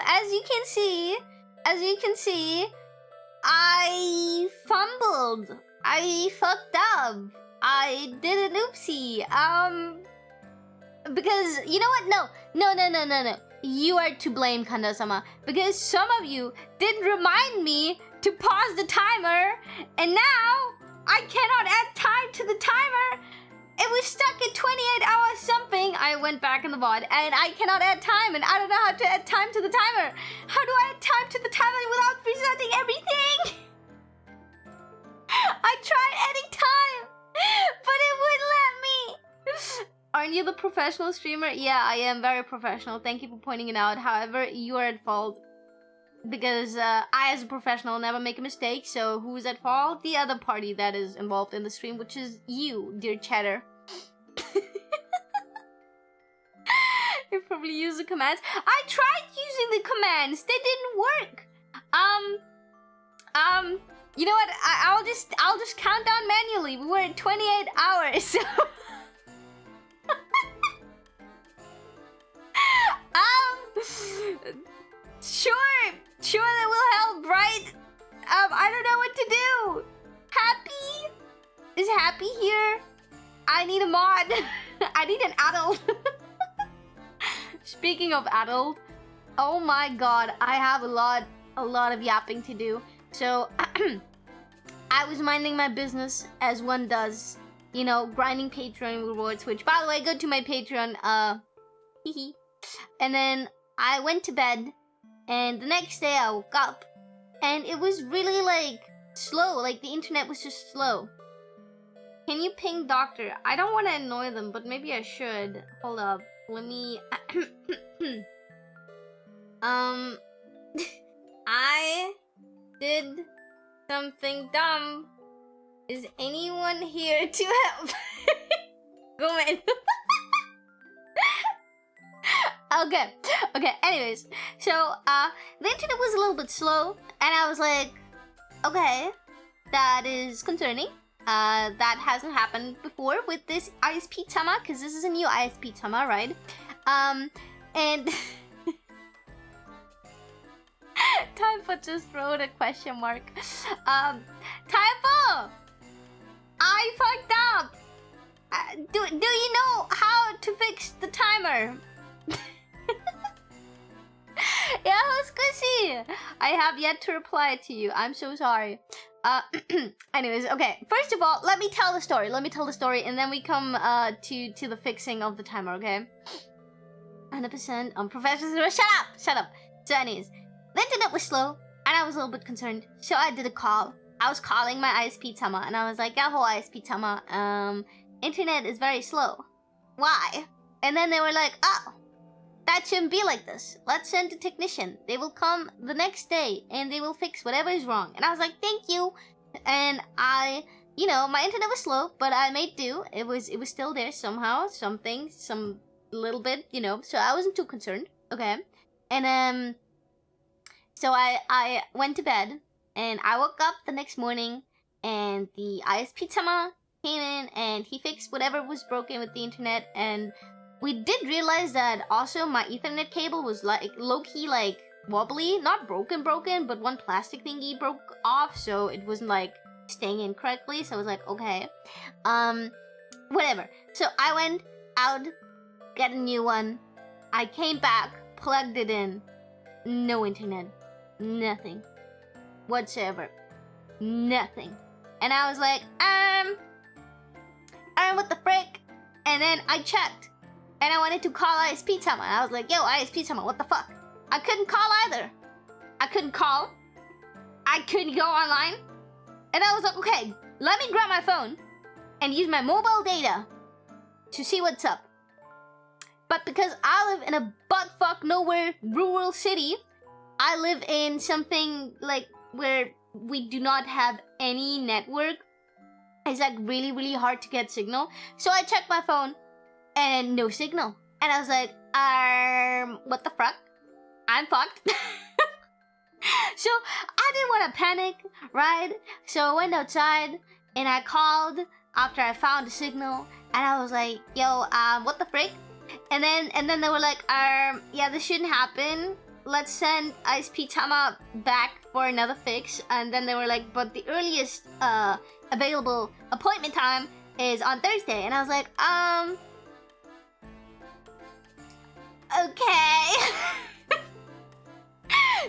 as you can see, I fumbled. I fucked up. I did an oopsie. Because, you know what? No. You are to blame, Kanja-sama. Because some of you didn't remind me to pause the timer, and now I cannot add time to the timer. It was stuck at 28 hours something. I went back in the VOD, and I cannot add time, and I don't know how to add time to the timer. How do I add time to the timer without resetting everything? I tried adding time, but it wouldn't let me. Aren't you the professional streamer? Yeah, I am very professional. Thank you for pointing it out. However, you are at fault. Because I, as a professional, never make a mistake. So who's at fault? The other party that is involved in the stream, which is you, dear chatter. You probably use the commands. I tried using the commands. They didn't work. You know what? I'll just count down manually. We were at 28 hours. So Sure, that will help, right? I don't know what to do. Happy? Is Happy here? I need a mod. I need an adult. Speaking of adult, oh my god, I have a lot of yapping to do. So I was minding my business as one does, you know, grinding Patreon rewards, which, by the way, go to my Patreon, hehe. And then I went to bed, and the next day I woke up, and it was really, like, slow. Like, the internet was just slow. Can you ping doctor? I don't want to annoy them, but maybe I should. Hold up. Let me... I did something dumb. Is anyone here to help? Go in. Okay, anyways. So, the internet was a little bit slow, and I was like, okay, that is concerning. That hasn't happened before with this ISP-sama, because this is a new ISP-sama, right? And... Typo just wrote a question mark. Typo! I fucked up! Do you know how to fix the timer? Yeah, Squishy! I have yet to reply to you. I'm so sorry. Anyways, okay. First of all, let me tell the story. And then we come to the fixing of the timer, okay? 100% professional. Shut up! So anyways, the internet was slow, and I was a little bit concerned. So I did a call. I was calling my ISP-sama, and I was like, "Yahoo, ISP-sama, internet is very slow. Why?" And then they were like, "Oh, that shouldn't be like this. Let's send a technician. They will come the next day, and they will fix whatever is wrong." And I was like, "Thank you." And I, you know, my internet was slow, but I made do. It was still there somehow, some little bit, you know. So I wasn't too concerned, okay. And so I went to bed, and I woke up the next morning, and the ISP-sama came in, and he fixed whatever was broken with the internet, and we did realize that also my Ethernet cable was like low-key like wobbly, not broken, but one plastic thingy broke off, so it wasn't like staying in correctly. So I was like, okay, whatever. So I went out, got a new one. I came back, plugged it in, no internet, nothing whatsoever, nothing. And I was like, what the frick? And then I checked. And I wanted to call ISP-sama. I was like, yo, ISP-sama, what the fuck? I couldn't call either. I couldn't call. I couldn't go online. And I was like, okay, let me grab my phone and use my mobile data to see what's up. But because I live in a butt-fuck nowhere rural city, I live in something like where we do not have any network. It's like really, really hard to get signal. So I checked my phone. And no signal. And I was like, what the fuck? I'm fucked. So I didn't want to panic, right? So I went outside and I called after I found a signal, and I was like, yo, what the frick? And then they were like, yeah, this shouldn't happen. let's send ISP Tama back for another fix. And then they were like, but the earliest available appointment time is on Thursday. And I was like, okay.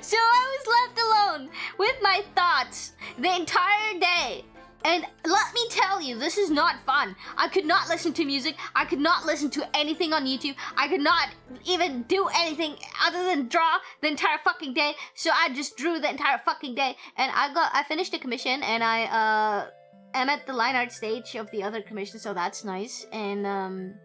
So I was left alone with my thoughts the entire day. And let me tell you, this is not fun. I could not listen to music. I could not listen to anything on YouTube. I could not even do anything other than draw the entire fucking day. So I just drew the entire fucking day. And I finished the commission, and I am at the line art stage of the other commission, so that's nice. And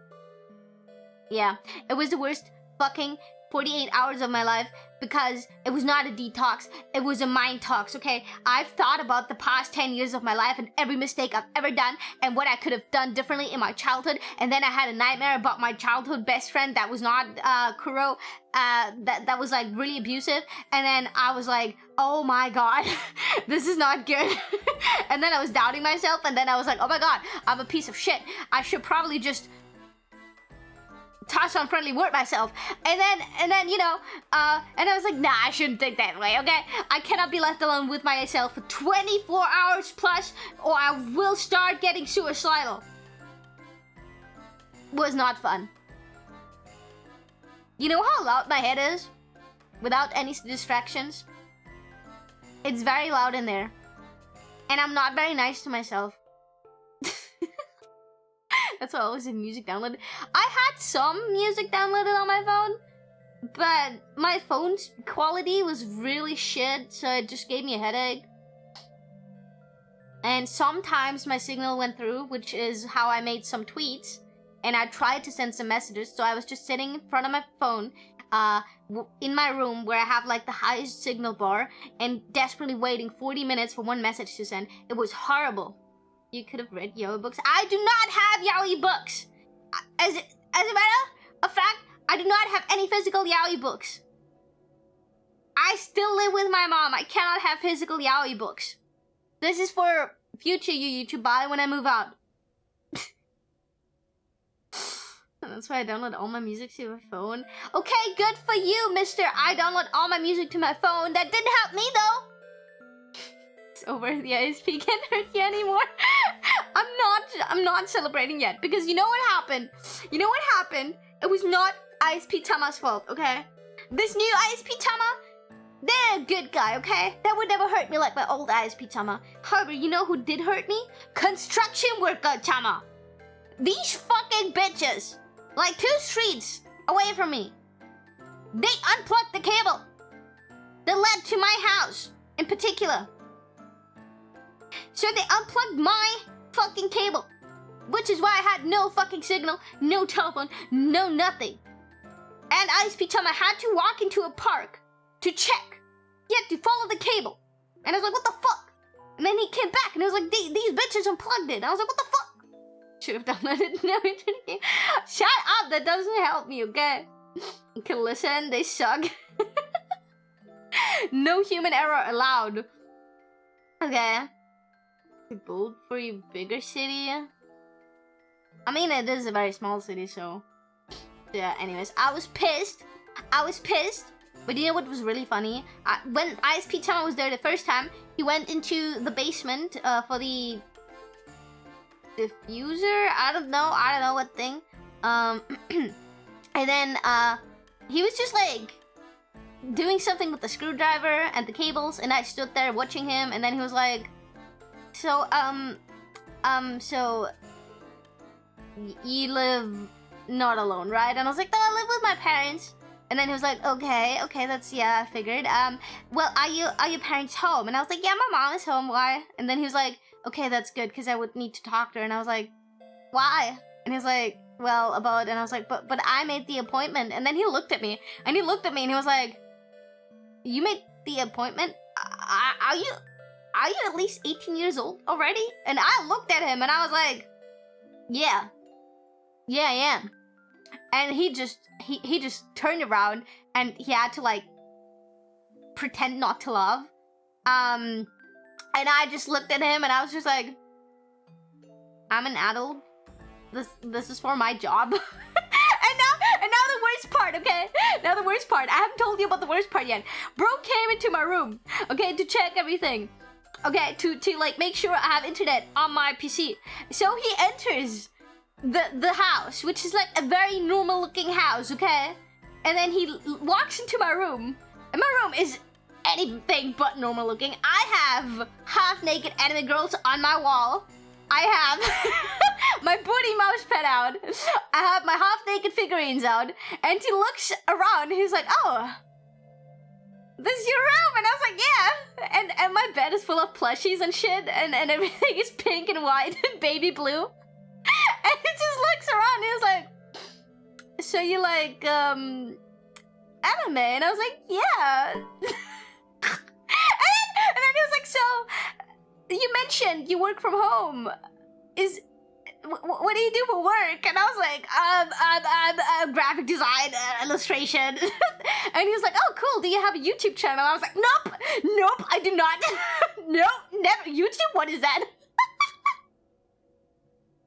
yeah, it was the worst fucking 48 hours of my life because it was not a detox, it was a mind tox, okay? I've thought about the past 10 years of my life and every mistake I've ever done and what I could have done differently in my childhood, and then I had a nightmare about my childhood best friend that was not Kuro, that was like really abusive, and then I was like, oh my god, this is not good. And then I was doubting myself, and then I was like, oh my god, I'm a piece of shit. I should probably just toss on friendly word myself. And then you know, and I was like, nah, I shouldn't think that way, okay? I cannot be left alone with myself for 24 hours plus, or I will start getting suicidal. Was not fun. You know how loud my head is? Without any distractions? It's very loud in there. And I'm not very nice to myself. That's why I always have music downloaded. I had some music downloaded on my phone, but my phone's quality was really shit, so it just gave me a headache. And sometimes my signal went through, which is how I made some tweets, and I tried to send some messages, so I was just sitting in front of my phone, in my room where I have like the highest signal bar, and desperately waiting 40 minutes for one message to send. It was horrible. You could have read yaoi books. I do not have yaoi books. As a matter of fact, I do not have any physical yaoi books. I still live with my mom. I cannot have physical yaoi books. This is for future Yuyu to buy when I move out. That's why I download all my music to my phone. Okay, good for you, mister. I download all my music to my phone. That didn't help me, though. It's over. The ISP can't hurt you anymore. I'm not celebrating yet, because you know what happened? You know what happened? It was not ISP Tama's fault, okay? This new ISP Tama, they're a good guy, okay? That would never hurt me like my old ISP Tama. However, you know who did hurt me? Construction worker Tama. These fucking bitches, like 2 streets away from me, they unplugged the cable that led to my house in particular. So they unplugged my fucking cable, which is why I had no fucking signal, no telephone, no nothing. And ISP Tama had to walk into a park to check. He had to follow the cable. And I was like, what the fuck? And then he came back and it was like, these bitches unplugged it. And I was like, what the fuck? Should have downloaded no internet game. Shut up, that doesn't help me, okay? You can listen, they suck. No human error allowed. Okay. Bold for a bigger city? I mean, it is a very small city, so... Yeah, anyways, I was pissed. But you know what was really funny? When ISP Tama was there the first time, he went into the basement for the diffuser? I don't know what thing. And then he was just like doing something with the screwdriver and the cables, and I stood there watching him, and then he was like, so you live not alone, right? And I was like, no, I live with my parents. And then he was like, okay, that's, yeah, I figured. Well, are your parents home? And I was like, yeah, my mom is home, why? And then he was like, okay, that's good, because I would need to talk to her. And I was like, why? And he was like, well, about, and I was like, but I made the appointment. And then he looked at me, and he was like, you made the appointment? Are you at least 18 years old already? And I looked at him, and I was like, yeah, I am. And he just turned around, and he had to like pretend not to laugh. And I just looked at him, and I was just like, I'm an adult. This is for my job. And now the worst part, okay? Now the worst part. I haven't told you about the worst part yet. Bro came into my room, okay, to check everything. Okay, to like make sure I have internet on my PC. So he enters the house, which is like a very normal looking house, okay? And then he walks into my room, and my room is anything but normal looking. I have half naked anime girls on my wall. I have my booty mouse pad out. I have my half naked figurines out. And he looks around, he's like, oh, this is your room? And I was like, yeah. And my bed is full of plushies and shit, and everything is pink and white and baby blue. And he just looks around and he was like, so you like, anime? And I was like, yeah. and then he was like, so, you mentioned you work from home. What do you do for work? And I was like, graphic design, illustration. And he was like, oh, cool. Do you have a YouTube channel? I was like, nope, I do not. No, never. YouTube? What is that?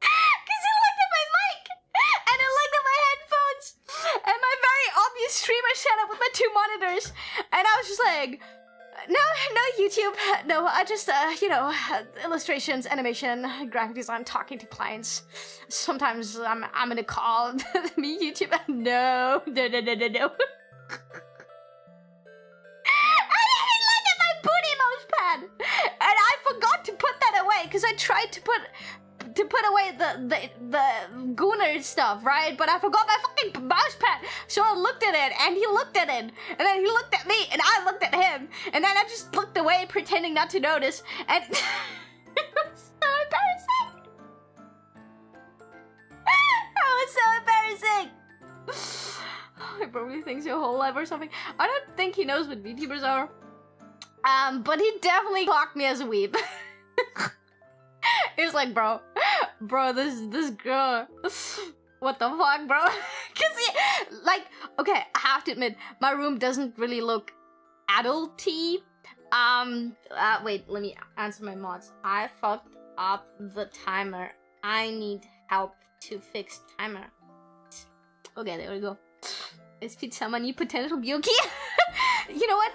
Because he looked at my mic, and he looked at my headphones, and my very obvious streamer setup with my 2 monitors. And I was just like, no YouTube. No, I just, illustrations, animation, graphic design, talking to clients. Sometimes I'm in a call. Me, YouTube. No. And then he looked at my booty mouse pad. And I forgot to put that away, because I tried to put away the gooner stuff, right? But I forgot my fucking mouse pad. So I looked at it, and he looked at it, and then he looked at me, and I looked at him, and then I just looked away, pretending not to notice, and it was so embarrassing. That was so embarrassing. He probably thinks your whole life or something. I don't think he knows what VTubers are. But he definitely clocked me as a weeb. He was like, bro, this girl, what the fuck, bro? Cause okay, I have to admit, my room doesn't really look adulty. Wait, let me answer my mods. I fucked up the timer. I need help to fix timer. Okay, there we go. Sama ni potential Byoki. You know what?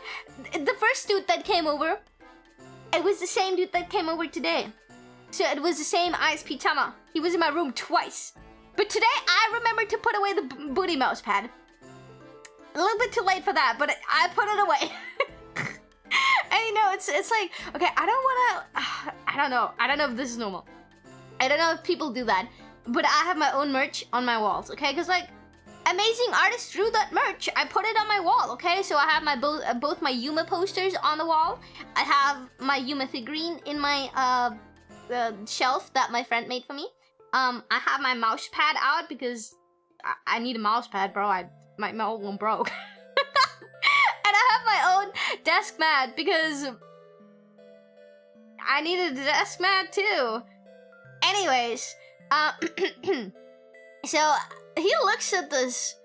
The first dude that came over, it was the same dude that came over today. So it was the same ISP Tama. He was in my room twice. But today, I remembered to put away the booty mouse pad. A little bit too late for that, but I put it away. And it's like, okay, I don't know if this is normal. I don't know if people do that. But I have my own merch on my walls, okay? Because like, amazing artists drew that merch. I put it on my wall, okay? So I have my both my Yuma posters on the wall. I have my Yuma figurine in my shelf that my friend made for me. I have my mouse pad out because I need a mouse pad, bro. My old one broke. And I have my own desk mat because I needed a desk mat too. Anyways, so he looks at this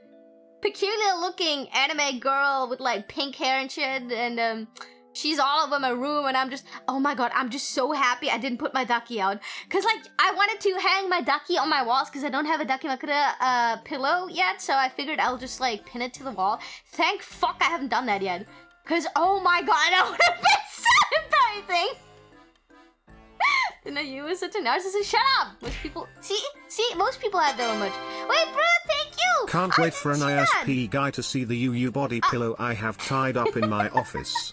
peculiar looking anime girl with like pink hair and shit, and she's all over my room, and I'm just, oh my god, I'm just so happy I didn't put my ducky out. Cause like, I wanted to hang my ducky on my walls cause I don't have a dakimakura pillow yet, so I figured I'll just like pin it to the wall. Thank fuck I haven't done that yet. Cause oh my god, that would have been so embarrassing. No, you was such a narcissist. Shut up! Most people, see, most people have their own merch. Wait, bro, thank you! Can't wait for an ISP guy to see the Yuyu body pillow I have tied up in my office.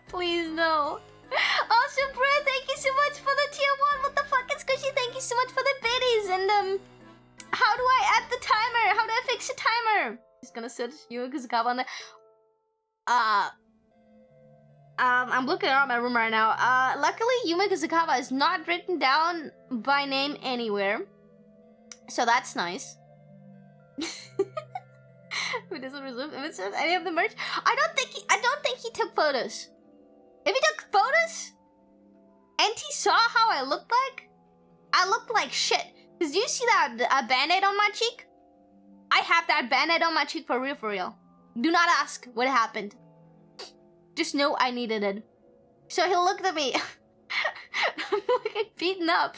Please no. Also, bro, thank you so much for the tier 1. What the fuck? It's Squishy. Thank you so much for the biddies. And how do I add the timer? How do I fix the timer? Just gonna search Yuyu Kuzakawa on the. I'm looking around my room right now. Luckily, Yuma Kuzakawa is not written down by name anywhere, so that's nice. Who doesn't reserve images of any of the merch? I don't think he took photos. If he took photos, and he saw how I looked like shit. Cause do you see that band-aid on my cheek? I have that band-aid on my cheek for real. Do not ask what happened. Just know I needed it. So he looked at me. I'm looking beaten up.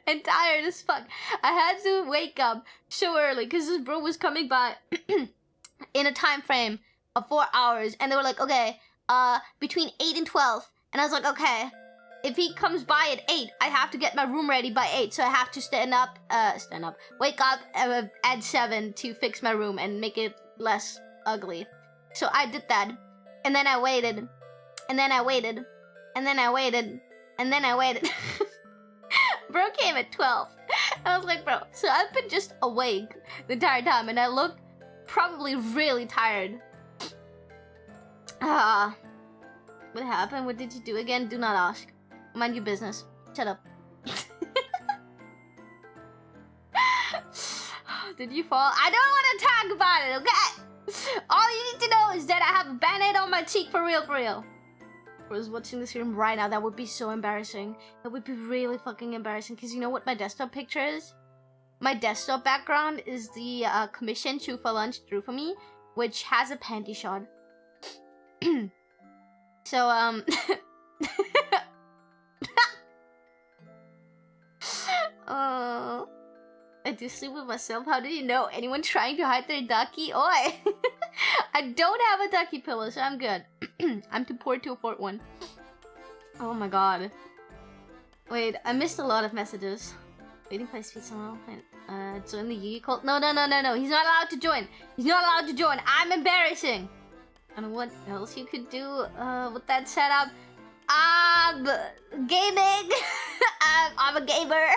and tired as fuck. I had to wake up so early because this bro was coming by in a time frame of 4 hours, and they were like, okay, between 8 and 12, and I was like, okay, if he comes by at 8, I have to get my room ready by 8, so I have to wake up at 7 to fix my room and make it less ugly. So I did that, and then I waited, and then I waited, and then I waited, and then I waited. Bro came at 12. I was like, bro, so I've been just awake the entire time, and I look probably really tired. What happened? What did you do again? Do not ask. Mind your business. Shut up. Did you fall? I don't want to talk about it, okay? All you need to know is that I have a band-aid on my cheek for real, for real. If I was watching this stream right now, that would be so embarrassing. That would be really fucking embarrassing, because you know what my desktop picture is? My desktop background is the commission Chew for Lunch drew for me, which has a panty shot. So, I do sleep with myself. How do you know? Anyone trying to hide their ducky? Oi! I don't have a ducky pillow, so I'm good. I'm too poor to afford one. Oh my god. Wait, I missed a lot of messages. Waiting for speed somehow. Join the Yuyu cult. No. He's not allowed to join. He's not allowed to join. I'm embarrassing. I don't know what else you could do with that setup. Gaming. I'm a gamer.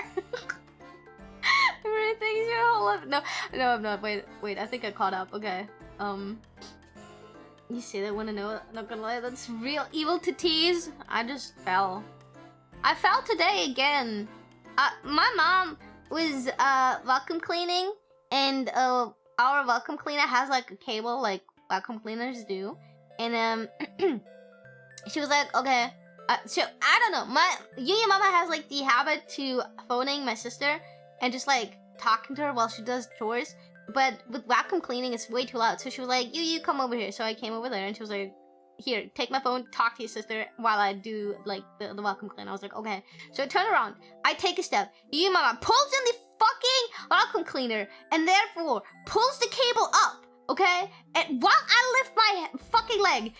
Everything's your whole life. No, I'm not. Wait. I think I caught up. Okay. You say that want to know? Not gonna lie, that's real evil to tease. I just fell. I fell today again. My mom was vacuum cleaning, and our vacuum cleaner has like a cable, like vacuum cleaners do, and she was like, okay. So I don't know. My Yuyu mama has like the habit to phoning my sister and just like talking to her while she does chores. But with vacuum cleaning, it's way too loud. So she was like, you come over here. So I came over there, and she was like, here, take my phone, talk to your sister while I do like the vacuum clean. I was like, okay. So I turn around, I take a step. Yuyu mama pulls in the fucking vacuum cleaner and therefore pulls the cable up, okay? And while I lift my fucking leg,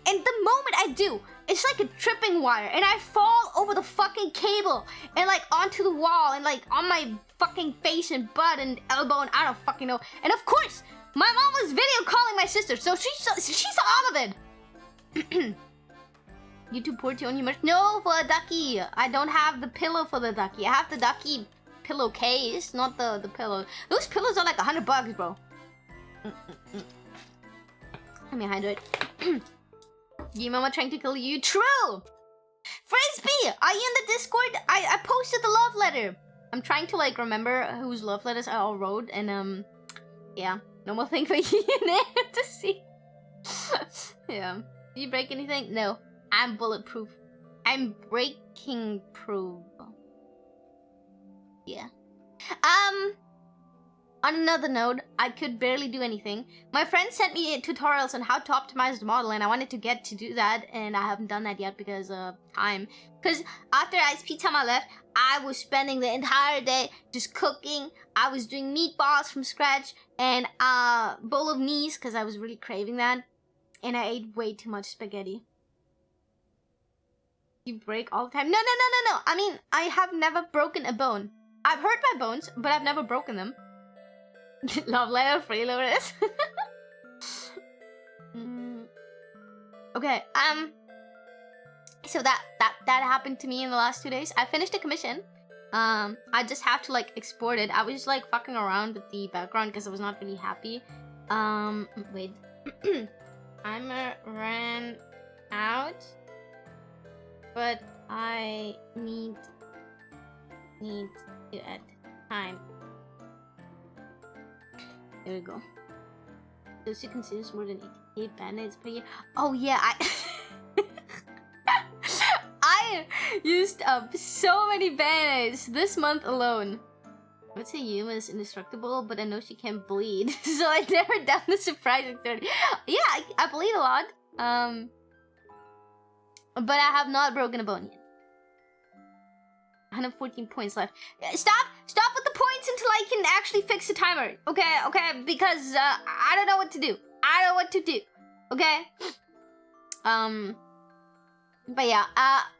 and the moment I do, it's like a tripping wire, and I fall over the fucking cable and like onto the wall and like on my fucking face and butt and elbow, and I don't fucking know. And of course, my mom was video calling my sister, so she saw all of it. You too poor to own your merch? No, for a ducky. I don't have the pillow for the ducky. I have the ducky pillowcase, not the pillow. Those pillows are like $100, bro. Let me hydrate. You mama trying to kill you? True! Frisbee! Are you in the Discord? I posted the love letter. I'm trying to like remember whose love letters I all wrote, and yeah. Normal thing for you to see. Yeah. Do you break anything? No. I'm bulletproof. I'm breaking proof. Yeah. On another note, I could barely do anything. My friend sent me tutorials on how to optimize the model, and I wanted to get to do that, and I haven't done that yet because of time. Because after Ice-P-Tama left, I was spending the entire day just cooking. I was doing meatballs from scratch and a bowl of knees because I was really craving that. And I ate way too much spaghetti. You break all the time? No. I mean, I have never broken a bone. I've hurt my bones, but I've never broken them. Love letter, freeloaders. Okay, so that happened to me in the last 2 days. I finished a commission. I just have to like export it. I was just like fucking around with the background because I was not really happy. Wait. Timer ran out, but I need to add time. There we go. Does you consider more than 88 band-aids per year? Oh yeah, I used up so many band-aids this month alone. I would say Yuma is indestructible, but I know she can bleed, so I never done the surprising 30. Yeah, I bleed a lot. But I have not broken a bone yet. 114 points left. Stop with the points until I can actually fix the timer. Okay, because I don't know what to do. Okay. But yeah,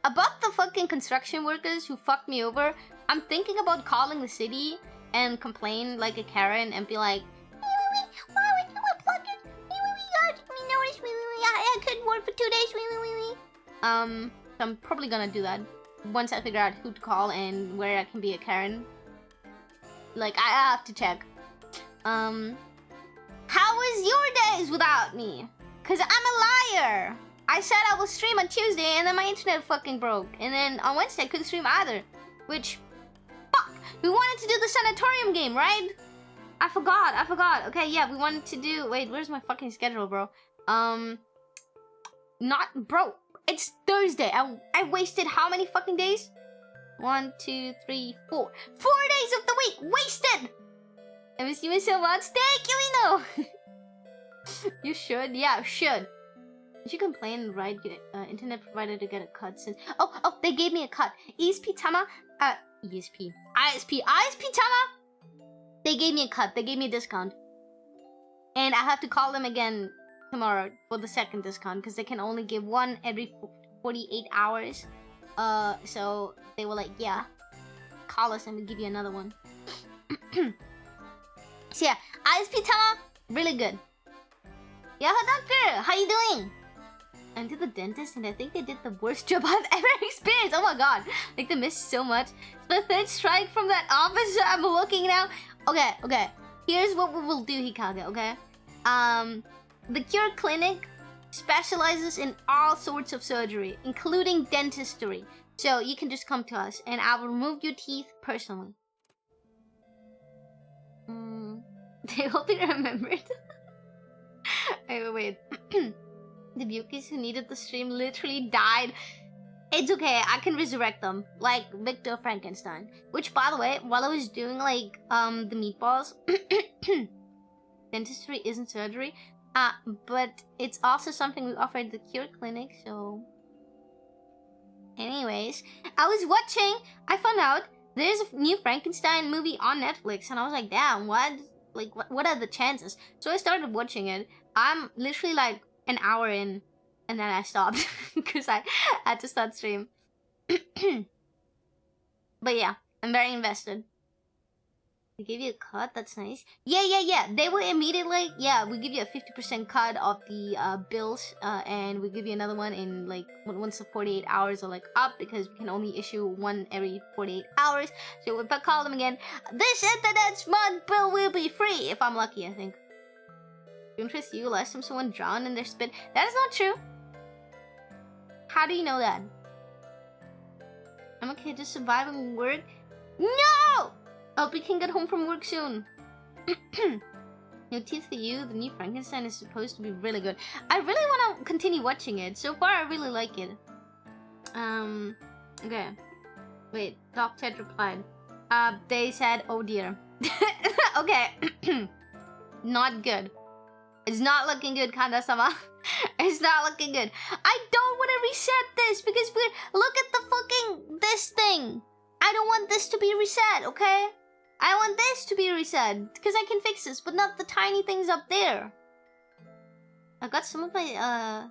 about the fucking construction workers who fucked me over, I'm thinking about calling the city and complain like a Karen and be like, why would you unplug it? I couldn't work for 2 days. So I'm probably gonna do that once I figure out who to call and where I can be a Karen. Like, I have to check. How was your days without me? Cause I'm a liar. I said I will stream on Tuesday and then my internet fucking broke. And then on Wednesday I couldn't stream either. Which, fuck! We wanted to do the sanatorium game, right? I forgot. Okay, yeah, we wanted to do... Wait, where's my fucking schedule, bro? Bro, it's Thursday. I wasted how many fucking days? 1, 2, 3, 4. 4 days of the week wasted! I miss you so much. Thank you, Ino! You should? Yeah, I should. Did you complain, right? Internet provider to get a cut since... Oh, they gave me a cut. ESP-tama? ISP Tama? They gave me a cut. They gave me a discount. And I have to call them again tomorrow for the second discount because they can only give one every 48 hours. So they were like, yeah, call us and we'll give you another one. So yeah, ISP Tama, really good. Yeah, doctor, how you doing? I went to the dentist and I think they did the worst job I've ever experienced. Oh my god, like they missed so much. It's my third strike from that office. I'm looking now. Okay. Here's what we will do, Hikage, okay? The Cure Clinic specializes in all sorts of surgery, including dentistry. So you can just come to us and I will remove your teeth personally. They will be remembered. Wait. The Yukis who needed the stream literally died. It's okay, I can resurrect them. Like Victor Frankenstein. Which, by the way, while I was doing like the meatballs, dentistry isn't surgery. But it's also something we offer at the Cure Clinic, so... Anyways, I found out there's a new Frankenstein movie on Netflix, and I was like, damn, what? Like, what are the chances? So I started watching it. I'm literally like an hour in, and then I stopped because I had to start stream. But yeah, I'm very invested. They gave you a cut? That's nice. Yeah. They were immediately, yeah, we give you a 50% cut of the bills, and we give you another one in like once the 48 hours are like up because we can only issue one every 48 hours. So if I call them again, this internet's month bill will be free if I'm lucky, I think. Interest you last time someone drowned in their spit? That is not true. How do you know that? I'm okay, just surviving work. No! Hope we can get home from work soon. No teeth for you. The new Frankenstein is supposed to be really good. I really want to continue watching it. So far, I really like it. Okay. Wait, Doc Ted replied. They said, oh dear. Okay. Not good. It's not looking good, Kanja-sama. It's not looking good. I don't want to reset this because look at the fucking this thing. I don't want this to be reset, okay? I want this to be reset because I can fix this, but not the tiny things up there. I got some of my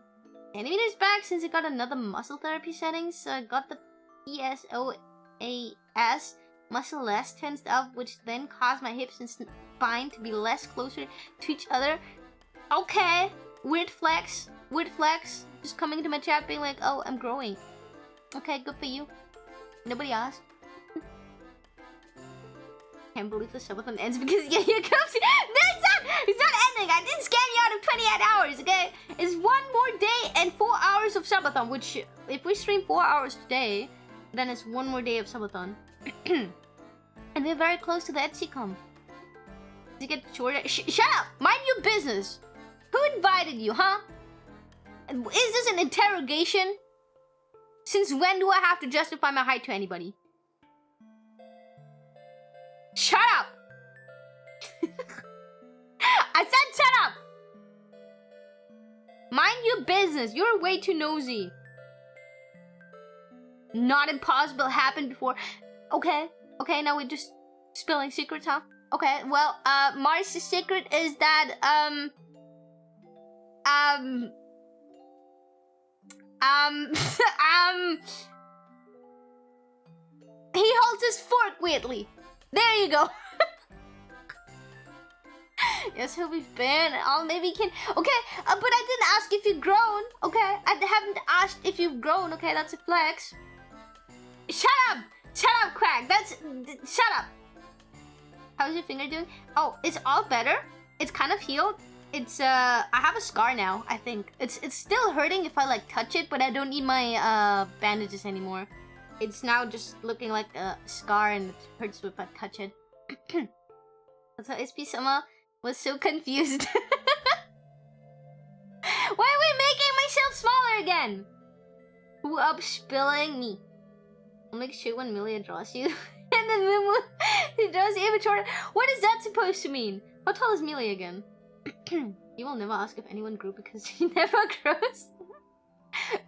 centimeters back since I got another muscle therapy settings. So I got the PSOAS muscle less tensed up, which then caused my hips and spine to be less closer to each other. Okay, weird flex. Just coming to my chat being like, oh, I'm growing. Okay, good for you. Nobody asked. Can't believe the subathon ends because yeah, you come see. It's not ending. I didn't scam you out of 28 hours, okay? It's one more day and 4 hours of subathon, which if we stream 4 hours today, then it's one more day of subathon. And we're very close to the EtsyCom. To get shorter. Shut up! Mind your business! Who invited you, huh? Is this an interrogation? Since when do I have to justify my height to anybody? Shut up! I said shut up! Mind your business. You're way too nosy. Not impossible happened before. Okay, now we're just spilling secrets, huh? Okay, well, Mars' secret is that, he holds his fork weirdly. There you go. Yes, he'll be banned. Maybe he can. Okay, but I didn't ask if you've grown. Okay, I haven't asked if you've grown. Okay, that's a flex. Shut up, Craig. Shut up. How's your finger doing? Oh, it's all better. It's kind of healed. It's I have a scar now. I think it's still hurting if I like touch it, but I don't need my bandages anymore. It's now just looking like a scar, and it hurts if I touch it. So SP-sama was so confused. Why are we making myself smaller again? Who up spilling me? I'll make sure when Milia draws you. And then Mumu, he draws you immature. What is that supposed to mean? How tall is Milia again? You will never ask if anyone grew because he never grows.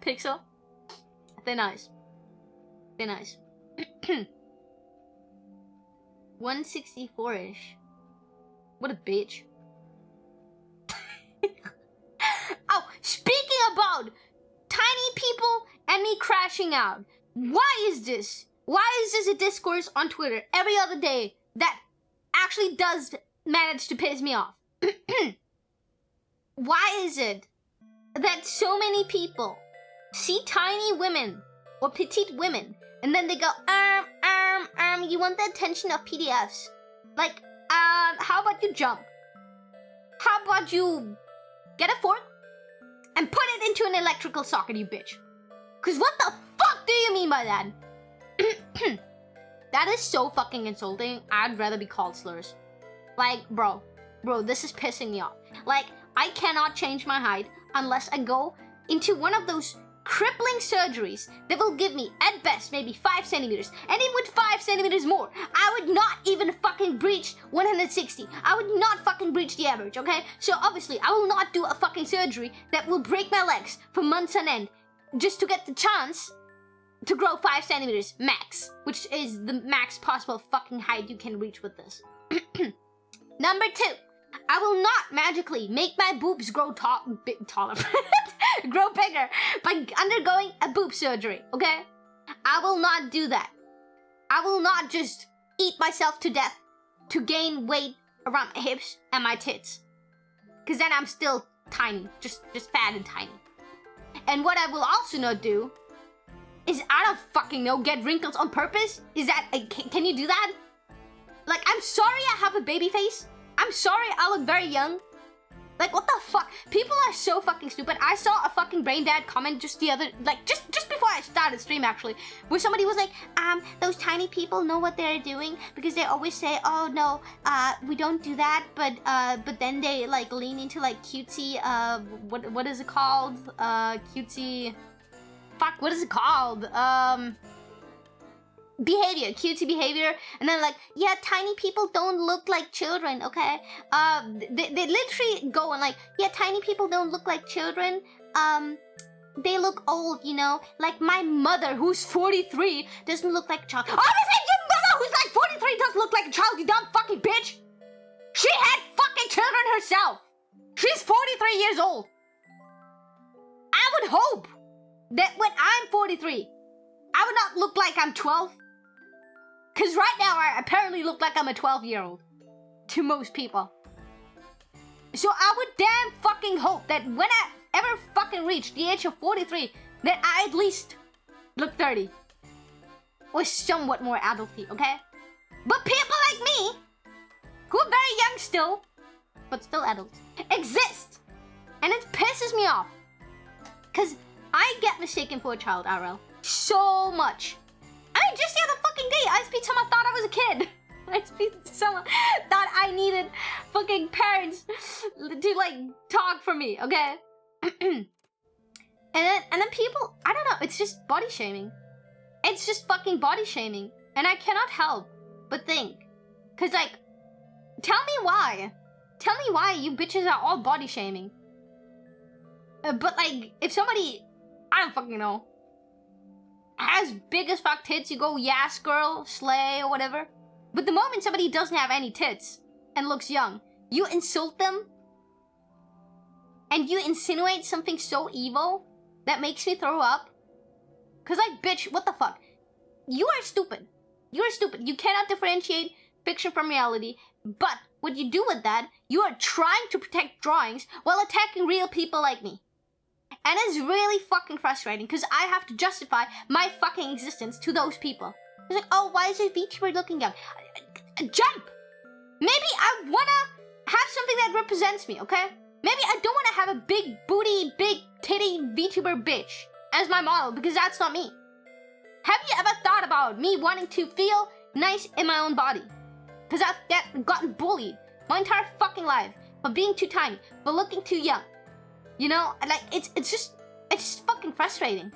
Pixel. Thin eyes. 164-ish. What a bitch. Oh, speaking about tiny people and me crashing out. Why is this a discourse on Twitter every other day that actually does manage to piss me off? Why is it that so many people see tiny women or petite women and then they go, you want the attention of PDFs? Like, how about you jump? How about you get a fork and put it into an electrical socket, you bitch? Cause what the fuck do you mean by that? That is so fucking insulting. I'd rather be called slurs. Like, bro, this is pissing me off. Like, I cannot change my height unless I go into one of those crippling surgeries that will give me, at best, maybe 5 centimeters. And even with 5 centimeters more, I would not even fucking breach 160. I would not fucking breach the average, okay? So obviously, I will not do a fucking surgery that will break my legs for months on end just to get the chance to grow 5 centimeters max, which is the max possible fucking height you can reach with this. Number 2, I will not magically make my boobs grow taller, grow bigger by undergoing a boob surgery, okay? I will not do that. I will not just eat myself to death to gain weight around my hips and my tits. Cause then I'm still tiny, just fat and tiny. And what I will also not do is, I don't fucking know, get wrinkles on purpose? Is that, can you do that? Like, I'm sorry I have a baby face. I'm sorry I look very young. Like, what the fuck? People are so fucking stupid. I saw a fucking brain dad comment just the other, like, just before I started stream, actually, where somebody was like, those tiny people know what they're doing because they always say, oh, no, we don't do that, but then they, like, lean into, like, cutesy, what is it called? Cutesy, fuck, what is it called? Behavior, cutesy behavior, and then like, yeah, tiny people don't look like children, okay? They literally go and like, yeah, tiny people don't look like children. They look old, you know? Like my mother, who's 43, doesn't look like a child. Obviously, your mother, who's like 43, doesn't look like a child, you dumb fucking bitch! She had fucking children herself! She's 43 years old! I would hope that when I'm 43, I would not look like I'm 12. Because right now, I apparently look like I'm a 12-year-old. To most people. So I would damn fucking hope that when I ever fucking reach the age of 43, that I at least look 30. Or somewhat more adulty, okay? But people like me, who are very young still, but still adults, exist. And it pisses me off. Because I get mistaken for a child, RL. So much. I mean, just the other fucking day, ISP-sama thought I was a kid. ISP-sama thought I needed fucking parents to, like, talk for me, okay? and then people, I don't know, it's just body shaming. It's just fucking body shaming. And I cannot help but think. Because, like, tell me why. Tell me why you bitches are all body shaming. But, like, if somebody, I don't fucking know, has big as fuck tits, you go, yes, girl, slay, or whatever. But the moment somebody doesn't have any tits and looks young, you insult them and you insinuate something so evil that makes me throw up. Cause like, bitch, what the fuck? You are stupid. You are stupid. You cannot differentiate fiction from reality. But what you do with that, you are trying to protect drawings while attacking real people like me. And it's really fucking frustrating because I have to justify my fucking existence to those people. It's like, oh, why is this VTuber looking young? Jump! Maybe I wanna have something that represents me, okay? Maybe I don't wanna have a big booty, big titty VTuber bitch as my model because that's not me. Have you ever thought about me wanting to feel nice in my own body? Because I've gotten bullied my entire fucking life for being too tiny, for looking too young. You know, like, it's just fucking frustrating.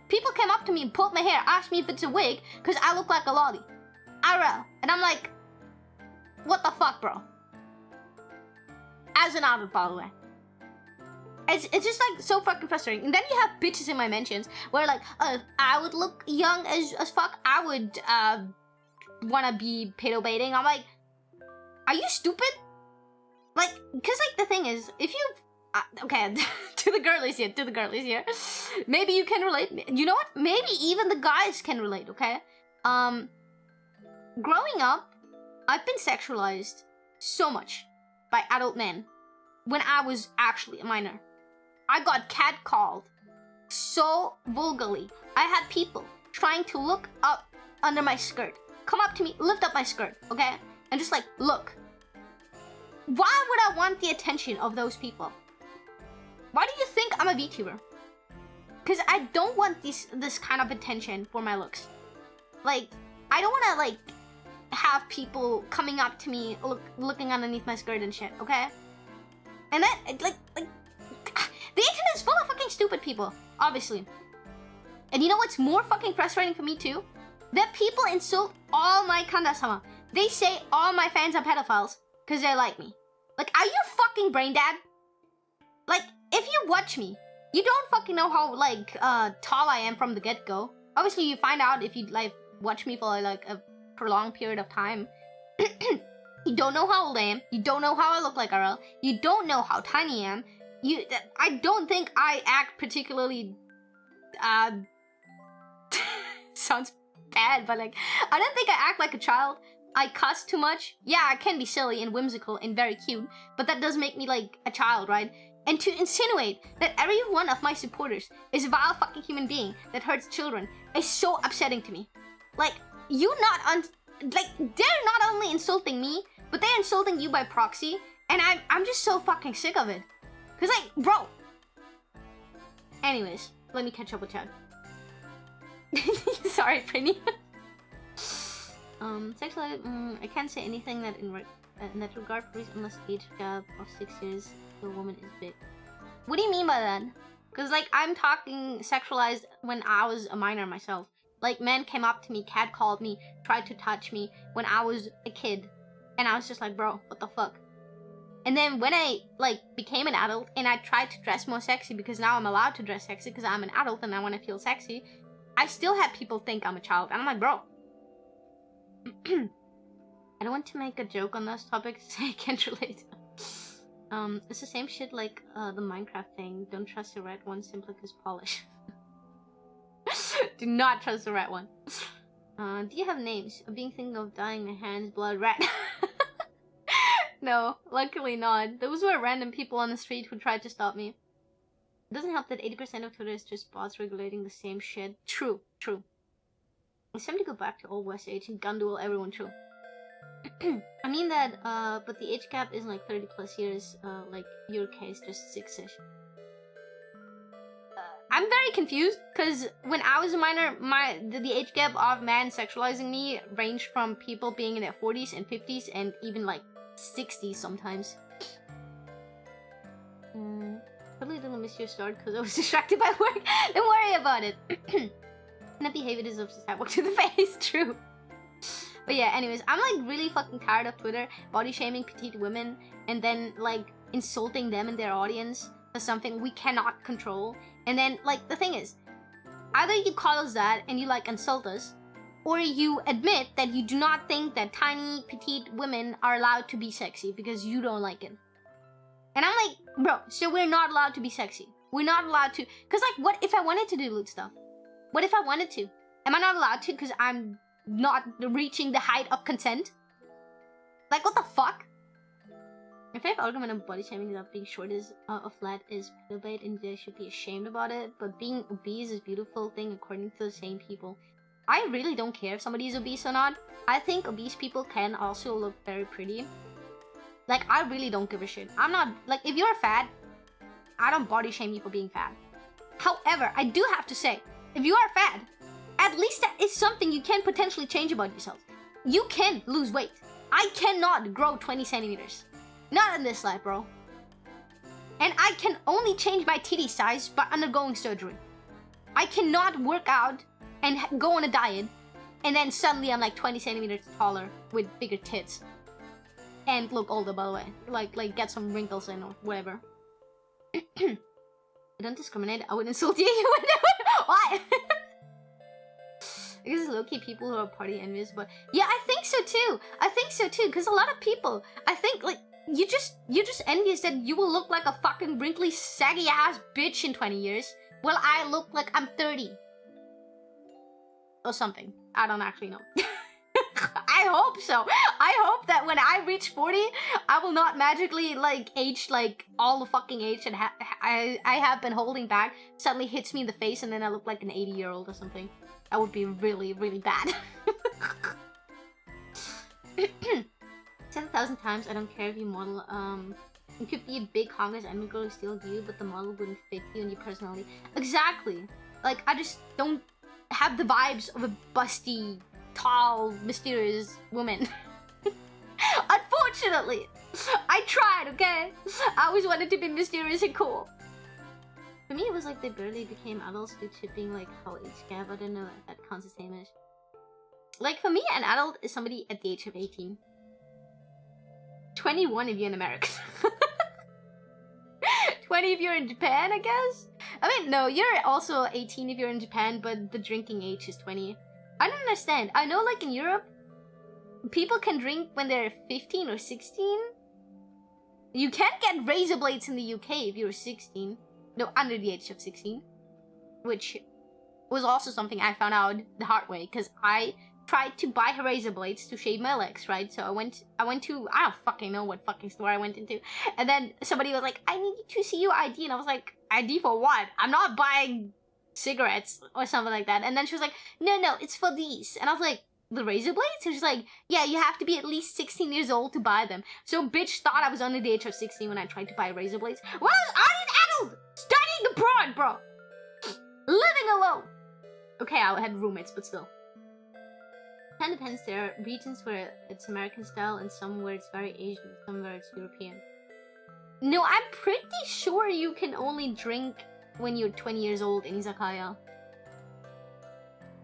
People came up to me and pulled my hair, asked me if it's a wig, because I look like a lolly. IRL. And I'm like, what the fuck, bro? As an adult, by the way. It's just, like, so fucking frustrating. And then you have bitches in my mentions, where, like, I would look young as fuck. I would, wanna be pedo baiting. I'm like, are you stupid? Like, because, like, the thing is, if you... okay, to the girlies here. Maybe you can relate. You know what? Maybe even the guys can relate, okay? Growing up, I've been sexualized so much by adult men when I was actually a minor. I got catcalled so vulgarly. I had people trying to look up under my skirt, come up to me, lift up my skirt, okay? And just like, look. Why would I want the attention of those people? Why do you think I'm a VTuber? Because I don't want this kind of attention for my looks. Like, I don't want to, like, have people coming up to me, looking underneath my skirt and shit, okay? And that, like, the internet is full of fucking stupid people, obviously. And you know what's more fucking frustrating for me, too? That people insult all my Kanja-sama. They say all my fans are pedophiles because they like me. Like, are you fucking brain dead? Like, if you watch me, you don't fucking know how, like, tall I am from the get-go. Obviously, you find out if you, like, watch me for, like, a prolonged period of time. You don't know how old I am. You don't know how I look like RL. You don't know how tiny I am. I don't think I act particularly, sounds bad, but, like, I don't think I act like a child. I cuss too much. Yeah, I can be silly and whimsical and very cute, but that does make me, like, a child, right? And to insinuate that every one of my supporters is a vile fucking human being that hurts children is so upsetting to me. Like, they're not only insulting me, but they're insulting you by proxy, and I'm just so fucking sick of it. Cause like, bro. Anyways, let me catch up with Chad. Sorry, Prinny. Sexual, I can't say anything that in that regard for reason unless age gap of 6 years. The woman is big. What do you mean by that? Because, like, I'm talking sexualized when I was a minor myself. Like, men came up to me, catcalled me, tried to touch me when I was a kid. And I was just like, bro, what the fuck? And then when I, like, became an adult and I tried to dress more sexy because now I'm allowed to dress sexy because I'm an adult and I want to feel sexy, I still had people think I'm a child. And I'm like, bro. I don't want to make a joke on this topic, so I can't relate. It's the same shit like the Minecraft thing. Don't trust the red one simply because polish. Do not trust the red one. Do you have names? I'm being thinking of dying in hands, blood, rat. No, luckily not. Those were random people on the street who tried to stop me. It doesn't help that 80% of Twitter is just bots regulating the same shit. True, true. It's time to go back to old West Age and gun duel everyone, true. I mean that, but the age gap isn't like 30 plus years, like your case, just 6-ish. I'm very confused, because when I was a minor, the age gap of men sexualizing me ranged from people being in their 40s and 50s and even like 60s sometimes. Probably didn't miss your start because I was distracted by work. Don't worry about it. That behavior deserves a slap to the face, true. But yeah, anyways, I'm like really fucking tired of Twitter body shaming petite women and then like insulting them and their audience for something we cannot control. And then like the thing is, either you call us that and you like insult us, or you admit that you do not think that tiny, petite women are allowed to be sexy because you don't like it. And I'm like, bro, so we're not allowed to be sexy. We're not allowed to, because like, what if I wanted to do lewd stuff? What if I wanted to? Am I not allowed to because I'm not reaching the height of consent? Like, what the fuck? My favorite argument of body shaming is that being short is or flat is bait, and they should be ashamed about it. But being obese is a beautiful thing according to the same people. I really don't care if somebody is obese or not. I think obese people can also look very pretty. Like, I really don't give a shit. I'm not, like, if you're fat, I don't body shame you for being fat. However, I do have to say, if you are fat, at least that is something you can potentially change about yourself. You can lose weight. I cannot grow 20 centimeters. Not in this life, bro. And I can only change my titty size by undergoing surgery. I cannot work out and go on a diet, and then suddenly I'm like 20 centimeters taller with bigger tits. And look older, by the way. Like get some wrinkles in or whatever. I don't discriminate. I would insult you. Why? I guess it's low-key people who are party envious, but yeah, I think so too. I think so too, because a lot of people, I think, like, you're just envious that you will look like a fucking wrinkly, saggy-ass bitch in 20 years. Well, I look like I'm 30. Or something. I don't actually know. I hope so. I hope that when I reach 40, I will not magically, like, age, like, all the fucking age and I have been holding back suddenly hits me in the face and then I look like an 80-year-old or something. That would be really, really bad. 10,000 times, I don't care if you model, you could be a big Congress and girl still you, but the model wouldn't fit you and your personality. Exactly. Like, I just don't have the vibes of a busty, tall, mysterious woman. Unfortunately, I tried, okay? I always wanted to be mysterious and cool. For me, it was like they barely became adults due to being like how age gap. I don't know if that counts the same as. Like, for me, an adult is somebody at the age of 18. 21 if you're in America. 20 if you're in Japan, I guess? I mean, no, you're also 18 if you're in Japan, but the drinking age is 20. I don't understand. I know, like, in Europe, people can drink when they're 15 or 16. You can't get razor blades in the UK if you're 16. No, under the age of 16. Which was also something I found out the hard way, because I tried to buy razor blades to shave my legs, right? So I went to, I don't fucking know what fucking store I went into. And then somebody was like, I need to see your ID. And I was like, ID for what? I'm not buying cigarettes or something like that. And then she was like, no, it's for these. And I was like, the razor blades? And she's like, yeah, you have to be at least 16 years old to buy them. So bitch thought I was under the age of 16 when I tried to buy razor blades. Well, I was an adult studying abroad, bro. Living alone. Okay, I had roommates, but still. Kind of depends. There are regions where it's American style and some where it's very Asian, some where it's European. No, I'm pretty sure you can only drink when you're 20 years old in izakaya.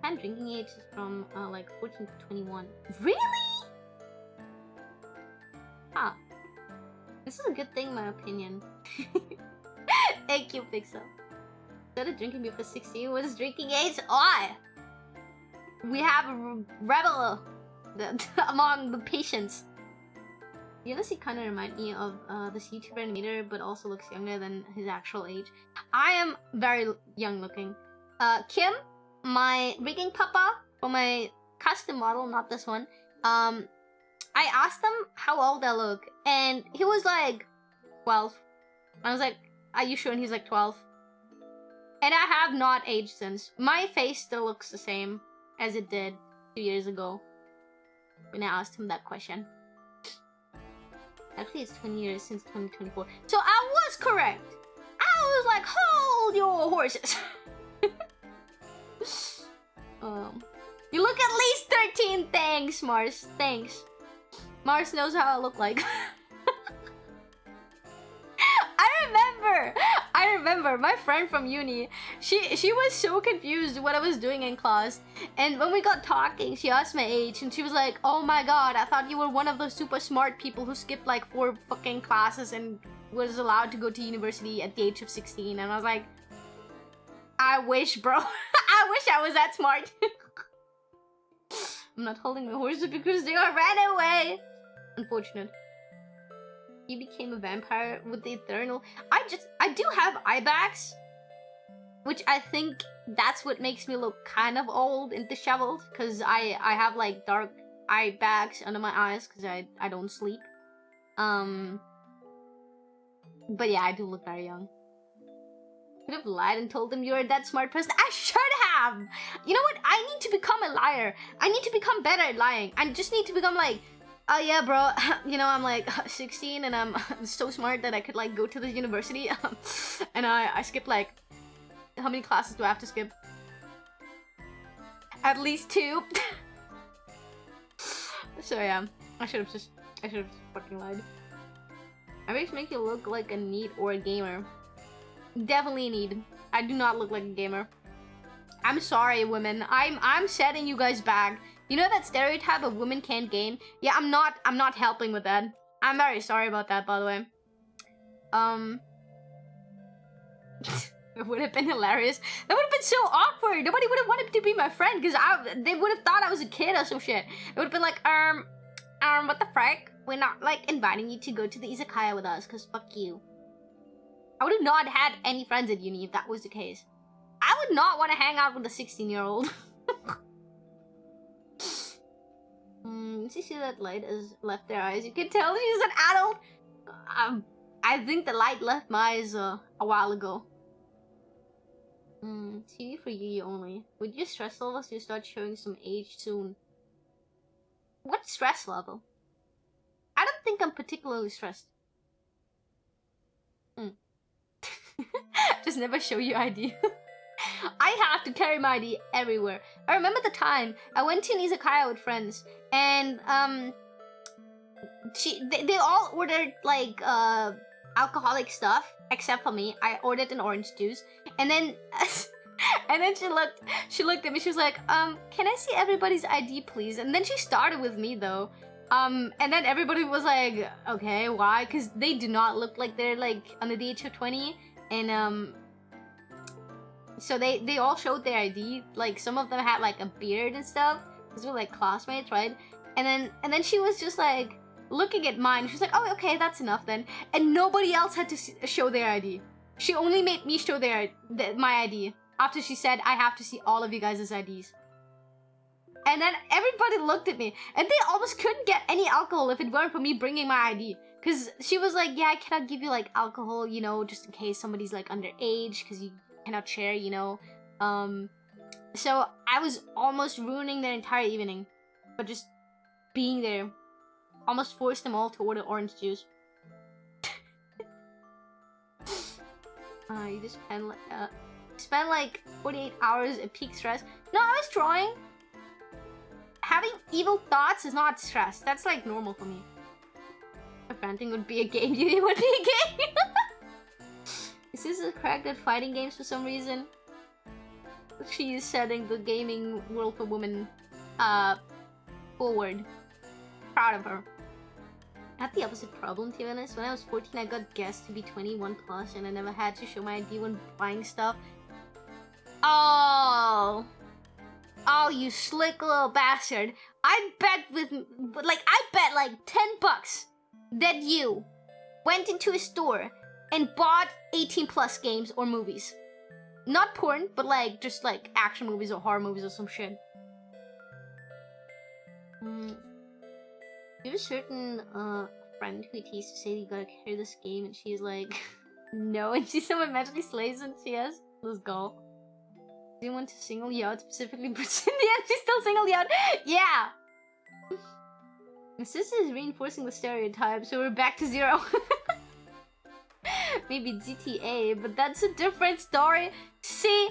And drinking age is from like 14 to 21. Really? Huh. This is a good thing in my opinion. Thank you, Pixel. Started drinking before 16. What is drinking age? Why? We have a rebel among the patients. You honestly kind of remind me of this YouTuber animator, but also looks younger than his actual age. I am very young looking. Kim, my rigging papa for my custom model, not this one. I asked him how old I look, and he was like 12. I was like, are you sure? And he's like 12. And I have not aged since. My face still looks the same as it did 2 years ago when I asked him that question. Actually, it's 20 years since 2024. So I was correct. I was like, hold your horses. You look at least 13. Thanks, Mars. Thanks. Mars knows how I look like. I remember my friend from uni, she was so confused what I was doing in class, and when we got talking, she asked my age, and she was like, oh my god, I thought you were one of those super smart people who skipped like 4 fucking classes and was allowed to go to university at the age of 16, and I was like, I wish, bro. I I wish I was that smart. I'm not holding my horses because they are ran away. Unfortunate. He became a vampire with the eternal. I do have eye bags, which I think that's what makes me look kind of old and disheveled, because I have like dark eye bags under my eyes because I don't sleep. But yeah, I do look very young. Could have lied and told them you were that smart person. I should have! You know what? I need to become a liar. I need to become better at lying. I just need to become like, oh yeah, bro, you know, I'm like 16 and I'm so smart that I could like go to the university. And I skipped like, how many classes do I have to skip? At least 2. So yeah, I should have just fucking lied. I always make you look like a NEET or a gamer. Definitely a NEET. I do not look like a gamer. I'm sorry, women. I'm setting you guys back. You know that stereotype of women can't game? Yeah, I'm not helping with that. I'm very sorry about that, by the way. It would have been hilarious. That would have been so awkward. Nobody would have wanted to be my friend because they would have thought I was a kid or some shit. It would have been like, what the frick? We're not like inviting you to go to the izakaya with us because fuck you. I would have not had any friends at uni if that was the case. I would not want to hang out with a 16-year-old. You see that light has left their eyes. You can tell she's an adult. I think the light left my eyes a while ago. TV for Yuyu only. With your stress levels, you start showing some age soon. What stress level? I don't think I'm particularly stressed. Just never show your ID. I have to carry my ID everywhere. I remember the time I went to an izakaya with friends, and they all ordered like alcoholic stuff except for me. I ordered an orange juice, and then she looked at me. She was like, can I see everybody's ID, please? And then she started with me though. And then everybody was like, okay, why? Because they do not look like they're like under the age of 20, and so they all showed their ID. Like some of them had like a beard and stuff. These were like classmates, right? And then she was just like looking at mine. She was like, oh, okay, that's enough then. And nobody else had to show their ID. She only made me show my ID after she said I have to see all of you guys' IDs. And then everybody looked at me, and they almost couldn't get any alcohol if it weren't for me bringing my ID. Cause she was like, yeah, I cannot give you like alcohol, you know, just in case somebody's like underage, cause you cannot share, you know. So I was almost ruining their entire evening, but just being there, almost forced them all to order orange juice. You just spend like 48 hours at peak stress. No, I was drawing. Having evil thoughts is not stress. That's like normal for me. If ranting would be a game, it would be a game. Is this correct at fighting games for some reason? She is setting the gaming world for women forward. Proud of her. I had the opposite problem, to be honest. When I was 14, I got guessed to be 21 plus, and I never had to show my ID when buying stuff. Oh, you slick little bastard! I bet like 10 bucks that you went into a store and bought 18 plus games or movies. Not porn, but like just like action movies or horror movies or some shit. You have a certain friend who teased to say you gotta carry this game, and she's like, no, and she's someone magically slays and she has. Let's go. Do you want to single you out specifically, but in the end she's still singled you out? Yeah! My sister is reinforcing the stereotype, so we're back to 0. Maybe GTA, but that's a different story. See?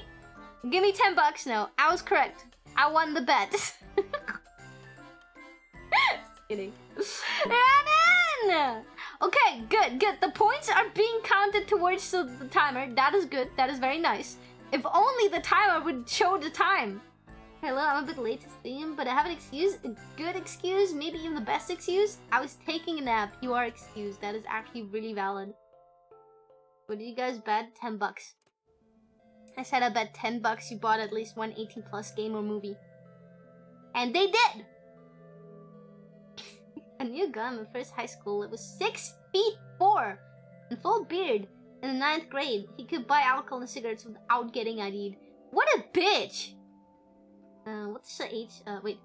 Give me 10 bucks now. I was correct. I won the bet. Just kidding. Run in! Okay, good. The points are being counted towards the timer. That is good. That is very nice. If only the timer would show the time. Hello, I'm a bit late to stream, but I have an excuse. A good excuse, maybe even the best excuse. I was taking a nap. You are excused. That is actually really valid. What do you guys bet? 10 bucks. I said I bet $10 you bought at least one 18+ game or movie. And they did! A new gun in first high school. It was 6'4" and full beard. In the 9th grade, he could buy alcohol and cigarettes without getting ID'd. What a bitch! What's the H? Wait.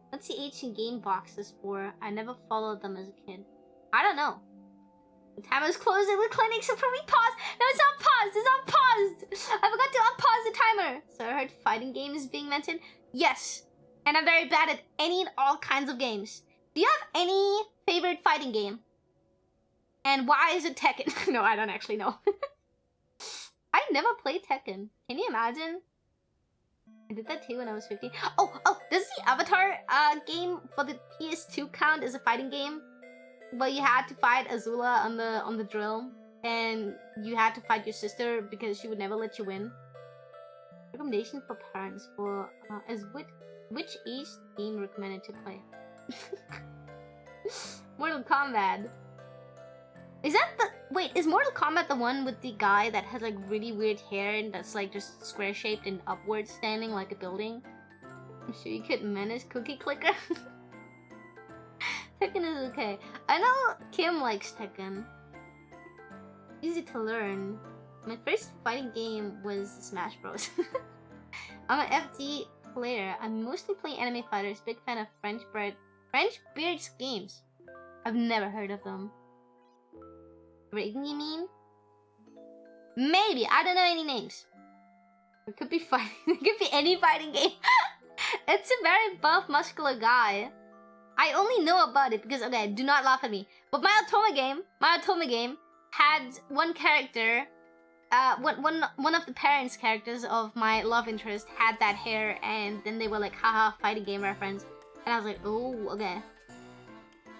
What's the H in game boxes for? I never followed them as a kid. I don't know. The time is closing with clinic, so for me pause. No, it's not paused. It's unpaused. I forgot to unpause the timer. So I heard fighting games being mentioned. Yes, and I'm very bad at any and all kinds of games. Do you have any favorite fighting game? And why is it Tekken? No, I don't actually know. I never played Tekken. Can you imagine? I did that too when I was 15. Oh, does the Avatar game for the PS2 count as a fighting game? Well, you had to fight Azula on the drill, and you had to fight your sister because she would never let you win. Recommendation for parents for which age game recommended to play? Mortal Kombat. Is that the wait? Is Mortal Kombat the one with the guy that has like really weird hair and that's like just square shaped and upward standing like a building? I'm sure you could manage Cookie Clicker. Tekken is okay. I know Kim likes Tekken. Easy to learn. My first fighting game was Smash Bros. I'm an FD player. I mostly play anime fighters. Big fan of French Beards games. I've never heard of them. Raiden, you mean? Maybe. I don't know any names. It could be fighting. It could be any fighting game. It's a very buff, muscular guy. I only know about it because, okay, do not laugh at me. But my Otome game had one character, one of the parents' characters of my love interest had that hair, and then they were like, haha, fighting game reference. And I was like, oh, okay.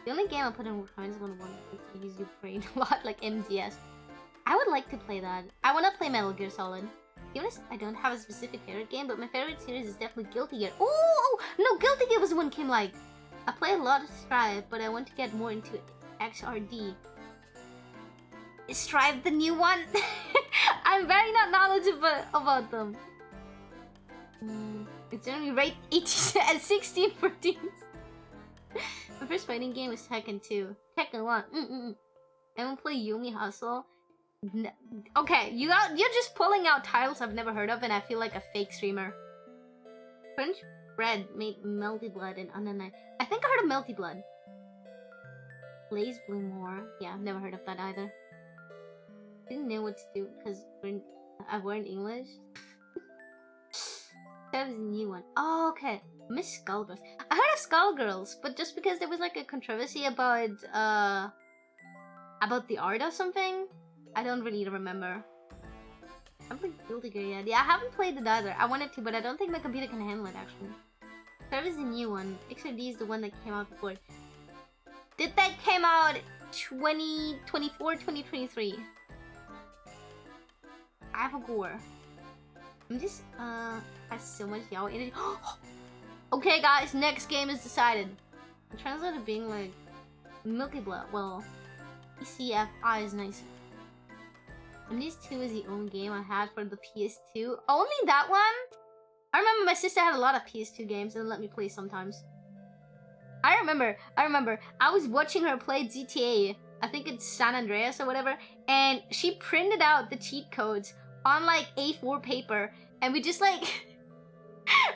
The only game I put in reference is one to use your brain a lot, like MGS. I would like to play that. I want to play Metal Gear Solid. To be honest, I don't have a specific favorite game, but my favorite series is definitely Guilty Gear. Oh, no, Guilty Gear was the one Kim liked. I play a lot of Strive, but I want to get more into XRD. Is Strive the new one? I'm very not knowledgeable about them. It's generally rate 18 and 16 for teens. My first fighting game was Tekken 2. Tekken 1. I won't play Yumi Hustle. No. Okay, you're just pulling out titles I've never heard of, and I feel like a fake streamer. French bread made Melty Blood and Under Night. I think I heard of Melty Blood. Blaze Blue More. Yeah, I've never heard of that either. Didn't know what to do because I learned English. That was a new one. Oh, okay. Miss Skullgirls. I heard of Skullgirls, but just because there was like a controversy about the art or something, I don't really remember. I haven't played Guilty Gear yet. Yeah, I haven't played it either. I wanted to, but I don't think my computer can handle it actually. That was a new one. XRD is the one that came out before. Did that came out 2024, 2023? I have a gore. I'm just has so much yaoi energy. Okay, guys, next game is decided. It turns out to being like Milky Blood. Well, ECFI is nice. And these two is the only game I had for the PS2. Only that one? I remember my sister had a lot of PS2 games and let me play sometimes. I remember. I was watching her play GTA. I think it's San Andreas or whatever. And she printed out the cheat codes on like A4 paper. And we just like...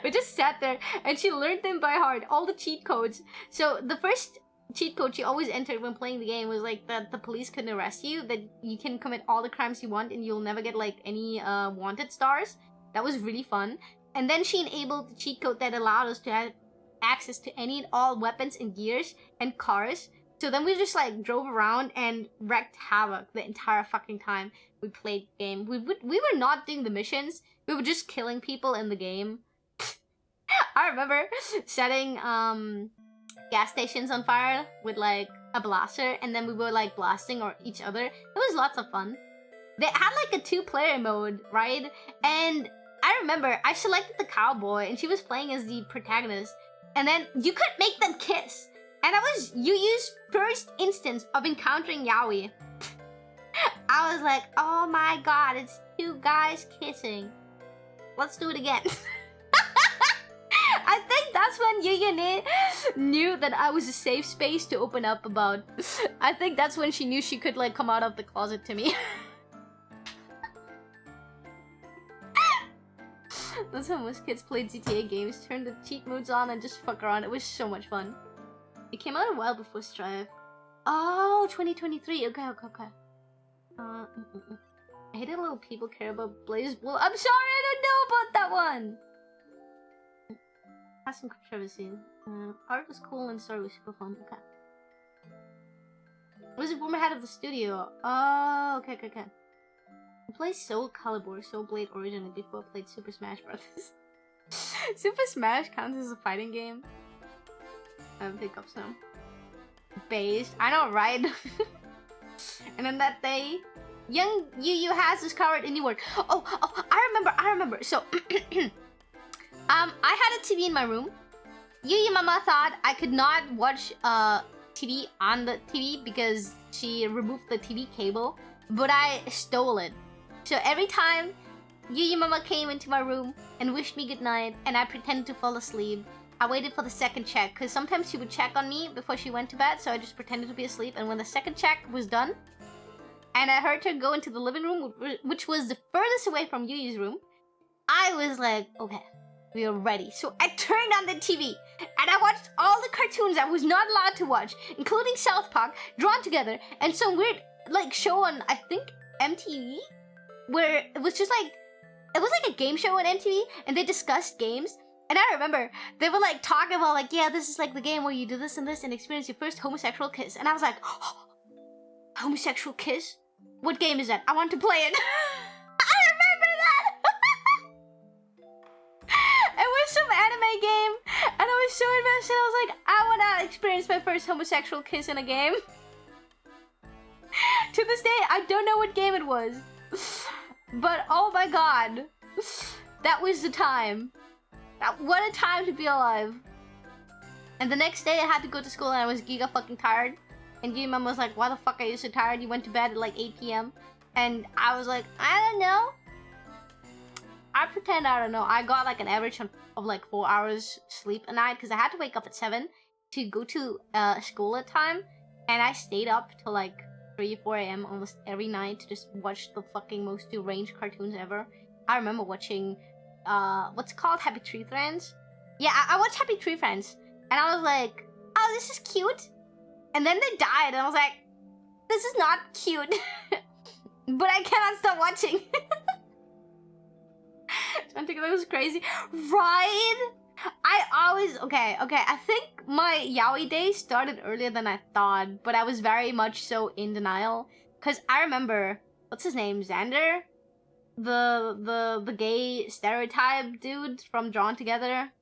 we just sat there and she learned them by heart. All the cheat codes. So the first cheat code she always entered when playing the game was like that the police couldn't arrest you. That you can commit all the crimes you want and you'll never get like any wanted stars. That was really fun. And then she enabled the cheat code that allowed us to have access to any and all weapons and gears and cars. So then we just like drove around and wreaked havoc the entire fucking time we played the game. We were not doing the missions. We were just killing people in the game. I remember setting gas stations on fire with like a blaster, and then we were like blasting or each other. It was lots of fun. They had like a 2-player mode, right? And I remember I selected the cowboy and she was playing as the protagonist. And then you could make them kiss. And that was Yuyu's first instance of encountering yaoi. I was like, oh my god, it's two guys kissing. let's do it again. I think that's when Yuyu knew that I was a safe space to open up about. I think that's when she knew she could like come out of the closet to me. That's how most kids played GTA games. Turn the cheat modes on and just fuck around. It was so much fun. It came out a while before Strive. Oh, 2023. Okay. I hated little people care about Blaze. Well, I'm sorry, I don't know about that one. Has some controversy. Art was cool and story was super fun. Okay. It was a former head of the studio. Oh, okay. I played Soul Calibur, Soul Blade originally before I played Super Smash Bros. Super Smash counts as a fighting game. I have hiccups now. Based. I know, right? And then that day, young Yuyu has discovered a new word. Oh, I remember. So, I had a TV in my room. Yuyu Mama thought I could not watch TV on the TV because she removed the TV cable, but I stole it. So every time Yuyu Mama came into my room and wished me goodnight and I pretended to fall asleep, I waited for the second check because sometimes she would check on me before she went to bed, so I just pretended to be asleep. And when the second check was done and I heard her go into the living room, which was the furthest away from Yuyu's room, I was like, okay, we are ready. So I turned on the TV and I watched all the cartoons I was not allowed to watch, including South Park, Drawn Together, and some weird like show on, I think, MTV, where it was just like, it was like a game show on MTV and they discussed games. And I remember they were like talking about like, yeah, this is like the game where you do this and this and experience your first homosexual kiss. And I was like, oh, homosexual kiss? What game is that? I want to play it. I remember that. It was some anime game and I was so invested. I was like, I want to experience my first homosexual kiss in a game. To this day, I don't know what game it was. But oh my god. That was the time. What a time to be alive. And the next day I had to go to school and I was giga fucking tired. And Yuyu Mama was like, why the fuck are you so tired? You went to bed at like 8 p.m. And I was like, I don't know. I pretend I don't know. I got like an average of like 4 hours sleep a night because I had to wake up at 7 to go to school at time. And I stayed up till like 3 or 4 a.m. almost every night to just watch the fucking most deranged cartoons ever. I remember watching what's it called? Happy Tree Friends? Yeah, I watched Happy Tree Friends. And I was like, oh, this is cute. And then they died and I was like, this is not cute. But I cannot stop watching. I think that was crazy. Right? I always... Okay. I think my yaoi days started earlier than I thought. But I was very much so in denial. Because I remember... What's his name? Xander? The gay stereotype dude from Drawn Together.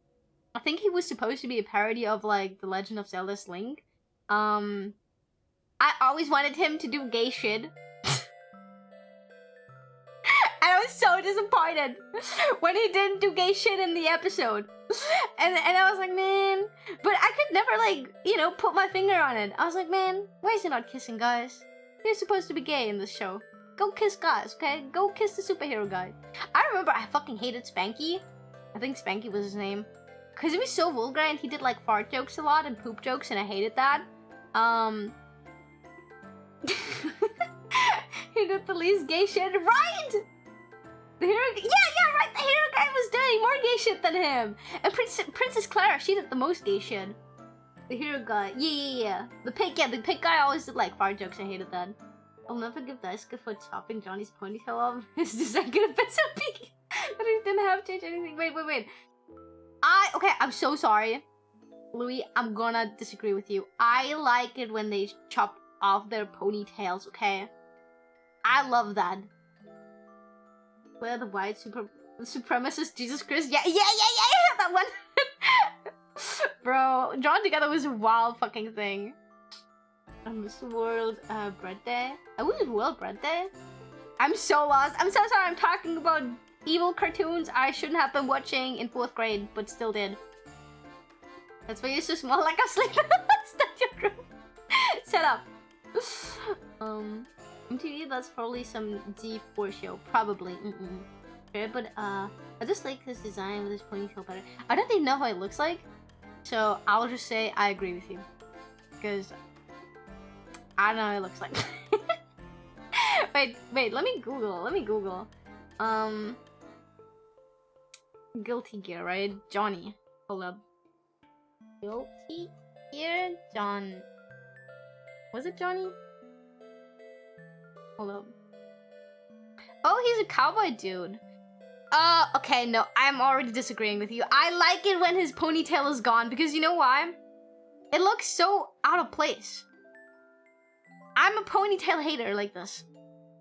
I think he was supposed to be a parody of like The Legend of Zelda's Link. I always wanted him to do gay shit. And I was so disappointed when he didn't do gay shit in the episode. And I was like, man, but I could never like, you know, put my finger on it. I was like, man, why is he not kissing guys? You're supposed to be gay in this show. Go kiss guys, okay? Go kiss the superhero guy. I remember I fucking hated Spanky. I think Spanky was his name. Because he was so vulgar and he did like fart jokes a lot and poop jokes and I hated that. He did the least gay shit. Right! The hero... Yeah, right! The hero guy was doing more gay shit than him. And Princess Clara, she did the most gay shit. The hero guy. Yeah. The pig guy always did like fart jokes. I hated that. I'll never give Daisuke for chopping Johnny's ponytail off. His design could have been so big that he didn't have to change anything. Wait. Okay, I'm so sorry. Louis, I'm gonna disagree with you. I like it when they chop off their ponytails, okay? I love that. Where the white supremacist Jesus Christ? Yeah, that one. Bro, Drawn Together was a wild fucking thing. I miss World Bread Day. I wish World Bread Day. I'm so lost. I'm so sorry. I'm talking about evil cartoons I shouldn't have been watching in 4th grade, but still did. That's why you're so small, like I'm sleeping. Stop your room. Shut up. MTV, that's probably some D4 show. Probably. sure, but I just like his design with his ponytail better. I don't even know how it looks like, so I'll just say I agree with you, because I don't know how it looks like. wait, let me Google. Guilty Gear, right? Johnny. Hold up. Guilty Gear John. Was it Johnny? Hold up. Oh, he's a cowboy dude. Okay, no, I'm already disagreeing with you. I like it when his ponytail is gone, because you know why? It looks so out of place. I'm a ponytail hater like this.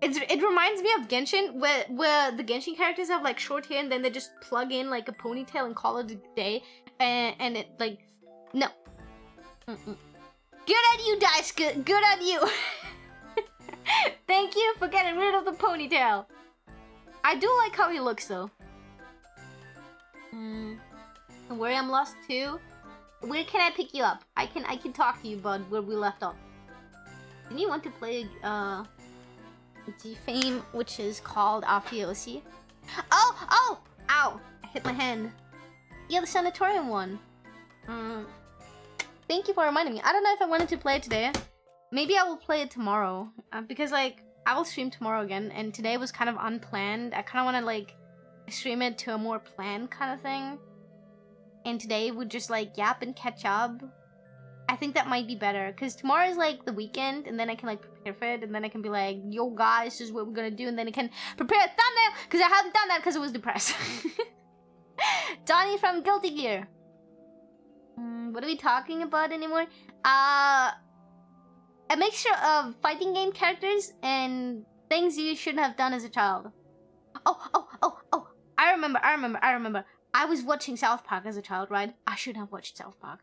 It reminds me of Genshin, where the Genshin characters have like short hair and then they just plug in like a ponytail and call it a day, and it like, no. Good on you, Daisuke. Good on you. Thank you for getting rid of the ponytail. I do like how he looks though. Don't worry, I'm lost too. Where can I pick you up? I can talk to you about where we left off. Didn't you want to play G-Fame, which is called Afiosi? Oh! Ow! I hit my hand. Yeah, the sanatorium one. Thank you for reminding me. I don't know if I wanted to play it today. Maybe I will play it tomorrow. Because, like, I will stream tomorrow again. And today was kind of unplanned. I kind of want to, like, stream it to a more planned kind of thing. And today would just, like, yap and catch up. I think that might be better. Because tomorrow is, like, the weekend. And then I can, like, prepare for it. And then I can be like, yo, guys, this is what we're gonna do. And then I can prepare a thumbnail. Because I haven't done that because I was depressed. Johnny from Guilty Gear. What are we talking about anymore? A mixture of fighting game characters and things you shouldn't have done as a child. Oh, I remember. I was watching South Park as a child, right? I shouldn't have watched South Park.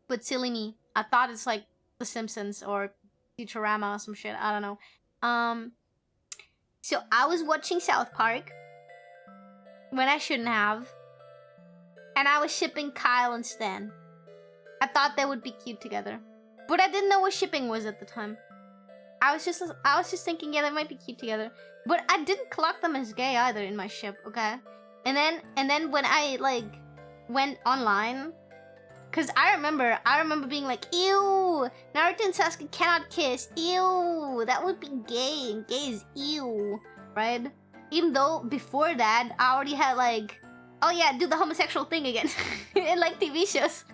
But silly me. I thought it's like The Simpsons or Futurama or some shit. I don't know. So I was watching South Park when I shouldn't have. And I was shipping Kyle and Stan. I thought they would be cute together. But I didn't know what shipping was at the time. I was just thinking, yeah, they might be cute together. But I didn't clock them as gay either in my ship, okay? And then when I like went online, cause I remember being like, ew, Naruto and Sasuke cannot kiss. Ew, that would be gay, and gay is ew, right? Even though before that I already had like, oh yeah, do the homosexual thing again in like TV shows.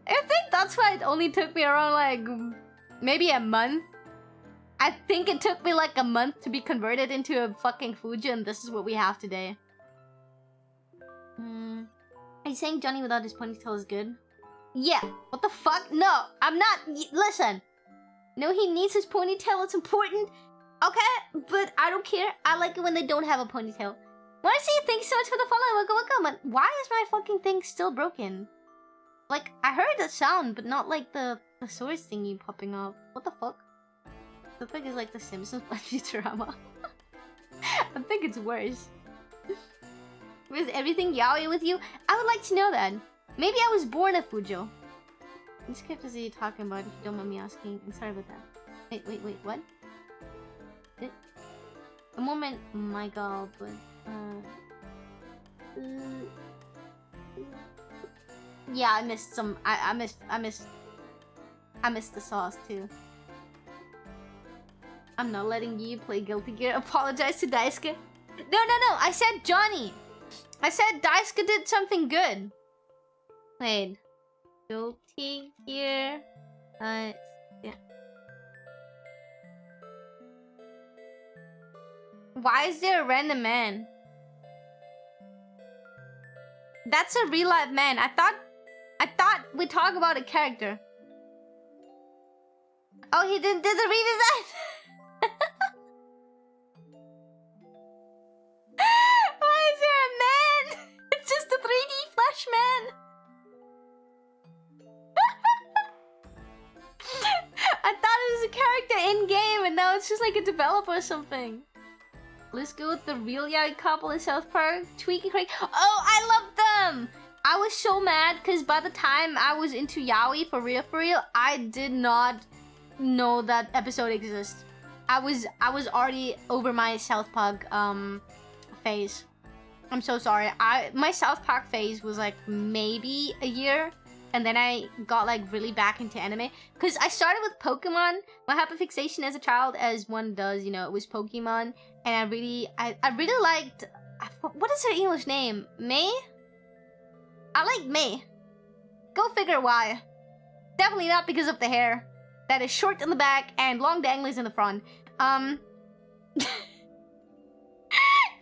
I think that's why it only took me around like maybe a month. I think it took me like a month to be converted into a fucking Fuji, and this is what we have today. Are you saying Johnny without his ponytail is good? Yeah. What the fuck? No, I'm not. Listen. No, he needs his ponytail. It's important. Okay, but I don't care. I like it when they don't have a ponytail. Marcy, thanks so much for the follow. Welcome. Why is my fucking thing still broken? Like, I heard the sound, but not like the source thingy popping up. What the fuck? I think it's like The Simpsons by Futurama. I think it's worse. Was everything yaoi with you? I would like to know that. Maybe I was born a Fujo. What script is he talking about, if you don't mind me asking? I'm sorry about that. Wait, what? A moment, my god, but yeah, I missed some. I missed the sauce too. I'm not letting you play Guilty Gear. Apologize to Daisuke. No. I said Johnny. I said Daisuke did something good. Wait. Guilty Gear. Yeah. Why is there a random man? That's a real life man. I thought we talk about a character. Oh, he did the redesign. Why is there a man? It's just a 3D Flash man. I thought it was a character in game, and now it's just like a developer or something. Let's go with the real yaoi couple in South Park. Tweaky Craig. Oh, I love them! I was so mad because by the time I was into yaoi for real, I did not know that episode exists. I was already over my South Park phase. I'm so sorry. My South Park phase was like maybe a year, and then I got like really back into anime because I started with Pokemon. My hyperfixation as a child, as one does, you know, it was Pokemon, and I really liked. What is her English name? May? I like May. Go figure why. Definitely not because of the hair. That is short in the back and long danglies in the front.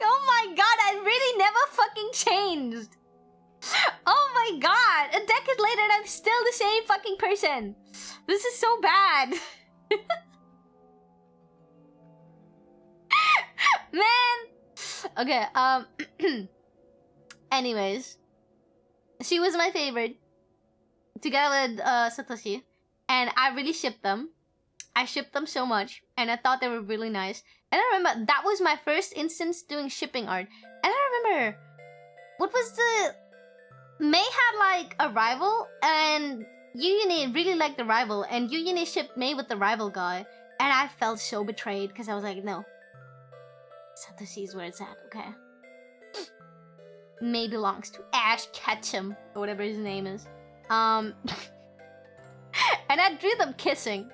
Oh my god, I really never fucking changed. Oh my god, a decade later and I'm still the same fucking person. This is so bad. Man. Okay, anyways. She was my favorite. Together with Satoshi. And I really shipped them. I shipped them so much. And I thought they were really nice. And I remember that was my first instance doing shipping art. And I remember... What was the... May had like a rival. And Yuyu really liked the rival. And Yuyu shipped May with the rival guy. And I felt so betrayed. Because I was like, no. Satoshi's where it's at, okay? May belongs to Ash Ketchum. Or whatever his name is. And I drew them kissing.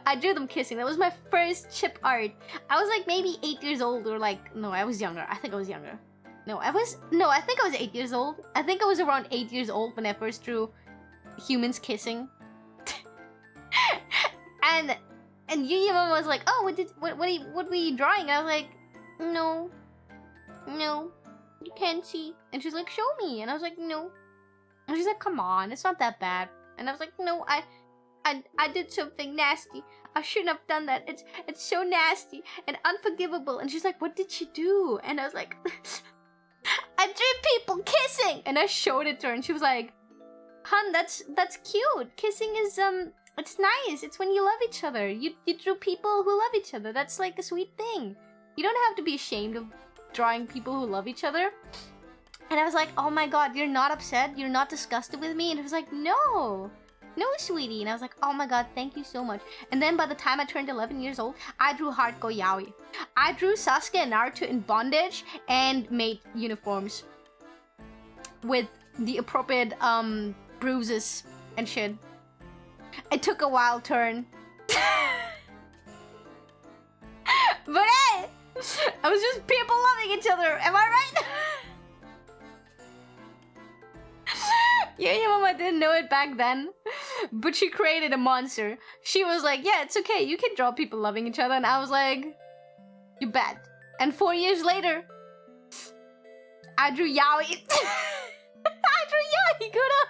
I drew them kissing. That was my first chip art. I was like maybe 8 years old or like... No, I was younger. I think I was younger. No, I think I was 8 years old. I think I was around 8 years old when I first drew humans kissing. and Yuyu Mama was like, oh, what were you drawing? And I was like, no, you can't see. And she's like, show me. And I was like, no. And she's like, come on, it's not that bad. And I was like, no, I did something nasty. I shouldn't have done that. It's so nasty and unforgivable. And she's like, what did you do? And I was like, I drew people kissing. And I showed it to her and she was like, hun, that's cute. Kissing is, it's nice. It's when you love each other. You drew people who love each other. That's like a sweet thing. You don't have to be ashamed of drawing people who love each other. And I was like, oh my god, you're not upset? You're not disgusted with me? And it was like, no, sweetie. And I was like, oh my god, thank you so much. And then by the time I turned 11 years old, I drew hardcore yaoi. I drew Sasuke and Naruto in bondage and made uniforms with the appropriate bruises and shit. It took a wild turn. But hey, I was just people loving each other. Am I right? Yuyu Mama didn't know it back then, but she created a monster. She was like, yeah, it's okay, you can draw people loving each other. And I was like, you bet. And 4 years later, I drew yaoi. I drew yaoi, Kuda.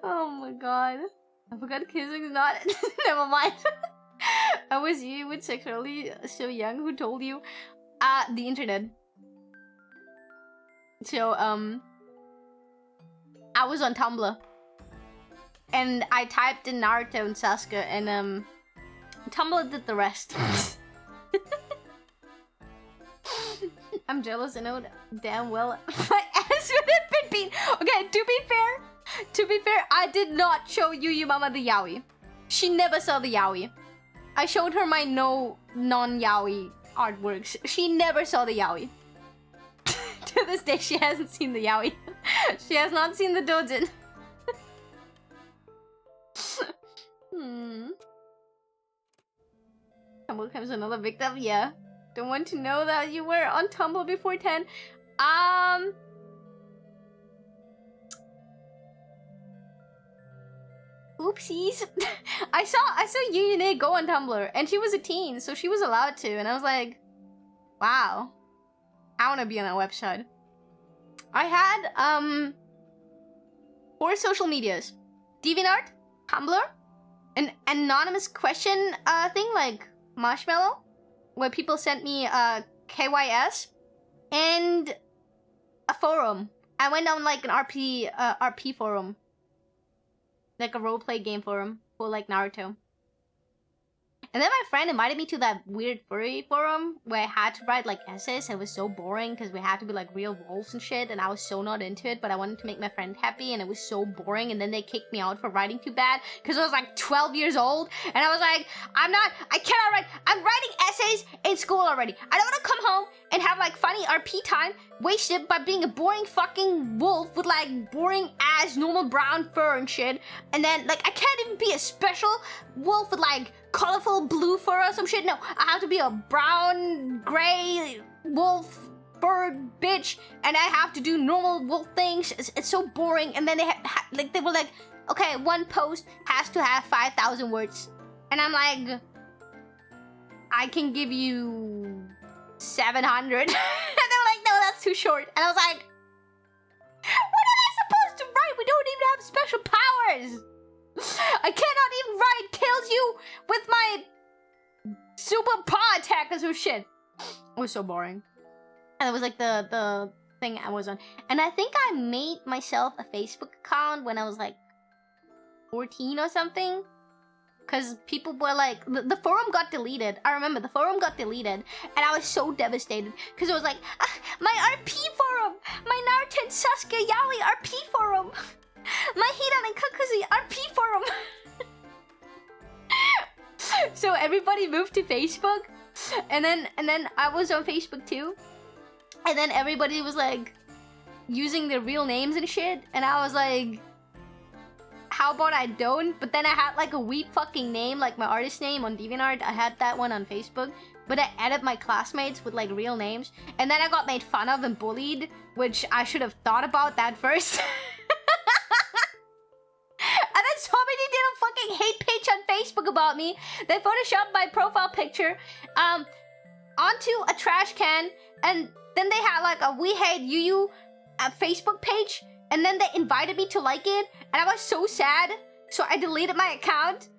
Oh my god. I forgot kissing is not... Never mind. I was you with sexually so young. Who told you? The internet. So, I was on Tumblr. And I typed in Naruto and Sasuke and, Tumblr did the rest. I'm jealous, I know damn well my ass would have been beat. Okay, to be fair, I did not show Yuyu Mama the yaoi. She never saw the yaoi. I showed her my non-yaoi artworks. She never saw the yaoi. To this day, she hasn't seen the yaoi. She has not seen the dojin. Tumblr becomes another victim? Yeah. Don't want to know that you were on Tumblr before 10. Oopsies. I saw Yuyu go on Tumblr, and she was a teen, so she was allowed to, and I was like, wow. I wanna be on that website. I had, 4 social medias. DeviantArt, Tumblr, an anonymous question, thing like Marshmallow, where people sent me, KYS, and a forum. I went on like an RP forum. Like a roleplay game forum for like Naruto. And then my friend invited me to that weird furry forum where I had to write like essays. And it was so boring because we had to be like real wolves and shit. And I was so not into it, but I wanted to make my friend happy. And it was so boring. And then they kicked me out for writing too bad because I was like 12 years old. And I was like, I cannot write. I'm writing essays in school already. I don't want to come home and have like funny RP time wasted by being a boring fucking wolf with like boring ass normal brown fur and shit. And then like I can't even be a special wolf with like colorful blue fur or some shit. No, I have to be a brown gray wolf fur bitch, and I have to do normal wolf things. It's so boring. And then they were like, okay, one post has to have 5,000 words, and I'm like, I can give you 700. And they were like, no, that's too short. And I was like, what am I supposed to write? We don't even have special powers. I cannot even write kills you with my super paw attack or some shit. It was so boring. And it was like the thing I was on. And I think I made myself a Facebook account when I was like 14 or something. Because people were like, the forum got deleted. I remember the forum got deleted. And I was so devastated. Because it was like, my RP forum! My Naruto and Sasuke Yaoi RP forum! My Hidan and Kakuzi RP forum! So everybody moved to Facebook. And then I was on Facebook too. And then everybody was like, using their real names and shit. And I was like, how about I don't? But then I had like a weak fucking name, like my artist name on DeviantArt. I had that one on Facebook. But I added my classmates with like real names. And then I got made fun of and bullied, which I should have thought about that first. And then somebody did a fucking hate page on Facebook about me. They photoshopped my profile picture onto a trash can. And then they had like a We Hate Yuyu Facebook page. And then they invited me to like it. And I was so sad. So I deleted my account.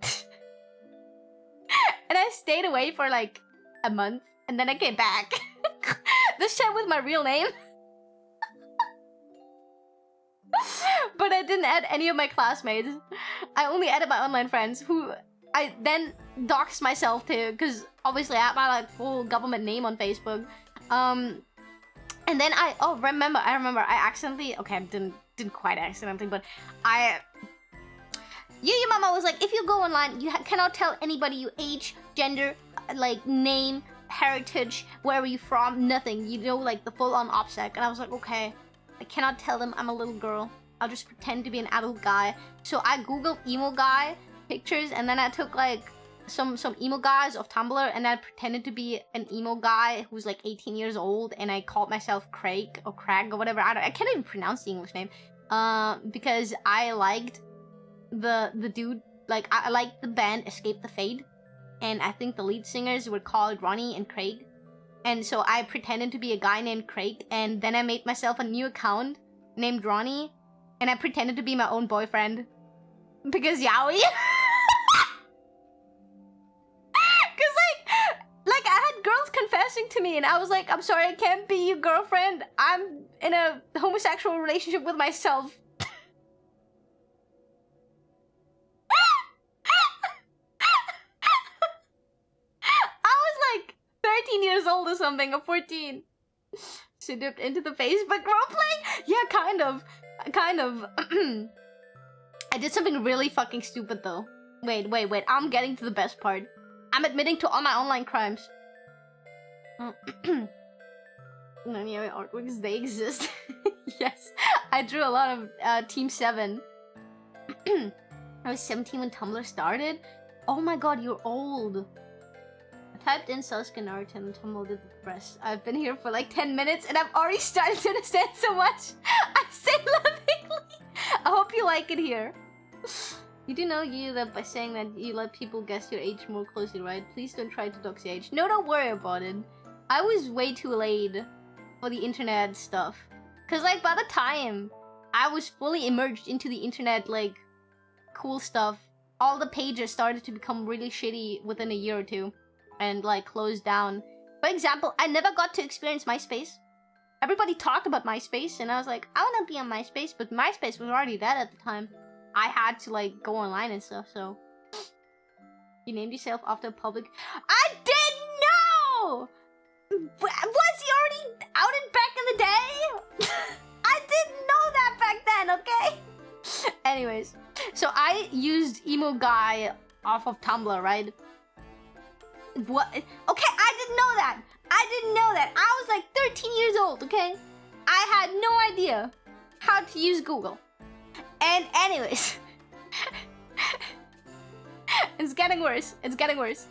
And I stayed away for like a month. And then I came back. This time with my real name. But I didn't add any of my classmates. I only added my online friends, who I then doxed myself to, because obviously I had my like full government name on Facebook. And then I remember I accidentally, okay, I didn't quite accidentally, but Yuyu Mama was like, if you go online, you cannot tell anybody your age, gender, like name, heritage, where are you from, nothing. You know, like the full-on OPSEC. And I was like, okay, I cannot tell them I'm a little girl. I'll just pretend to be an adult guy. So I googled emo guy pictures, and then I took like some emo guys off Tumblr, and I pretended to be an emo guy who's like 18 years old, and I called myself Craig or Crag or whatever. I can't even pronounce the English name. Because I liked the dude, like I liked the band Escape the Fate, and I think the lead singers were called Ronnie and Craig. And so I pretended to be a guy named Craig, and then I made myself a new account named Ronnie, and I pretended to be my own boyfriend. Because yaoi. Because like I had girls confessing to me, and I was like, I'm sorry, I can't be your girlfriend. I'm in a homosexual relationship with myself. I was like 13 years old or something, or 14. She dipped into the Facebook roleplay? Yeah, kind of. I did something really fucking stupid though. Wait, I'm getting to the best part. I'm admitting to all my online crimes. Nani artworks, they exist. Yes, I drew a lot of Team 7. I was 17 when Tumblr started. Oh my god, you're old. I typed in Sasuke Naruto and Tumblr did the rest. I've been here for like 10 minutes and I've already started to understand so much. I say lovingly. I hope you like it here. You do know you that by saying that you let people guess your age more closely, right? Please don't try to dox your age. No, don't worry about it. I was way too late for the internet stuff. Cause like by the time I was fully immersed into the internet, like cool stuff, all the pages started to become really shitty within a year or two and like closed down. For example, I never got to experience MySpace. Everybody talked about MySpace and I was like, I wanna be on MySpace, but MySpace was already dead at the time. I had to like go online and stuff, so You named yourself after a public... I didn't know! Was he already out and back in the day? I didn't know that back then, okay? Anyways, so I used emo guy off of Tumblr, right? What? Okay, I didn't know that. I didn't know that. I was like 13 years old, okay? I had no idea how to use Google. And anyways, it's getting worse. It's getting worse.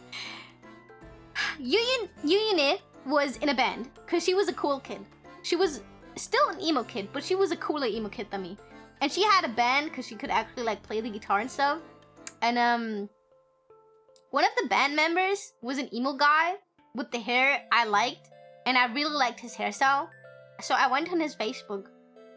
Yuyu was in a band because she was a cool kid. She was still an emo kid, but she was a cooler emo kid than me. And she had a band because she could actually like play the guitar and stuff. And one of the band members was an emo guy with the hair I liked, and I really liked his hairstyle. So I went on his Facebook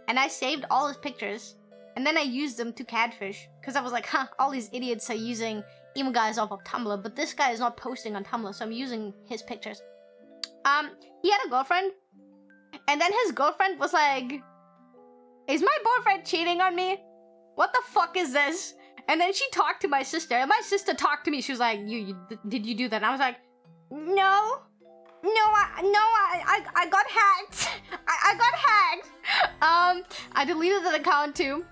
and I saved all his pictures, and then I used them to catfish because I was like, huh, all these idiots are using emo guys off of Tumblr, but this guy is not posting on Tumblr, so I'm using his pictures. He had a girlfriend, and then his girlfriend was like, is my boyfriend cheating on me? What the fuck is this? And then she talked to my sister, and my sister talked to me. She was like, did you do that? And I was like, no, I got hacked. I got hacked. I deleted the account too.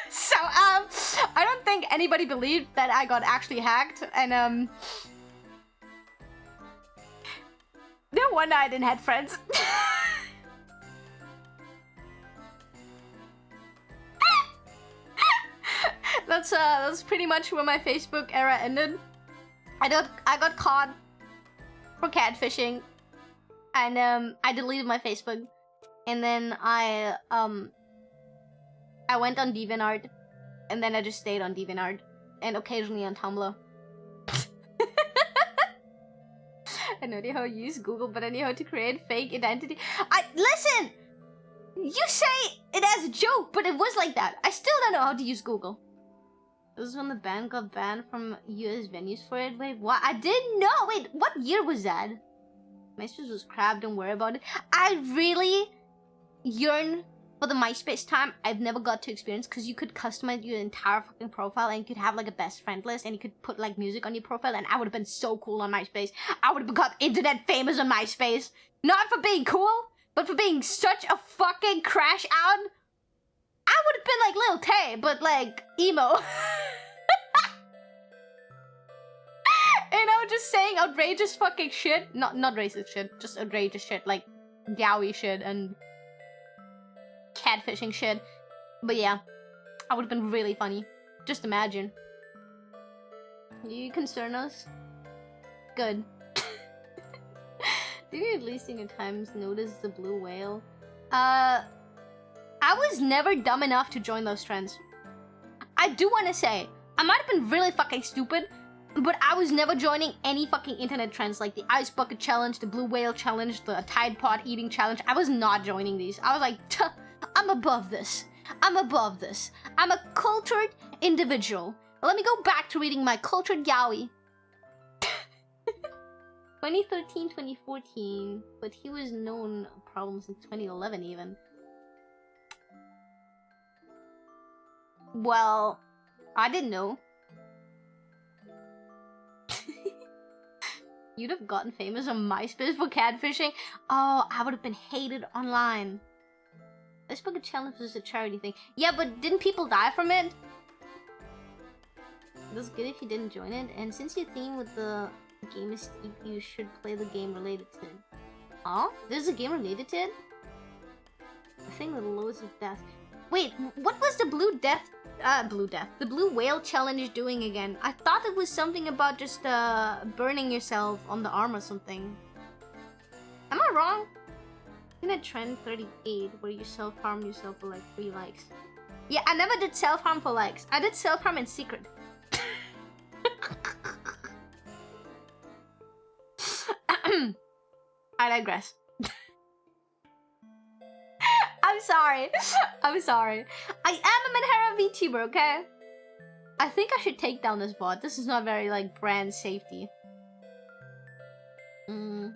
So, I don't think anybody believed that I got actually hacked, and, no wonder I didn't have friends. That's pretty much where my Facebook era ended. I got caught for catfishing, and I deleted my Facebook, and then I went on DeviantArt, and then I just stayed on DeviantArt, and occasionally on Tumblr. I know how to use Google, but I know how to create fake identity. Listen! You say it as a joke, but it was like that. I still don't know how to use Google. This is when the band got banned from US venues for it. Wait, what? I didn't know! Wait, what year was that? MySpace was crap, don't worry about it. I really yearn for the MySpace time I've never got to experience, because you could customize your entire fucking profile, and you could have like a best friend list, and you could put like music on your profile, and I would have been so cool on MySpace. I would have become internet famous on MySpace. Not for being cool, but for being such a fucking crash out. I would have been like Lil Tay, but like emo. You know, just saying outrageous fucking shit. Not racist shit, just outrageous shit, like yaoi shit and catfishing shit. But yeah, I would have been really funny. Just imagine. You concern us? Good. Did you at least in your times notice the blue whale? I was never dumb enough to join those trends. I do want to say, I might have been really fucking stupid, but I was never joining any fucking internet trends like the ice bucket challenge, the blue whale challenge, the Tide Pod eating challenge. I was not joining these. I was like, I'm above this. I'm above this. I'm a cultured individual. Let me go back to reading my cultured yaoi. 2013, 2014, but he was known problems in 2011 even. Well, I didn't know. You'd have gotten famous on MySpace for catfishing? Oh, I would have been hated online. This book of challenge was a charity thing. Yeah, but didn't people die from it? It was good if you didn't join it, and since your theme with the game is steep, you should play the game related to it. Oh? There's a game related to it? The thing with loads of death. Wait, what was the the blue whale challenge doing again? I thought it was something about just burning yourself on the arm or something. Am I wrong? In a trend 38 where you self-harm yourself for like 3 likes. Yeah, I never did self-harm for likes. I did self-harm in secret. I digress. I'm sorry. I'm sorry. I am a Manhara VTuber, okay? I think I should take down this bot. This is not very, like, brand safety. The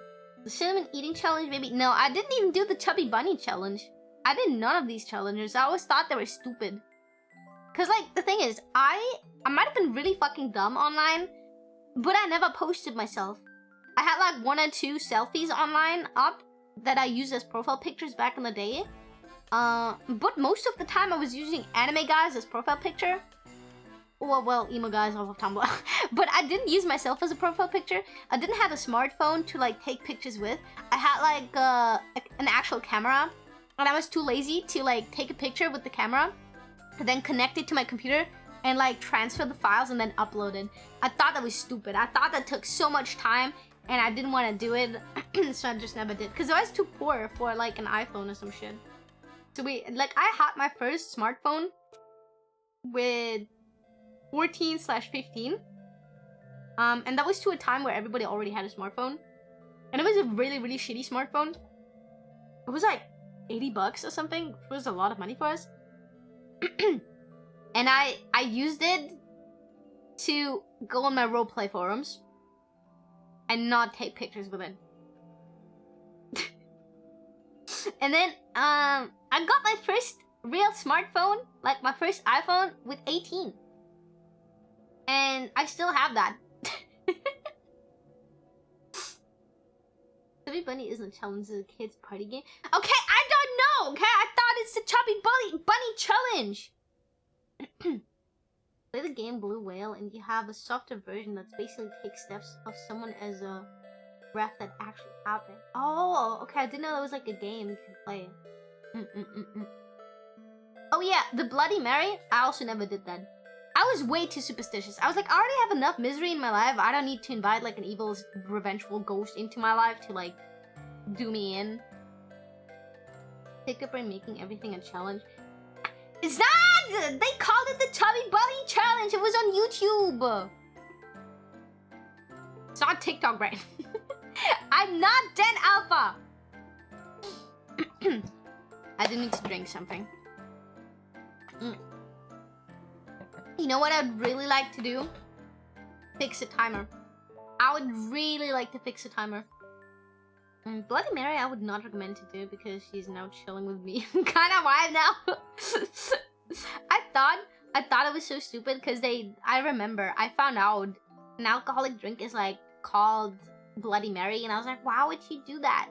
cinnamon eating challenge, maybe? No, I didn't even do the chubby bunny challenge. I did none of these challenges. I always thought they were stupid. Cause, like, the thing is, I might have been really fucking dumb online, but I never posted myself. I had like 1 or 2 selfies online up that I used as profile pictures back in the day. But most of the time I was using anime guys as profile picture. Well, emo guys off of Tumblr. But I didn't use myself as a profile picture. I didn't have a smartphone to like take pictures with. I had like an actual camera, and I was too lazy to like take a picture with the camera, and then connect it to my computer and like transfer the files and then upload it. I thought that was stupid. I thought that took so much time, and I didn't want to do it, so I just never did. Because I was too poor for like an iPhone or some shit. So I had my first smartphone with 14/15. And that was to a time where everybody already had a smartphone. And it was a really, really shitty smartphone. It was like $80 or something. It was a lot of money for us. And I used it to go on my roleplay forums and not take pictures with it. And then I got my first real smartphone, like my first iPhone, with 18. And I still have that. Chubby Bunny isn't a challenge, it's a kid's party game. Okay, I don't know, okay? I thought it's the Chubby Bunny challenge. Play the game Blue Whale and you have a softer version that's basically take steps of someone as a breath that actually happened. Oh, okay, I didn't know there was like a game you could play. Oh yeah, the Bloody Mary, I also never did that. I was way too superstitious. I was like, I already have enough misery in my life. I don't need to invite like an evil, revengeful ghost into my life to like do me in. Pick up and making everything a challenge. It's not! They called it the Chubby Bunny Challenge. It was on YouTube. It's not TikTok, right? I'm not 10 alpha. I didn't need to drink something. You know what I'd really like to do? Fix a timer. I would really like to fix a timer. Bloody Mary I would not recommend to do because she's now chilling with me. I'm kinda wild now. I thought it was so stupid because I remember I found out an alcoholic drink is like called Bloody Mary, and I was like, why would you do that?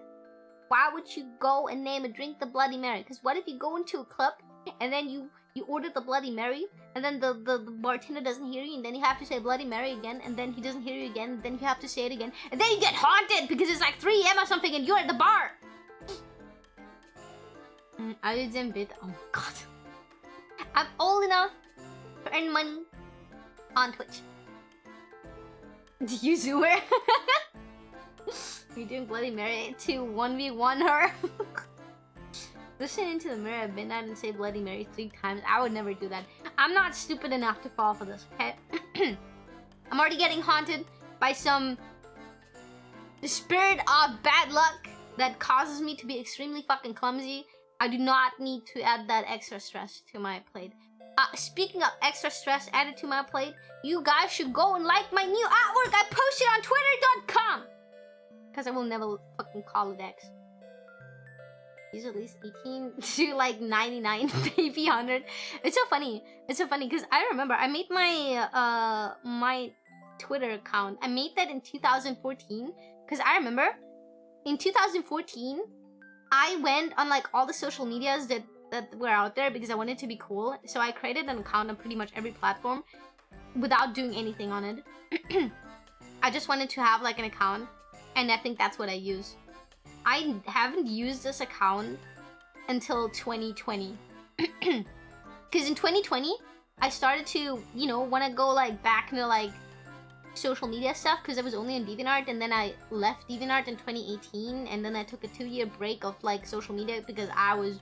Why would you go and name a drink the Bloody Mary? Because what if you go into a club and then you order the Bloody Mary, and then the bartender doesn't hear you, and then you have to say Bloody Mary again, and then he doesn't hear you again, and then you have to say it again, and then you get haunted because it's like 3 AM or something and you're at the bar! I didn't bit. Oh my god. I'm old enough to earn money on Twitch. Do you zoomer? You're doing Bloody Mary to 1v1 her? Listen into the mirror at midnight and say Bloody Mary 3 times. I would never do that. I'm not stupid enough to fall for this, okay? I'm already getting haunted by the spirit of bad luck that causes me to be extremely fucking clumsy. I do not need to add that extra stress to my plate. Speaking of extra stress added to my plate, you guys should go and like my new artwork I posted on twitter.com. Because I will never fucking call it X. He's at least 18 to like 99, maybe 100. It's so funny. It's so funny because I remember I made my my Twitter account. I made that in 2014 because I remember in 2014 I went on like all the social medias that were out there because I wanted to be cool. So I created an account on pretty much every platform without doing anything on it. I just wanted to have like an account, and I think that's what I use. I haven't used this account until 2020. Because in 2020, I started to, you know, want to go like back into like social media stuff because I was only on DeviantArt, and then I left DeviantArt in 2018, and then I took a 2-year break of like social media because I was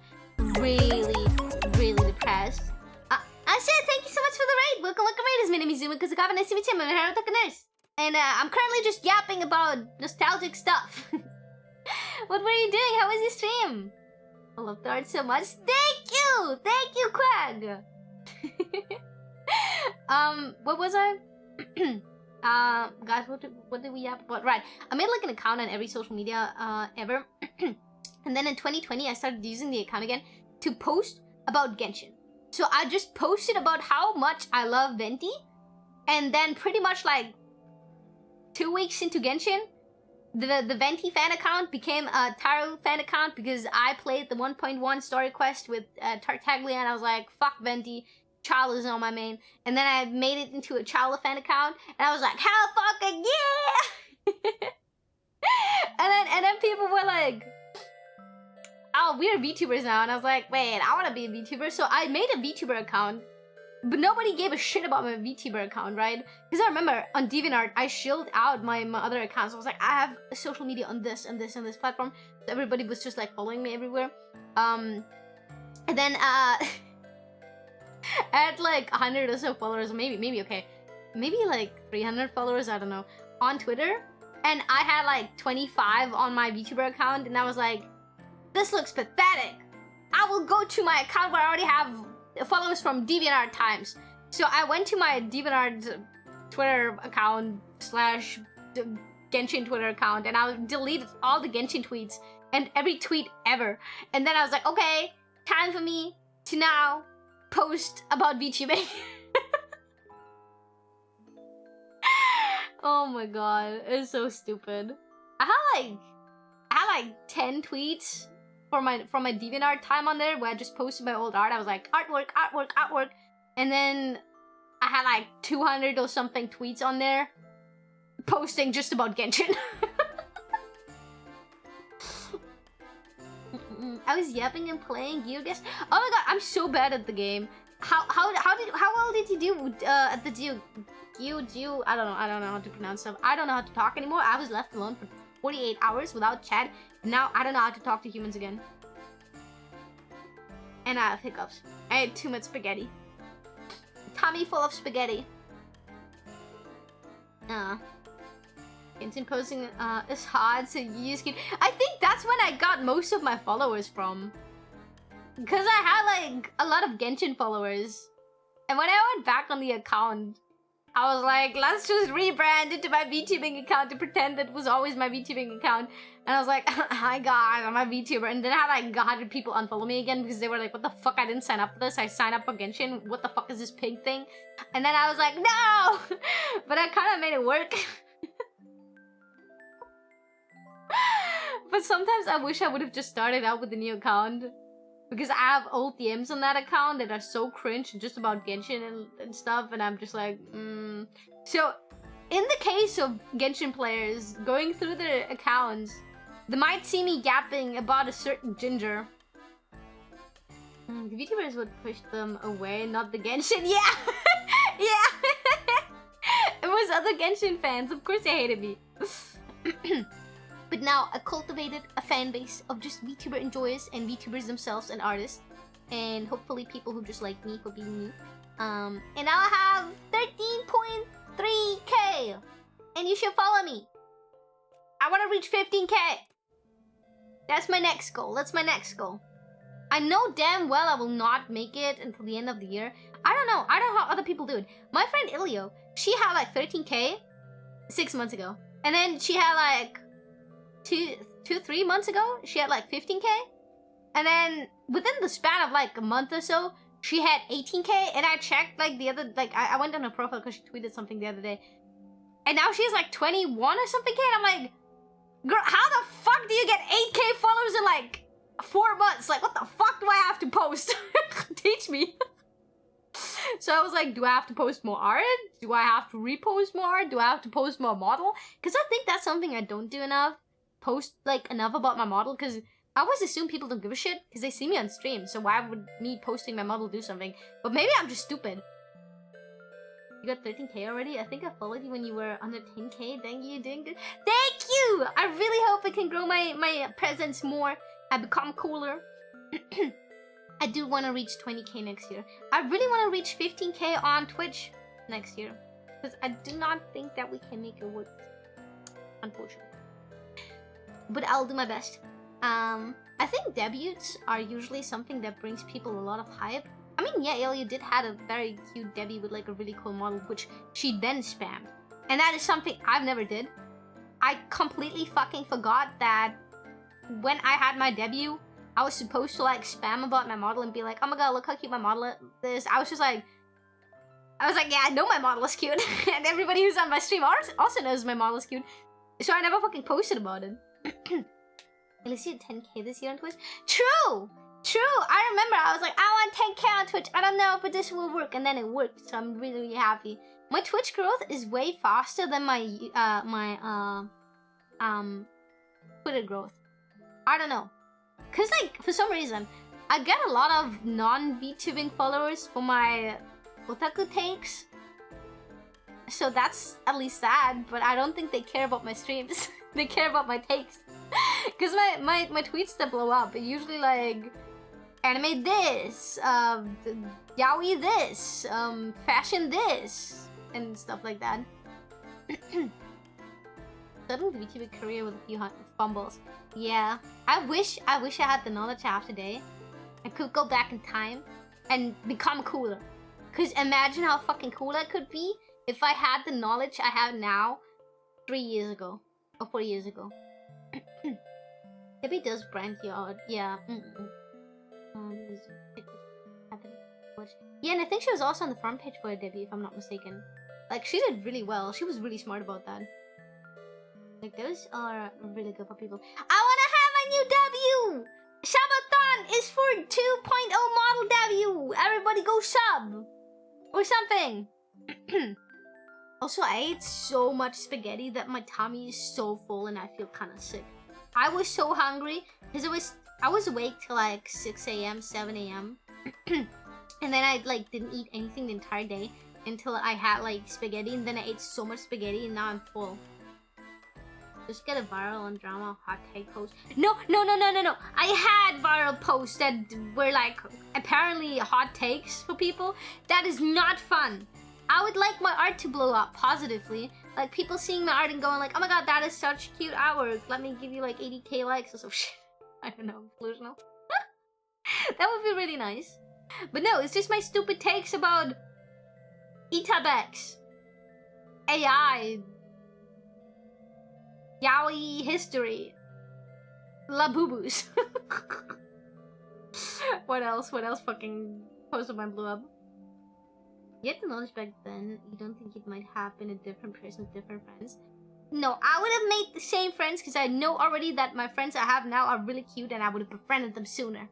really, really depressed. I said thank you so much for the raid. Welcome raiders. My name is Zuma because I got a nice to meet you. I'm a otaku nurse. And I'm currently just yapping about nostalgic stuff. What were you doing? How was your stream? I love the art so much. Thank you, Quag. What was I? Guys, what did we yap about? Right, I made like an account on every social media ever. And then in 2020, I started using the account again to post about Genshin. So I just posted about how much I love Venti, and then pretty much like 2 weeks into Genshin, the Venti fan account became a Taro fan account because I played the 1.1 story quest with Tartaglia, and I was like, fuck Venti, Chala is on my main. And then I made it into a Chala fan account, and I was like, hell fucking yeah! and then people were like, oh, we're VTubers now. And I was like, wait, I want to be a VTuber. So I made a VTuber account, but nobody gave a shit about my VTuber account, right? Because I remember on DeviantArt, I shilled out my other accounts. I was like, I have social media on this and this and this platform. So everybody was just like following me everywhere. And then I had like 100 or so followers, maybe okay, maybe like 300 followers, I don't know, on Twitter. And I had like 25 on my VTuber account, and I was like, this looks pathetic. I will go to my account where I already have followers from DeviantArt times. So I went to my DeviantArt Twitter account / Genshin Twitter account, and I deleted all the Genshin tweets and every tweet ever. And then I was like, okay, time for me to now post about VTubing. Oh my god, it's so stupid. I had like 10 tweets from my DeviantArt time on there where I just posted my old art. I was like, artwork. And then I had like 200 or something tweets on there posting just about Genshin. I was yapping and playing Yuyu. Oh my god, I'm so bad at the game. How well did you do at the Yuyu? I don't know how to pronounce stuff. I don't know how to talk anymore. I was left alone for 48 hours without chat. Now I don't know how to talk to humans again. And I have hiccups. I ate too much spaghetti. Tummy full of spaghetti. Genshin posting is hard, so you can. I think that's when I got most of my followers from. Because I had like a lot of Genshin followers. And when I went back on the account, I was like, let's just rebrand it to my VTubing account to pretend that it was always my VTubing account. And I was like, hi guys, I'm a VTuber. And then I had like 100 people unfollow me again because they were like, what the fuck, I didn't sign up for this. I signed up for Genshin. What the fuck is this pig thing? And then I was like, no! But I kind of made it work. But sometimes I wish I would have just started out with a new account. Because I have old DMs on that account that are so cringe just about Genshin and stuff, and I'm just like, So, in the case of Genshin players going through their accounts, they might see me yapping about a certain ginger. The VTubers would push them away, not the Genshin. Yeah! Yeah! It was other Genshin fans. Of course they hated me. But now I cultivated a fan base of just VTuber enjoyers and VTubers themselves and artists. And hopefully people who just like me for being me. And now I have 13.3k. And you should follow me. I want to reach 15k. That's my next goal. That's my next goal. I know damn well I will not make it until the end of the year. I don't know. I don't know how other people do it. My friend Ilio, she had like 13k 6 months ago. And then she had like 3 months ago, she had like 15k. And then within the span of like a month or so, she had 18k. And I checked like the other, like I went on her profile because she tweeted something the other day. And now she's like 21 or something k. And I'm like, girl, how the fuck do you get 8k followers in like 4 months? Like, what the fuck do I have to post? Teach me. So I was like, do I have to post more art? Do I have to repost more art? Do I have to post more model? Because I think that's something I don't do enough. Post like enough about my model, because I always assume people don't give a shit because they see me on stream, so why would me posting my model do something? But maybe I'm just stupid. You got 13k already? I think I followed you when you were under 10k. Thank you, doing good. Thank you! I really hope I can grow my presence more and become cooler. I do want to reach 20k next year. I really want to reach 15k on Twitch next year, because I do not think that we can make it work, unfortunately. But I'll do my best. I think debuts are usually something that brings people a lot of hype. I mean, yeah, Ilya did have a very cute debut with like a really cool model, which she then spammed. And that is something I've never did. I completely fucking forgot that when I had my debut, I was supposed to like spam about my model and be like, oh my god, look how cute my model is. I was just like, I was like, yeah, I know my model is cute. And everybody who's on my stream also knows my model is cute. So I never fucking posted about it. At least you had 10k this year on Twitch. True! I remember I was like, I want 10k on Twitch. I don't know if this will work. And then it worked. So I'm really, really happy. My Twitch growth is way faster than my Twitter growth. I don't know. Cause like, for some reason, I get a lot of non-VTubing followers for my otaku takes. So that's at least sad, but I don't think they care about my streams. They care about my takes. Cause my tweets that blow up are usually like anime this, yaoi this, fashion this, and stuff like that. Starting the VTuber career with a few fumbles. Yeah, I wish I had the knowledge I have today. I could go back in time and become cooler. Cause imagine how fucking cool that could be if I had the knowledge I have now 3 years ago. Or 4 years ago. Debbie does brand you out. Yeah. Yeah, and I think she was also on the front page for Debbie, if I'm not mistaken. Like, she did really well. She was really smart about that. Like, those are really good for people. I wanna have a new W! SUBATHON is for 2.0 model W! Everybody go sub! Or something! Also, I ate so much spaghetti that my tummy is so full and I feel kind of sick. I was so hungry because I was awake till like 6 a.m., 7 a.m. And then I like didn't eat anything the entire day until I had like spaghetti, and then I ate so much spaghetti and now I'm full. Just get a viral on drama hot take post. No. I had viral posts that were like apparently hot takes for people. That is not fun. I would like my art to blow up positively. Like people seeing my art and going like, oh my god, that is such cute artwork. Let me give you like 80k likes or some shit. I don't know, delusional. That would be really nice. But no, it's just my stupid takes about Itabex, AI, yaoi history, Labubu's. What else fucking posted my blew up? You had the knowledge back then, you don't think it might have been a different person with different friends? No, I would have made the same friends because I know already that my friends I have now are really cute and I would have befriended them sooner.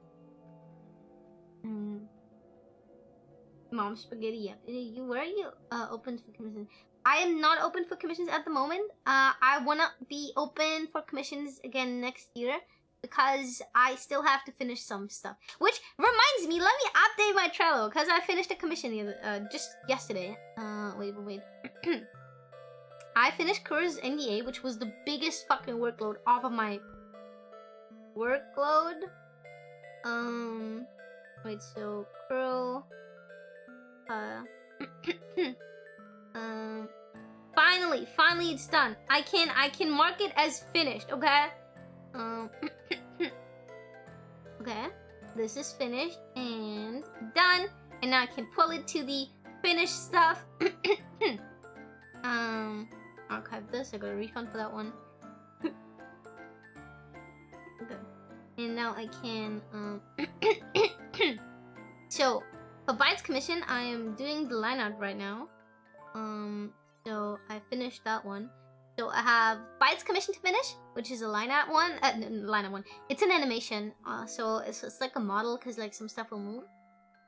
Mom spaghetti, yeah. Where are you open for commissions? I am not open for commissions at the moment. I wanna be open for commissions again next year because I still have to finish some stuff. Which reminds me, let me update my Trello because I finished a commission just yesterday. Wait. I finished Kur's NDA, which was the biggest fucking workload off of my workload. Wait, so Kuro. Finally it's done. I can mark it as finished, okay? Okay, this is finished and done, and now I can pull it to the finished stuff. Archive this. I got a refund for that one. Okay, and now I can So for Byte's commission, I am doing the line art right now. So I finished that one. So I have Byte's commission to finish, which is a line art one. Line art one. It's an animation. So it's like a model because like some stuff will move.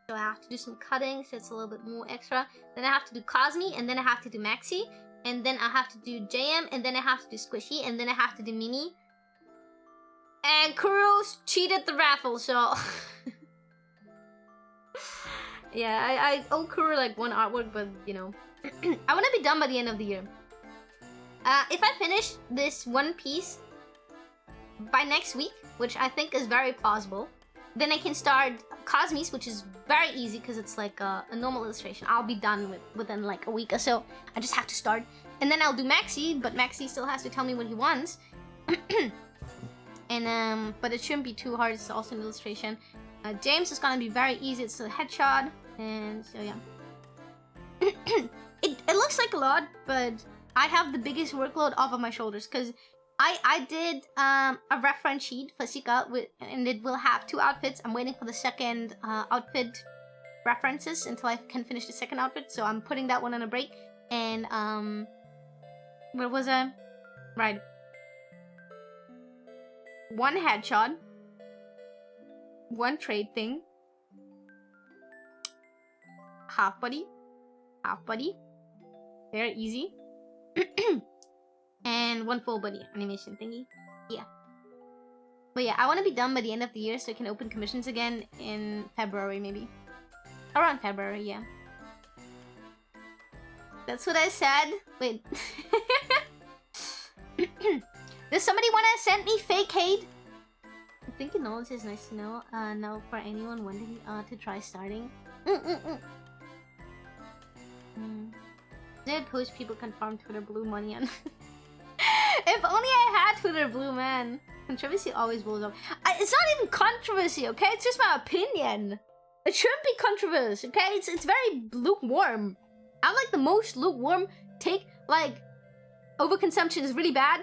So I have to do some cutting, so it's a little bit more extra. Then I have to do Cosme, and then I have to do Maxi, and then I have to do JM, and then I have to do Squishy, and then I have to do Mimi. And Kuro's cheated the raffle, so yeah, I owe Kuro like one artwork, but you know, I want to be done by the end of the year. If I finish this one piece by next week, which I think is very plausible, then I can start Cosme's, which is very easy because it's like a normal illustration. I'll be done within like a week or so. I just have to start. And then I'll do Maxi, but Maxi still has to tell me what he wants. And but it shouldn't be too hard. It's also an illustration. James is gonna be very easy. It's a headshot. And so yeah. It looks like a lot, but I have the biggest workload off of my shoulders because I did a reference sheet for Sika and it will have 2 outfits. I'm waiting for the second outfit references until I can finish the second outfit. So I'm putting that one on a break. And where was I? Right. One headshot. One trade thing. Half body. Half body. Very easy. And one full body animation thingy. Yeah. But yeah, I want to be done by the end of the year so I can open commissions again in February maybe. Around February, yeah. That's what I said. Wait. Does somebody want to send me fake hate? I think knowledge is nice to know. Now for anyone wanting to try starting. Did post people confirm Twitter blue money on? If only I had Twitter blue, man. Controversy always blows up. It's not even controversy, okay? It's just my opinion. It shouldn't be controversy, okay? It's very lukewarm. I'm like the most lukewarm take. Like, overconsumption is really bad.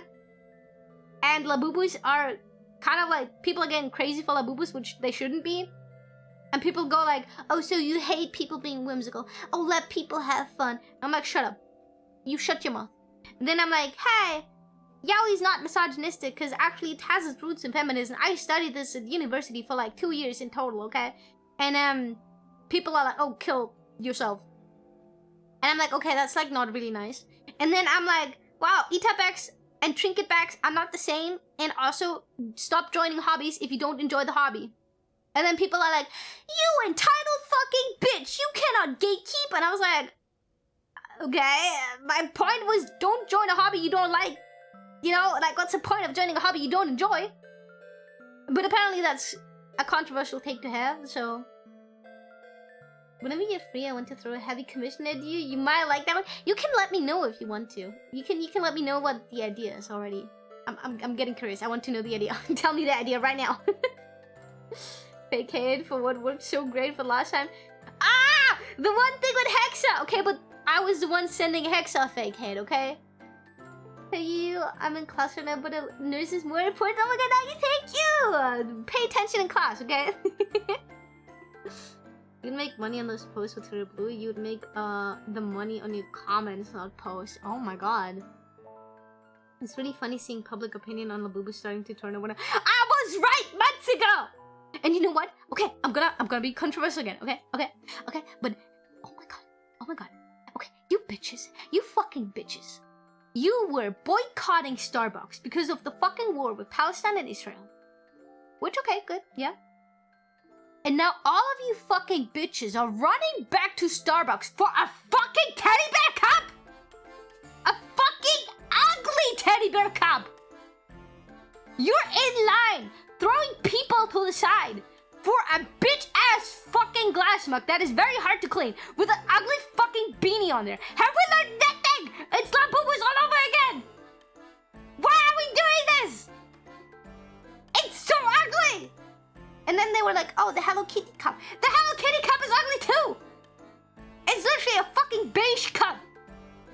And labubus are kind of like, people are getting crazy for labubus, which they shouldn't be. And people go like, oh, so you hate people being whimsical. Oh, let people have fun. I'm like, shut up. You shut your mouth. And then I'm like, hey, yaoi's not misogynistic because actually it has its roots in feminism. I studied this at university for like 2 years in total, okay? And people are like, oh, kill yourself. And I'm like, okay, that's like not really nice. And then I'm like, wow, itabex and trinket backs are not the same. And also, stop joining hobbies if you don't enjoy the hobby. And then people are like, you entitled fucking bitch, you cannot gatekeep. And I was like, okay, my point was don't join a hobby you don't like. You know, like what's the point of joining a hobby you don't enjoy? But apparently that's a controversial take to have, so... Whenever you get free, I want to throw a heavy commission at you. You might like that one. You can let me know if you want to. You can let me know what the idea is already. I'm getting curious. I want to know the idea. Tell me the idea right now. Fake hate for what worked so great for last time. Ah! The one thing with Hexa! Okay, but I was the one sending Hexa fake hate, okay? Hey you, I'm in class right now, but a nurse is more important. Oh my god, Nagi, thank you! Pay attention in class, okay? You'd make money on those posts with Twitter Blue. You'd make the money on your comments, not posts. Oh my god. It's really funny seeing public opinion on Labubu starting to turn over. I was right months ago! And you know what? Okay, I'm gonna be controversial again, okay? But oh my god. Okay, you bitches. You fucking bitches. You were boycotting Starbucks because of the fucking war with Palestine and Israel. Which, okay, good, yeah. And now all of you fucking bitches are running back to Starbucks for a fucking teddy bear cup! A fucking ugly teddy bear cup! You're in line, throwing people to the side for a bitch-ass fucking glass mug that is very hard to clean with an ugly fucking beanie on there. Have we learned nothing? It's Labubus all over again! Why are we doing this? It's so ugly! And then they were like, oh, the Hello Kitty cup. The Hello Kitty cup is ugly too! It's literally a fucking beige cup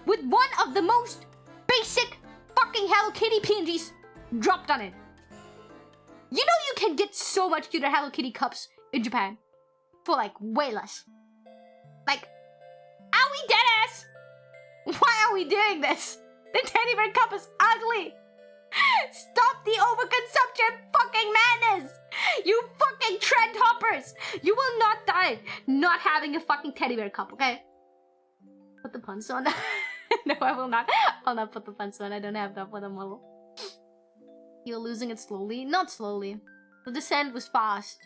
with one of the most basic fucking Hello Kitty PNGs dropped on it. You know you can get so much cuter Hello Kitty cups in Japan for like way less. Like, are we deadass? Why are we doing this? The teddy bear cup is ugly. Stop the overconsumption fucking madness! You fucking trend hoppers! You will not die not having a fucking teddy bear cup, okay? Put the puns on. No, I will not. I'll not put the puns on. I don't have that for the model. You're losing it slowly? Not slowly. The descent was fast.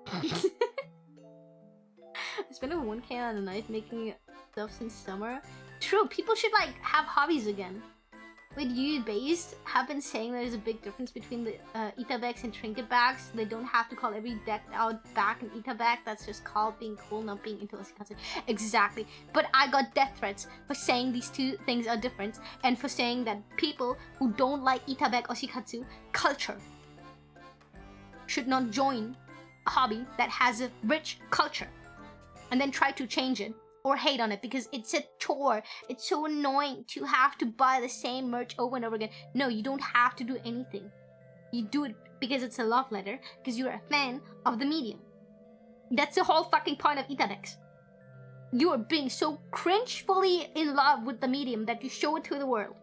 I spent over 1k on a knife making stuff since summer. True, people should like have hobbies again. With Yuyu based, have been saying there's a big difference between the itabex and trinket bags. They don't have to call every decked out back an itabag. That's just called being cool, not being into oshikatsu. Exactly. But I got death threats for saying these two things are different, and for saying that people who don't like itabag oshikatsu culture should not join a hobby that has a rich culture and then try to change it or hate on it because it's a chore. It's so annoying to have to buy the same merch over and over again. No, you don't have to do anything. You do it because it's a love letter, because you're a fan of the medium. That's the whole fucking point of Itadex. You are being so cringefully in love with the medium that you show it to the world.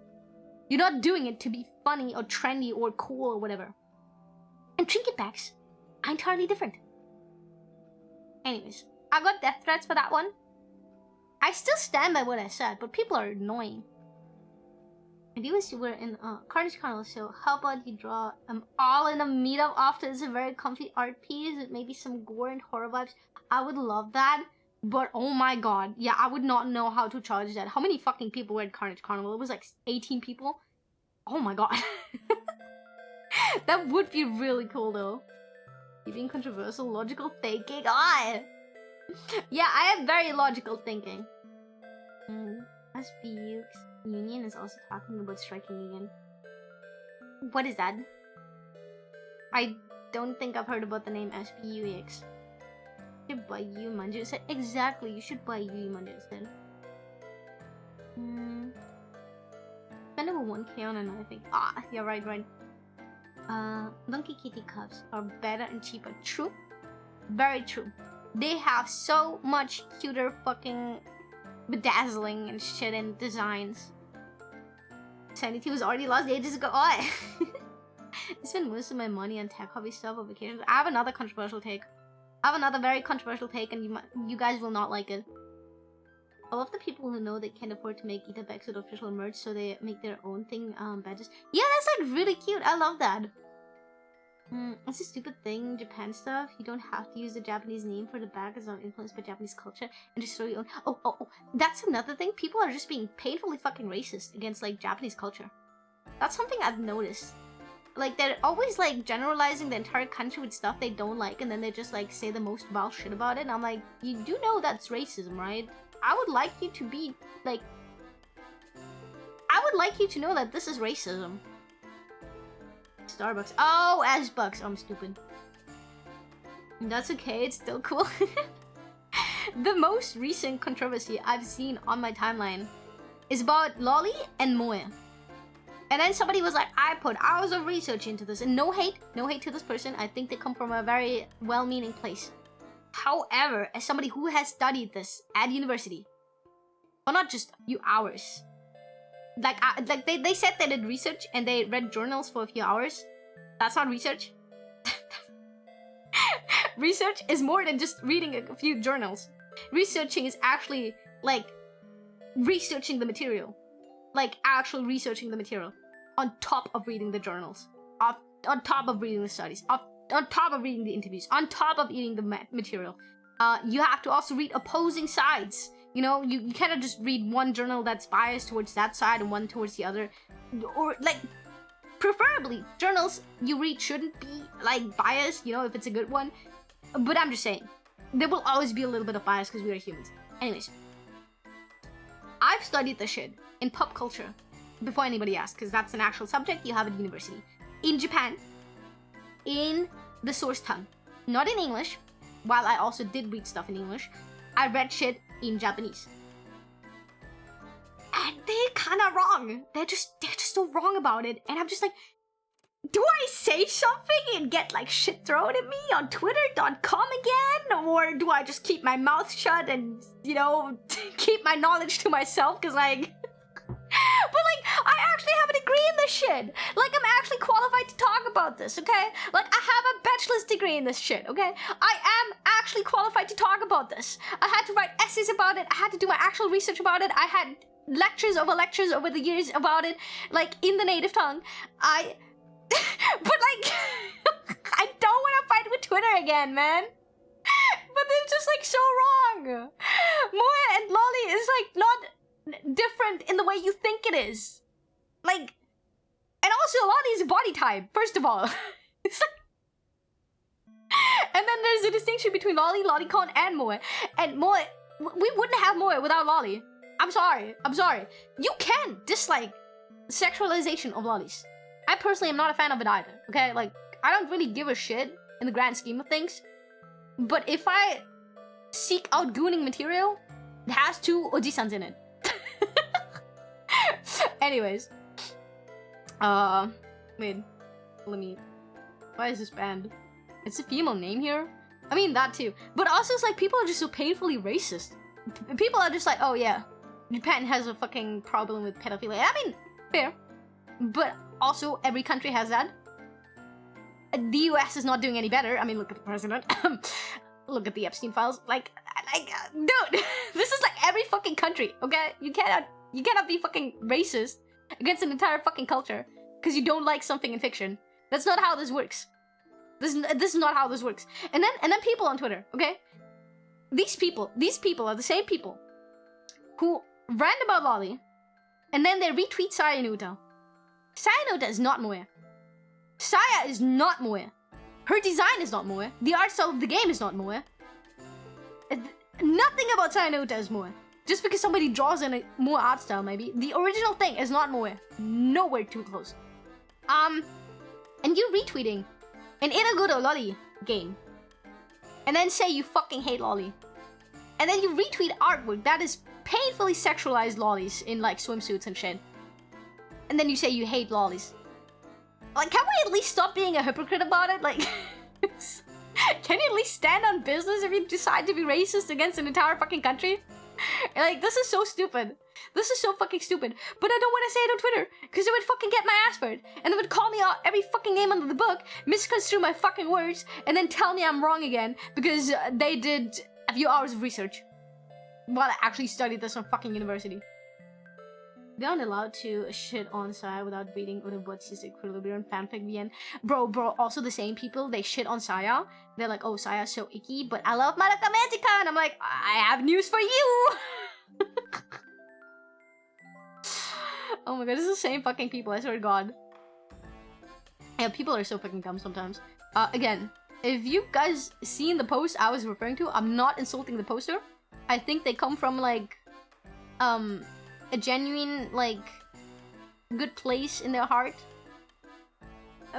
You're not doing it to be funny or trendy or cool or whatever. And trinket bags are entirely different. Anyways, I got death threats for that one. I still stand by what I said, but people are annoying. If you were in Carnage Carnival show, how about you draw all in a meetup after it's a very comfy art piece with maybe some gore and horror vibes? I would love that, but oh my god, yeah, I would not know how to charge that. How many fucking people were at Carnage Carnival? It was like 18 people. Oh my god. That would be really cool though. You being controversial, logical thinking. Yeah, I have very logical thinking. SBU's union is also talking about striking again. What is that? I don't think I've heard about the name SBUX. You should buy Yu Manju instead. Exactly, you should buy Yu Manju instead. Spend over 1k on another thing. Yeah, right. Monkey Kitty cups are better and cheaper. True. Very true. They have so much cuter fucking bedazzling and shit and designs. 72 was already lost ages ago. I spend most of my money on tech hobby stuff on vacations. I have another controversial take. Very controversial take, and you guys will not like it. I love the people who know they can't afford to make Itabex with official merch, so they make their own thing, badges. Yeah, that's like really cute. I love that. It's a stupid thing, Japan stuff. You don't have to use the Japanese name for the bag as not influenced by Japanese culture and just throw your own. Oh, that's another thing. People are just being painfully fucking racist against like Japanese culture. That's something I've noticed. Like they're always like generalizing the entire country with stuff they don't like, and then they just like say the most vile shit about it. And I'm like, you do know that's racism, right? I would like you to be like, I would like you to know that this is racism. Starbucks. Oh, Ashbucks. I'm stupid. That's okay. It's still cool. The most recent controversy I've seen on my timeline is about Lolly and Moe. And then somebody was like, I put hours of research into this. And no hate to this person. I think they come from a very well-meaning place. However, as somebody who has studied this at university, well, not just a few hours, like they said they did research and they read journals for a few hours. That's not research. Research is more than just reading a few journals. Researching is actually like researching the material, like actually researching the material on top of reading the journals, on top of reading the studies, on top of reading the interviews, on top of reading the material. You have to also read opposing sides. You know, you cannot just read one journal that's biased towards that side and one towards the other. Or, like, preferably, journals you read shouldn't be, like, biased, you know, if it's a good one. But I'm just saying, there will always be a little bit of bias because we are humans. Anyways, I've studied this shit in pop culture before anybody asks, because that's an actual subject you have at university. In Japan, in the source tongue, not in English. While I also did read stuff in English, I read shit in Japanese. And they're kinda wrong. They're just so wrong about it. And I'm just like, do I say something and get like shit thrown at me on twitter.com again? Or do I just keep my mouth shut and, you know, keep my knowledge to myself? Cause like, but like, I actually have a degree in this shit. Like, I'm actually qualified to talk about this, okay? Like, I have a bachelor's degree in this shit, okay? I am actually qualified to talk about this. I had to write essays about it. I had to do my actual research about it. I had lectures over the years about it, like, in the native tongue. But like, I don't want to fight with Twitter again, man. But they're just like so wrong. Moe and Lolly is like not different in the way you think it is. Like, and also Lolly's body type, first of all. It's like, and then there's a distinction between Lolly, Lollycon, and Moe. And Moe, we wouldn't have Moe without Lolly. I'm sorry. You can dislike sexualization of lollies. I personally am not a fan of it either, okay? Like, I don't really give a shit in the grand scheme of things. But if I seek out gooning material, it has two oji-sans in it. Anyways. Wait. Let me... Why is this banned? It's a female name here? I mean that too. But also it's like people are just so painfully racist. People are just like, oh yeah, Japan has a fucking problem with pedophilia. I mean, fair. But also every country has that. The US is not doing any better. I mean, look at the president. Look at the Epstein files. Like, dude, this is like every fucking country, okay? You cannot be fucking racist against an entire fucking culture because you don't like something in fiction. That's not how this works. This is not how this works. And then people on Twitter, okay? These people are the same people who rant about Lolly, and then they retweet Saya Nuta. Saya Nuta is not moe. Saya is not moe. Her design is not moe. The art style of the game is not moe. Nothing about Saya Nuta is moe. Just because somebody draws in a moe art style, maybe. The original thing is not moe. Nowhere too close. And you retweeting an Inaguro Lolly game, and then say you fucking hate Lolly, and then you retweet artwork that is painfully sexualized lollies in like swimsuits and shit, and then you say you hate lollies. Like, can we at least stop being a hypocrite about it? Like, can you at least stand on business if you decide to be racist against an entire fucking country? Like, this is so stupid. This is so fucking stupid. But I don't want to say it on Twitter, because it would fucking get my ass burned. And they would call me out every fucking name under the book, misconstrue my fucking words, and then tell me I'm wrong again, because they did a few hours of research. While I actually studied this on fucking university. They aren't allowed to shit on Saya without reading Urubotsu's Equilibrium fanfic VN. Bro, also the same people, they shit on Saya. They're like, oh, Saya's so icky, but I love Madoka Magica! And I'm like, I have news for you! Oh my god, this is the same fucking people, I swear to god. Yeah, people are so fucking dumb sometimes. Again, if you guys seen the post I was referring to, I'm not insulting the poster. I think they come from, like, a genuine, like, good place in their heart.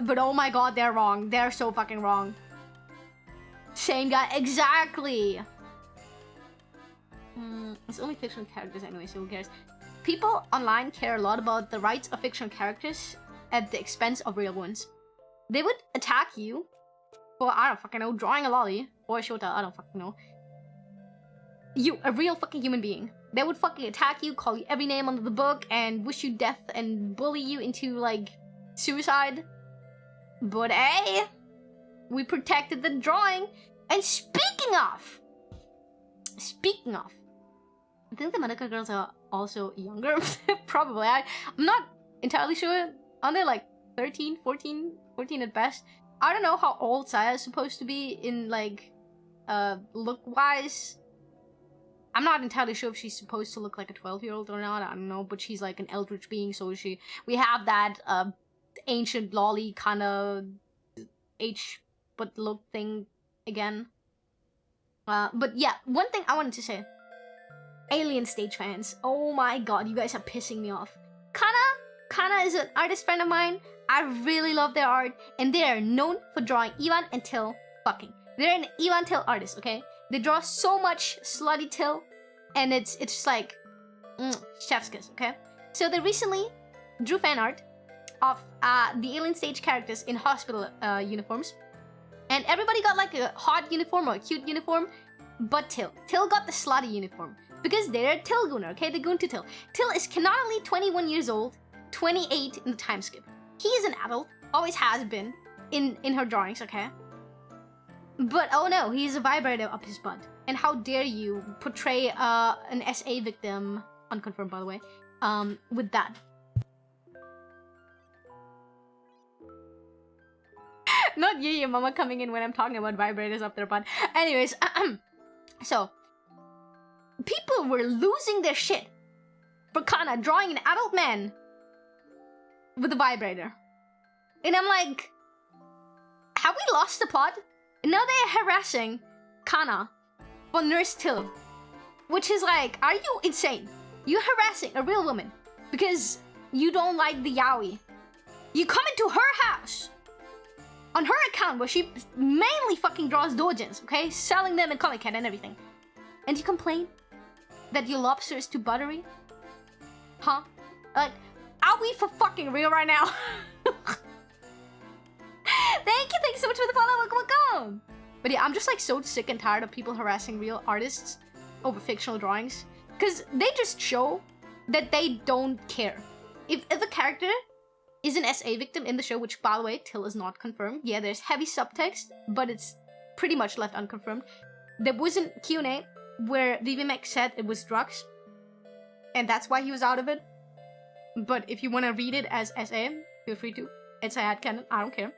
But oh my god, they're wrong. They're so fucking wrong. Same guy, exactly! It's only fictional characters anyway, so who cares? People online care a lot about the rights of fictional characters at the expense of real ones. They would attack you for, I don't fucking know, drawing a lolly, or a shota, I don't fucking know. You, a real fucking human being. They would fucking attack you, call you every name under the book, and wish you death and bully you into, like, suicide. But hey, we protected the drawing. And speaking of, I think the Madoka girls are also younger. Probably. I'm not entirely sure. Aren't they like 13, 14 at best? I don't know how old Saya is supposed to be in, like, look-wise. I'm not entirely sure if she's supposed to look like a 12-year-old or not. I don't know, but she's like an eldritch being, so we have that ancient lolly kind of but look thing again. But yeah, one thing I wanted to say. Alien Stage fans. Oh my god, you guys are pissing me off. Kana is an artist friend of mine. I really love their art, and they are known for drawing Ivan and Till fucking. They're an Ivan Till artist, okay? They draw so much slutty Till, and it's just like, chef's kiss, okay? So they recently drew fan art of the Alien Stage characters in hospital uniforms, and everybody got like a hot uniform or a cute uniform, but Till. Till got the slutty uniform, because they're a Till gooner, okay? They're goon to Till. Till is canonically 21 years old, 28 in the time skip. He is an adult, always has been, in her drawings, okay? But oh no, he's a vibrator up his butt. And how dare you portray an SA victim, unconfirmed by the way, with that. Not Yuyu mama coming in when I'm talking about vibrators up their butt. Anyways, so, people were losing their shit for Kana drawing an adult man with a vibrator. And I'm like, have we lost the plot? And now they're harassing Kana for Nurse Till. Which is like, are you insane? You're harassing a real woman because you don't like the yaoi. You come into her house on her account where she mainly fucking draws doujins, okay? Selling them in Comic Con and everything. And you complain that your lobster is too buttery? Huh? Like, are we for fucking real right now? Thank you so much for the follow, welcome. But yeah, I'm just like so sick and tired of people harassing real artists over fictional drawings. Because they just show that they don't care. If a character is an SA victim in the show, which by the way, till is not confirmed. Yeah, there's heavy subtext, but it's pretty much left unconfirmed. There was a Q&A where VVMX said it was drugs. And that's why he was out of it. But if you want to read it as SA, feel free to. It's a headcanon, I don't care.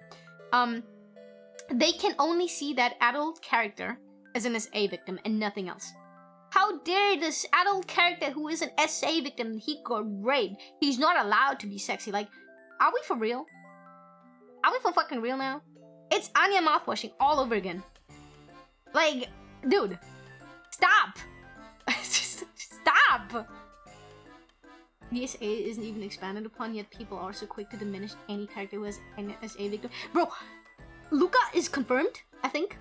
They can only see that adult character as an SA victim and nothing else. How dare this adult character who is an SA victim, he got raped. He's not allowed to be sexy. Like, are we for real? Are we for fucking real now? It's Anya mouthwashing all over again. Like, dude, stop. Just stop. The SA isn't even expanded upon, yet people are so quick to diminish any character who has an SA victim. Bro, Luca is confirmed, I think.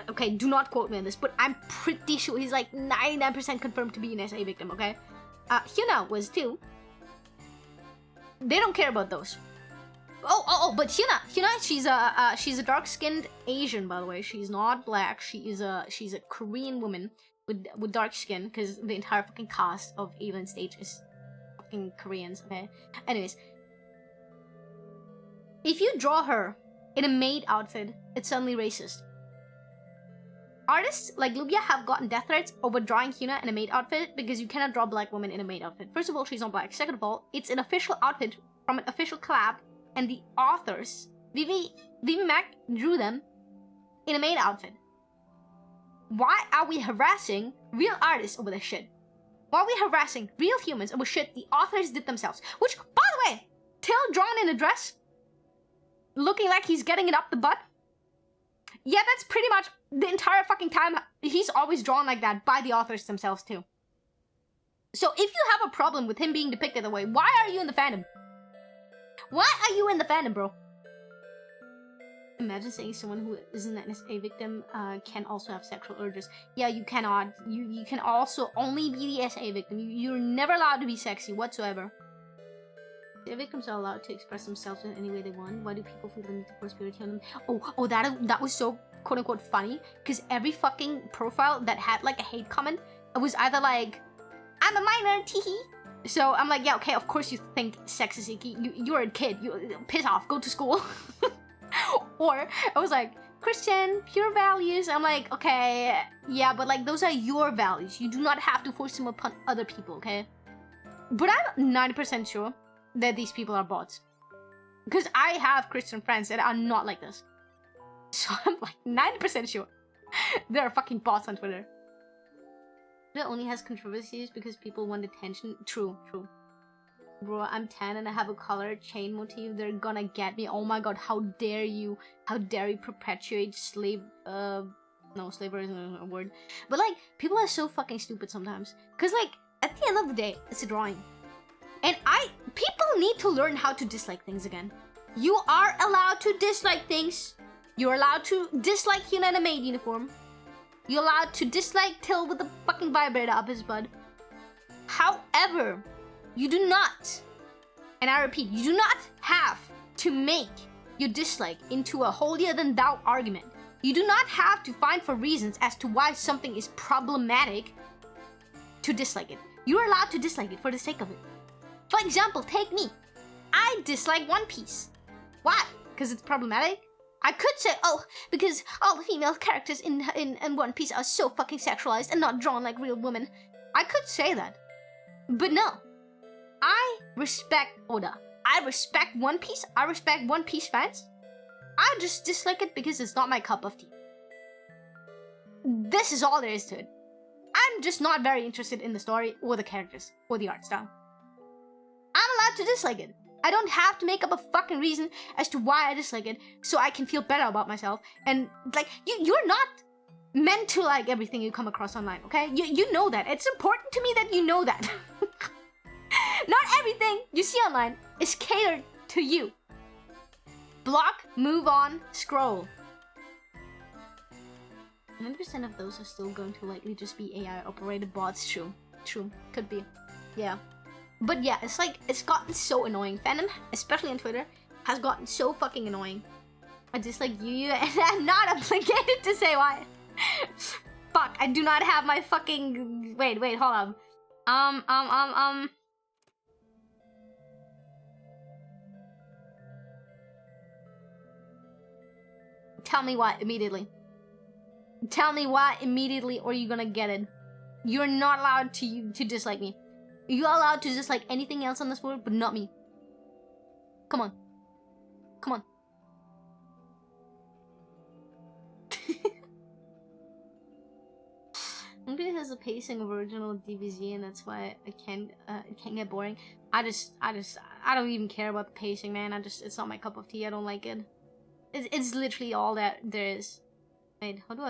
Okay, do not quote me on this, but I'm pretty sure he's like 99% confirmed to be an SA victim, okay? Hyuna was too. They don't care about those. But Hyuna, she's a dark-skinned Asian, by the way. She's not black. She's a Korean woman with dark skin, because the entire fucking cast of Alien Stage is fucking Koreans, okay? Anyways, if you draw her in a maid outfit, it's suddenly racist. Artists like Lubia have gotten death threats over drawing Hyuna in a maid outfit because you cannot draw a black woman in a maid outfit. First of all, she's not black. Second of all, it's an official outfit from an official collab, and the authors, Vivi Mac, drew them in a maid outfit. Why are we harassing real artists over this shit? Why are we harassing real humans over shit the authors did themselves? Which, by the way, Till drawn in a dress, looking like he's getting it up the butt. Yeah, that's pretty much the entire fucking time. He's always drawn like that by the authors themselves too. So if you have a problem with him being depicted that way, why are you in the fandom? Why are you in the fandom, bro? Imagine saying someone who isn't an SA victim can also have sexual urges. Yeah, you cannot. You can also only be the SA victim. You're never allowed to be sexy whatsoever. The victims are allowed to express themselves in any way they want. Why do people feel the need to force purity on them? That was so quote-unquote funny, because every fucking profile that had like a hate comment, it was either like, I'm a minor, teehee. So I'm like, yeah, okay, of course you think sex is icky. You're a kid. You piss off, go to school. Or I was like, Christian, pure values. I'm like, okay, yeah, but like those are your values. You do not have to force them upon other people, okay? But I'm 90% sure that these people are bots, because I have Christian friends that are not like this. So I'm like 90% sure there are fucking bots on Twitter. It only has controversies because people want attention. True. Bro, I'm 10 and I have a color chain motif. They're gonna get me. Oh my god, how dare you? How dare you perpetuate slave... No, slavery isn't a word. But like, people are so fucking stupid sometimes. Because like, at the end of the day, it's a drawing. And people need to learn how to dislike things again. You are allowed to dislike things. You're allowed to dislike Hyuna in a maid uniform. You're allowed to dislike Till with the fucking vibrator up his butt. However, you do not, and I repeat, you do not have to make your dislike into a holier-than-thou argument. You do not have to find for reasons as to why something is problematic to dislike it. You're allowed to dislike it for the sake of it. For example, take me. I dislike One Piece. Why? Because it's problematic? I could say, oh, because all the female characters in One Piece are so fucking sexualized and not drawn like real women. I could say that. But no. I respect Oda. I respect One Piece. I respect One Piece fans. I just dislike it because it's not my cup of tea. This is all there is to it. I'm just not very interested in the story or the characters or the art style. I'm allowed to dislike it. I don't have to make up a fucking reason as to why I dislike it so I can feel better about myself. And like, you're not meant to like everything you come across online, okay? You know that. It's important to me that you know that. Not everything you see online is catered to you. Block, move on, scroll. 100% of those are still going to likely just be AI-operated bots. True. Could be. Yeah. But yeah, it's gotten so annoying. Fandom, especially on Twitter, has gotten so fucking annoying. I dislike Yuyu and I'm not obligated to say why. Fuck, I do not have my fucking... Wait, hold on. Tell me why immediately. Tell me why immediately or you're gonna get it. You're not allowed to dislike me. You're allowed to dislike anything else on this world, but not me. Come on. Come on. Maybe it has the pacing of original DBZ and that's why it can get boring. I don't even care about the pacing, man. It's not my cup of tea. I don't like it. It's literally all that there is. Wait, how do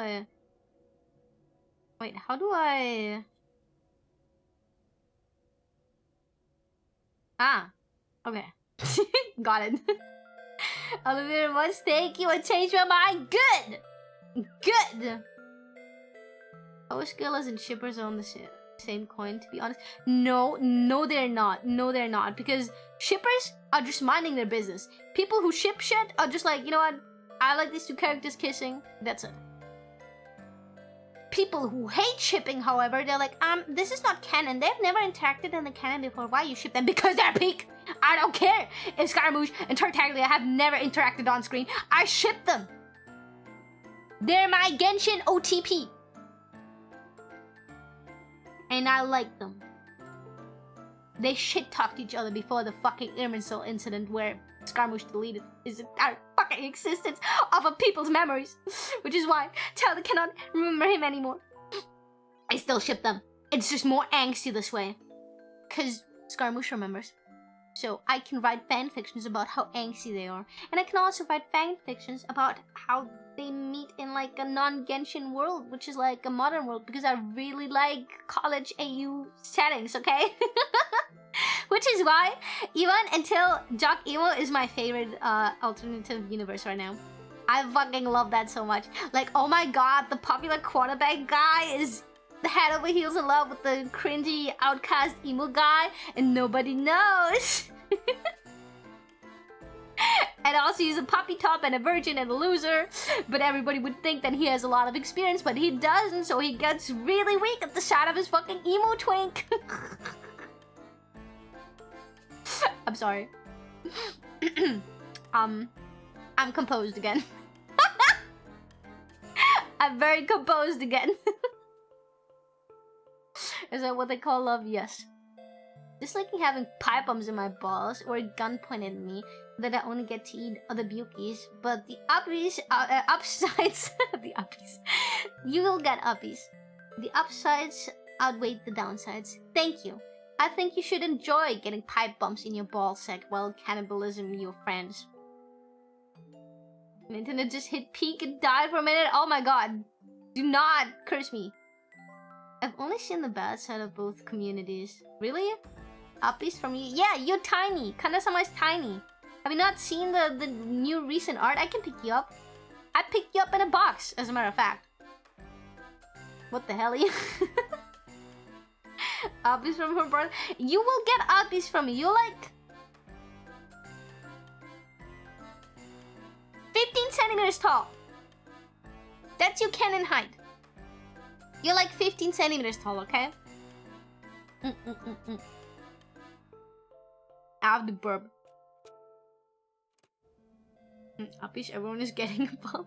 I... Ah, okay. Got it. Elevator once, thank you, I changed my mind. Good! Power skillers and shippers are on the same coin, to be honest. No, they're not. No, they're not. Because shippers are just minding their business. People who ship shit are just like, you know what? I like these two characters kissing. That's it. People who hate shipping, however, they're like, this is not canon. They've never interacted in the canon before. Why you ship them? Because they're peak. I don't care if Scaramouche and Tartaglia have never interacted on screen. I ship them. They're my Genshin OTP. And I like them. They shit-talked each other before the fucking Irminsul incident where Scaramouche deleted his entire fucking existence off of people's memories. Which is why Tyler cannot remember him anymore. I still ship them. It's just more angsty this way. Because Scaramouche remembers. So I can write fanfictions about how angsty they are. And I can also write fanfictions about how they meet in like a non-Genshin world, which is like a modern world, because I really like college AU settings, okay? Which is why, even until Jock Emo is my favorite alternative universe right now. I fucking love that so much. Like, oh my god, the popular quarterback guy is head over heels in love with the cringy outcast emo guy, and nobody knows. And also he's a puppy top and a virgin and a loser, but everybody would think that he has a lot of experience, but he doesn't, so he gets really weak at the sight of his fucking emo twink. I'm sorry. I'm composed again. I'm very composed again. Is that what they call love? Yes. Disliking having pipe bombs in my balls or a gun pointed at me that I only get to eat other bukies, but the upsides, the uppies, you will get uppies. The upsides outweigh the downsides. Thank you. I think you should enjoy getting pipe bumps in your ball sack while cannibalism your friends. The internet just hit peak and died for a minute. Oh my god. Do not curse me. I've only seen the bad side of both communities. Really? Uppies from you? Yeah, you're tiny. Kanja-sama is tiny. Have you not seen the new recent art? I can pick you up. I picked you up in a box, as a matter of fact. What the hell are you? Uppies from her brother. You will get uppies from me. You're like 15 centimeters tall. That's your canon height. You're like 15 centimeters tall, okay? Out of the burp. Uppies, everyone is getting a bump.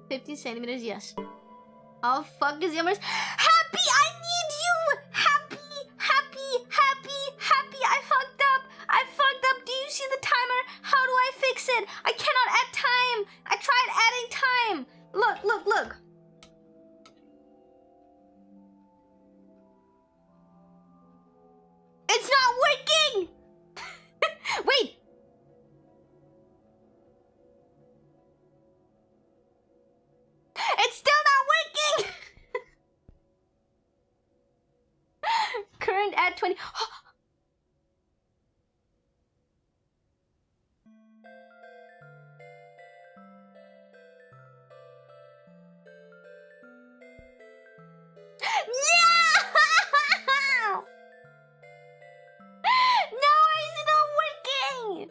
15 centimeters, yes. Oh, fuck is Yummers. Happy, I need you! Happy, happy, happy, happy. I fucked up. Do you see the timer? How do I fix it? I cannot add time. I tried adding time. Look. It's not working! Wait! It's still not working! Current at 20. No, it's not working!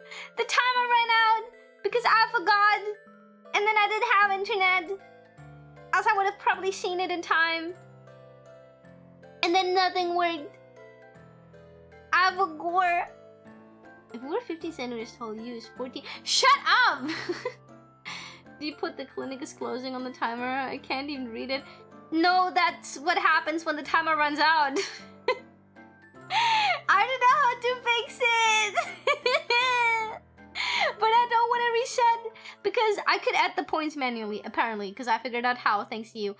I didn't have internet. Else I would have probably seen it in time. And then nothing worked. I have a gore. If we're 50 centimeters tall, you is 14. Shut up! Do you put the clinic is closing on the timer? I can't even read it. No, that's what happens when the timer runs out. I don't know how to fix it. But I don't want to reset because I could add the points manually, apparently, because I figured out how, thanks to you.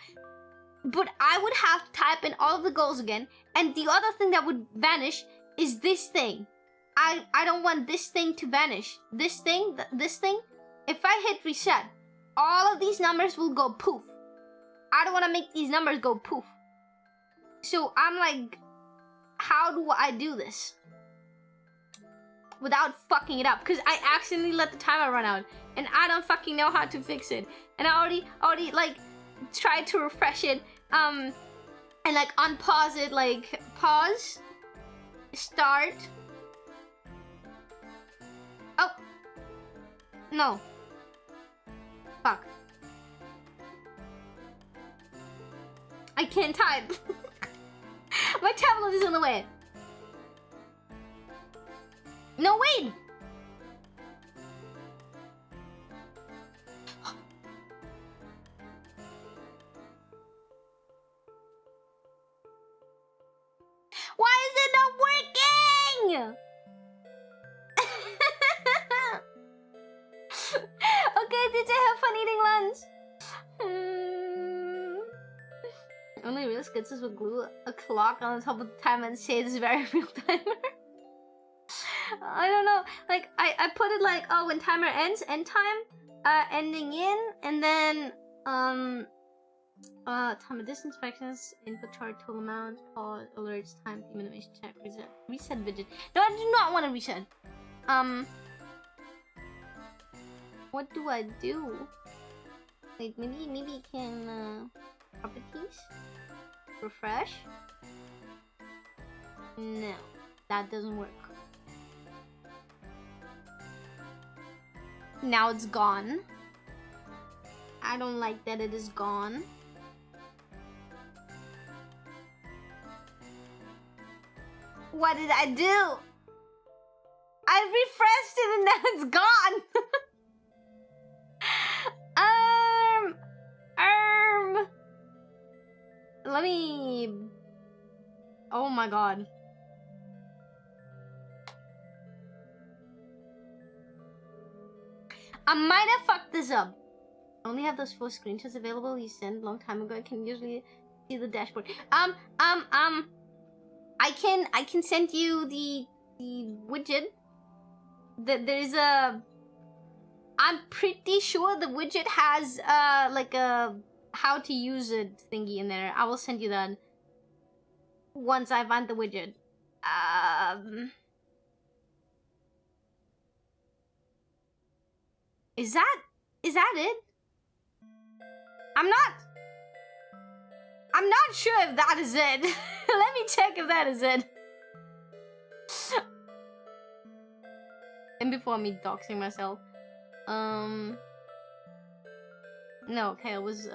But I would have to type in all of the goals again, and the other thing that would vanish is this thing. I don't want this thing to vanish. This thing, if I hit reset, all of these numbers will go poof. I don't want to make these numbers go poof. So I'm like, how do I do this without fucking it up? Because I accidentally let the timer run out, and I don't fucking know how to fix it. And I already like tried to refresh it, and like unpause it, like pause, start. Oh no! Fuck! I can't type. My tablet is in the way. No, wait! Why is it not working? Okay, did you have fun eating lunch? Only real sketches will glue a clock on the top of the timer and say it's very real timer. I don't know. Like I put it like, oh, when timer ends, end time, ending in, and then time of distance fractions, input chart, total amount, pause, alerts, time, minimation check, reset widget. No, I do not want to reset. What do I do? Wait, maybe it can properties? Refresh? No, that doesn't work. Now it's gone. I don't like that it is gone. What did I do? I refreshed it and now it's gone. Let me... Oh my god. I might have fucked this up. I only have those 4 screenshots available you sent a long time ago. I can usually see the dashboard. I can send you the widget. There's a... I'm pretty sure the widget has like a how to use it thingy in there. I will send you that once I find the widget. Is that it? I'm not sure if that is it. Let me check if that is it. And before me doxing myself. No, okay, it was,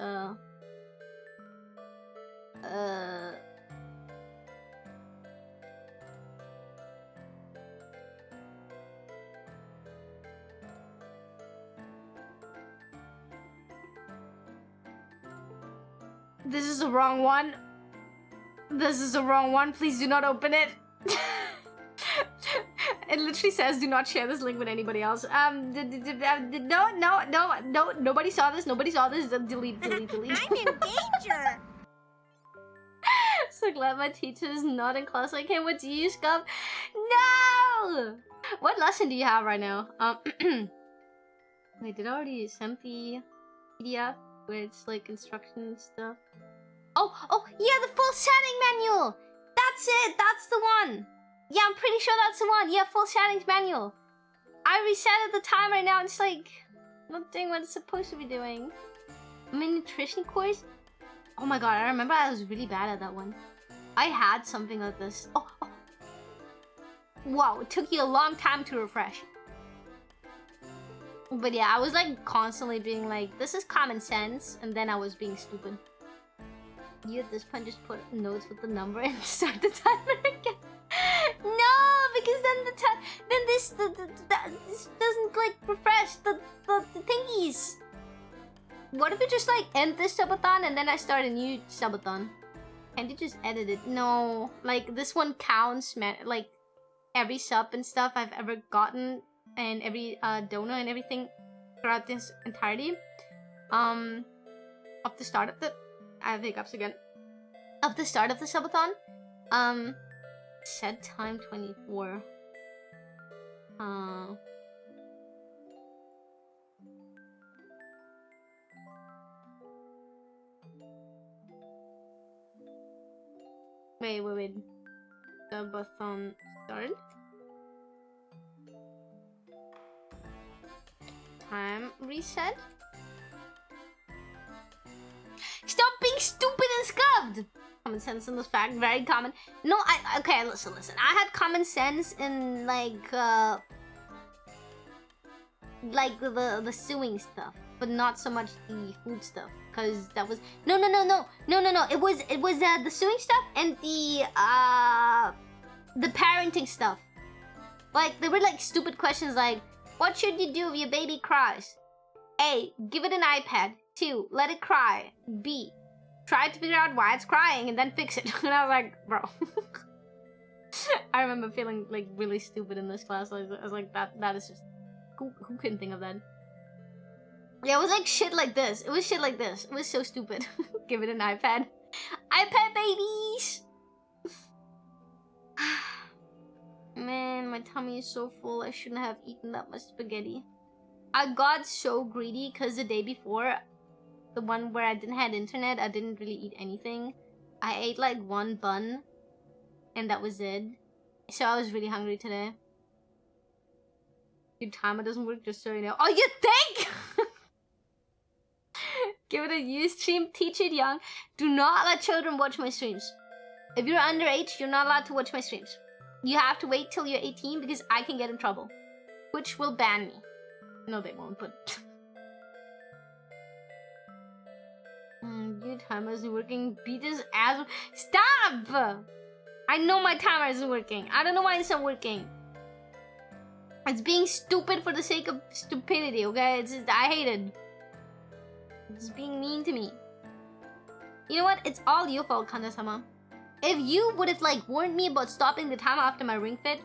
This is the wrong one. This is the wrong one. Please do not open it. It literally says, do not share this link with anybody else. No, nobody saw this. Nobody saw this. Delete. I'm in danger. So glad my teacher is not in class. I can't wait to use Scum. No! What lesson do you have right now? Wait, did I already send the PDF where it's like instruction stuff? Oh, yeah, the full setting manual. That's it. That's the one. Yeah, I'm pretty sure that's the one. Yeah, full settings manual. I resetted the timer now. It's like not doing what it's supposed to be doing. I'm in nutrition course. Oh my god, I remember I was really bad at that one. I had something like this. Oh. Wow, it took you a long time to refresh. But yeah, I was like constantly being like, this is common sense, and then I was being stupid. You at this point just put notes with the number and start the timer again. No, because then this doesn't like refresh the thingies. What if we just like end this subathon and then I start a new subathon? Can't you just edit it? No, like this one counts, man. Like every sub and stuff I've ever gotten and every donor and everything throughout this entirety. Of the start of the, I have hiccups again. Of the start of the subathon. Set time 24. Wait. Subathon started. Time reset. Stop being stupid and scubbed! Common sense in this fact, very common. No, okay, listen. I had common sense in like the sewing stuff, but not so much the food stuff, cause that was no. It was the sewing stuff and the parenting stuff. Like there were like stupid questions like, what should you do if your baby cries? A, give it an iPad. 2, let it cry. B, try to figure out why it's crying and then fix it. And I was like, bro. I remember feeling like really stupid in this class. I was like, that is just who couldn't think of that? Yeah, it was like shit like this. It was shit like this. It was so stupid. Give it an iPad. iPad babies! Man, my tummy is so full. I shouldn't have eaten that much spaghetti. I got so greedy because the day before, the one where I didn't have internet, I didn't really eat anything. I ate like one bun, and that was it. So I was really hungry today. Your timer doesn't work, just so you know. Oh, you think? Give it a use stream, teach it young. Do not let children watch my streams. If you're underage, you're not allowed to watch my streams. You have to wait till you're 18 because I can get in trouble. Twitch will ban me. No, they won't, but... Your timer isn't working. Beat his ass. Stop! I know my timer isn't working. I don't know why it's not working. It's being stupid for the sake of stupidity, okay? It's just, I hate it. It's being mean to me. You know what? It's all your fault, Kanja-sama. If you would have like warned me about stopping the timer after my ring fit,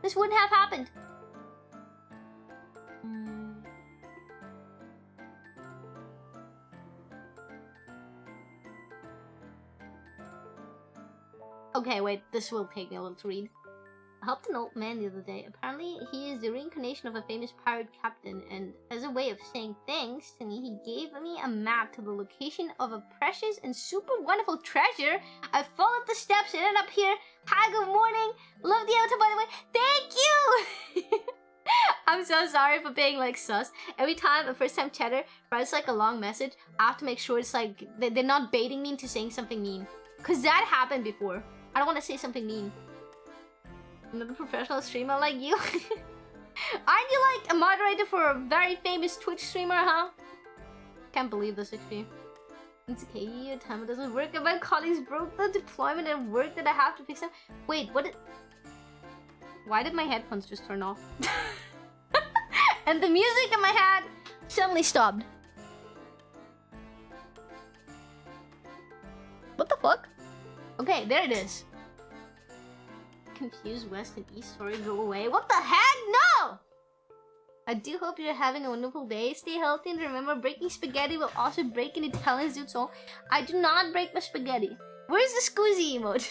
this wouldn't have happened. Okay, wait, this will take me a little to read. I helped an old man the other day. Apparently, he is the reincarnation of a famous pirate captain, and as a way of saying thanks to me, he gave me a map to the location of a precious and super wonderful treasure. I followed the steps and ended up here. Hi, good morning. Love the avatar, by the way. Thank you! I'm so sorry for being like sus. Every time a first-time chatter writes like a long message, I have to make sure it's like they're not baiting me into saying something mean. Because that happened before. I don't want to say something mean. Another professional streamer like you? Aren't you like a moderator for a very famous Twitch streamer, huh? Can't believe this XP. It's okay, your timer doesn't work and my colleagues broke the deployment and work that I have to fix them. Wait, what did... Why did my headphones just turn off? And the music in my head suddenly stopped. What the fuck? Okay, there it is. Confused west and east, sorry, go away. What the heck? No! I do hope you're having a wonderful day. Stay healthy and remember, breaking spaghetti will also break an Italian dude's soul. I do not break my spaghetti. Where's the scusi emote?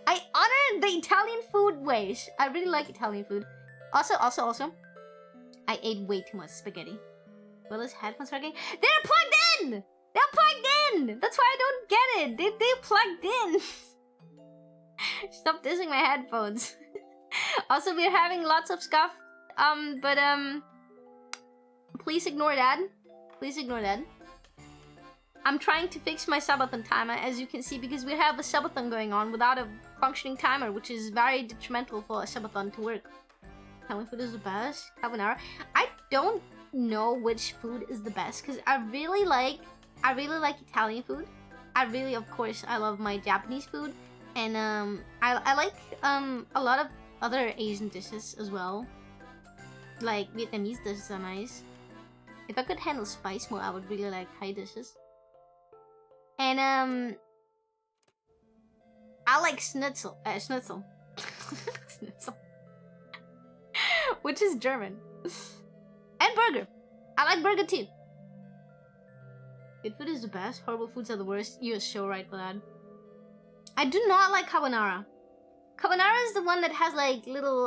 I honor the Italian food ways. I really like Italian food. Also, I ate way too much spaghetti. Well, his headphones working? They're plugged in! They're plugged in! That's why I don't get it. They're plugged in. Stop dissing my headphones. Also, we're having lots of stuff. Please ignore that. Please ignore that. I'm trying to fix my subathon timer, as you can see, because we have a subathon going on without a functioning timer, which is very detrimental for a subathon to work. Italian food is the best. Half an hour. I don't know which food is the best because I really like Italian food. Of course, I love my Japanese food, and I like a lot of other Asian dishes as well. Like Vietnamese dishes are nice. If I could handle spice more, I would really like Thai dishes. And I like schnitzel, schnitzel, which is German, and burger. I like burger too. Good food is the best. Horrible foods are the worst. You're so right for that. I do not like carbonara. Carbonara is the one that has like little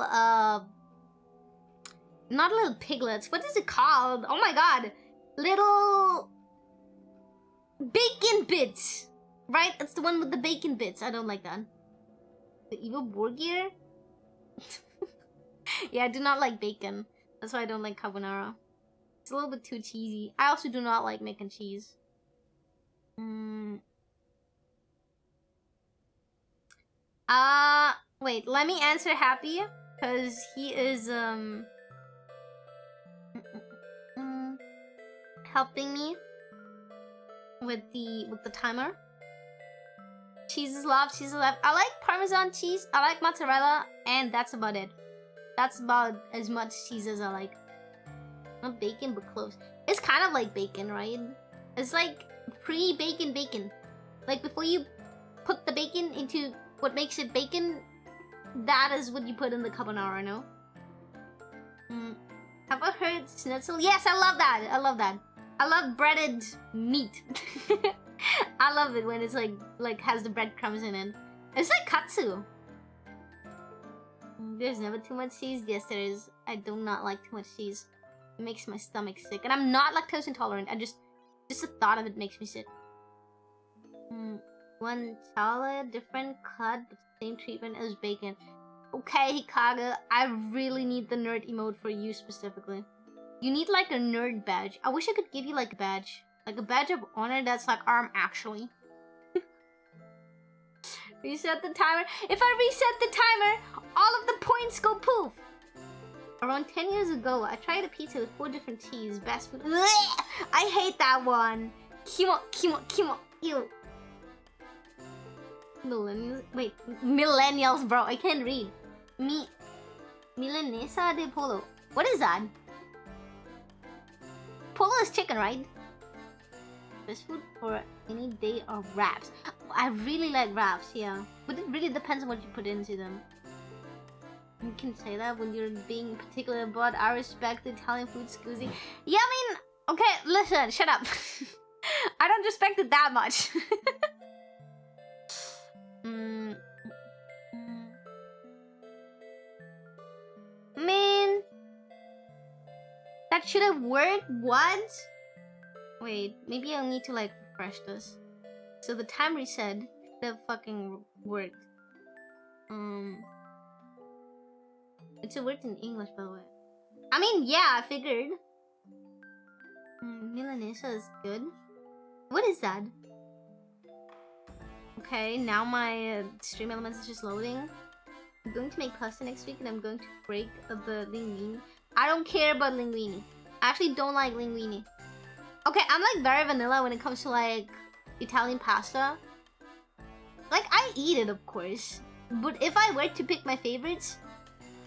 not little piglets. What is it called? Oh my god, little bacon bits. Right? It's the one with the bacon bits. I don't like that. The evil Borgir? Yeah, I do not like bacon. That's why I don't like carbonara. It's a little bit too cheesy. I also do not like mac and cheese. Wait, let me answer Happy, because he is, helping me with the timer. Cheese is love, cheese is love. I like Parmesan cheese, I like mozzarella, and that's about it. That's about as much cheese as I like. Not bacon, but close. It's kind of like bacon, right? It's like pre-bacon bacon. Like before you put the bacon into what makes it bacon, that is what you put in the carbonara, no? Have I heard schnitzel? Yes, I love that. I love that. I love breaded meat. I love it when it's like has the breadcrumbs in it. It's like katsu. There's never too much cheese. Yes, there is. I do not like too much cheese. It makes my stomach sick, and I'm not lactose intolerant. I just the thought of it makes me sick. One solid, different cut, but same treatment as bacon. Okay, Hikaga, I really need the nerd emote for you specifically. You need like a nerd badge. I wish I could give you like a badge of honor that's like actually. Reset the timer. If I reset the timer, all of the points go poof. Around 10 years ago, I tried a pizza with 4 different cheese. Best food. Blech! I hate that one. Kimo. Ew. Millennials. Wait, millennials, bro. I can't read. Milanesa de polo. What is that? Polo is chicken, right? Best food for any day are wraps. I really like wraps, yeah. But it really depends on what you put into them. You can say that when you're being particular about I respect Italian food, scusi. Yeah, I mean, okay, listen, shut up. I don't respect it that much. Man, that should have worked. What? Wait, maybe I'll need to like refresh this. So the time reset should have fucking worked. It's a word in English, by the way. I mean, yeah, I figured. Milanesa is good. What is that? Okay, now my stream elements is just loading. I'm going to make pasta next week, and I'm going to break the linguine. I don't care about linguine. I actually don't like linguine. Okay, I'm like very vanilla when it comes to like Italian pasta. Like, I eat it, of course. But if I were to pick my favorites,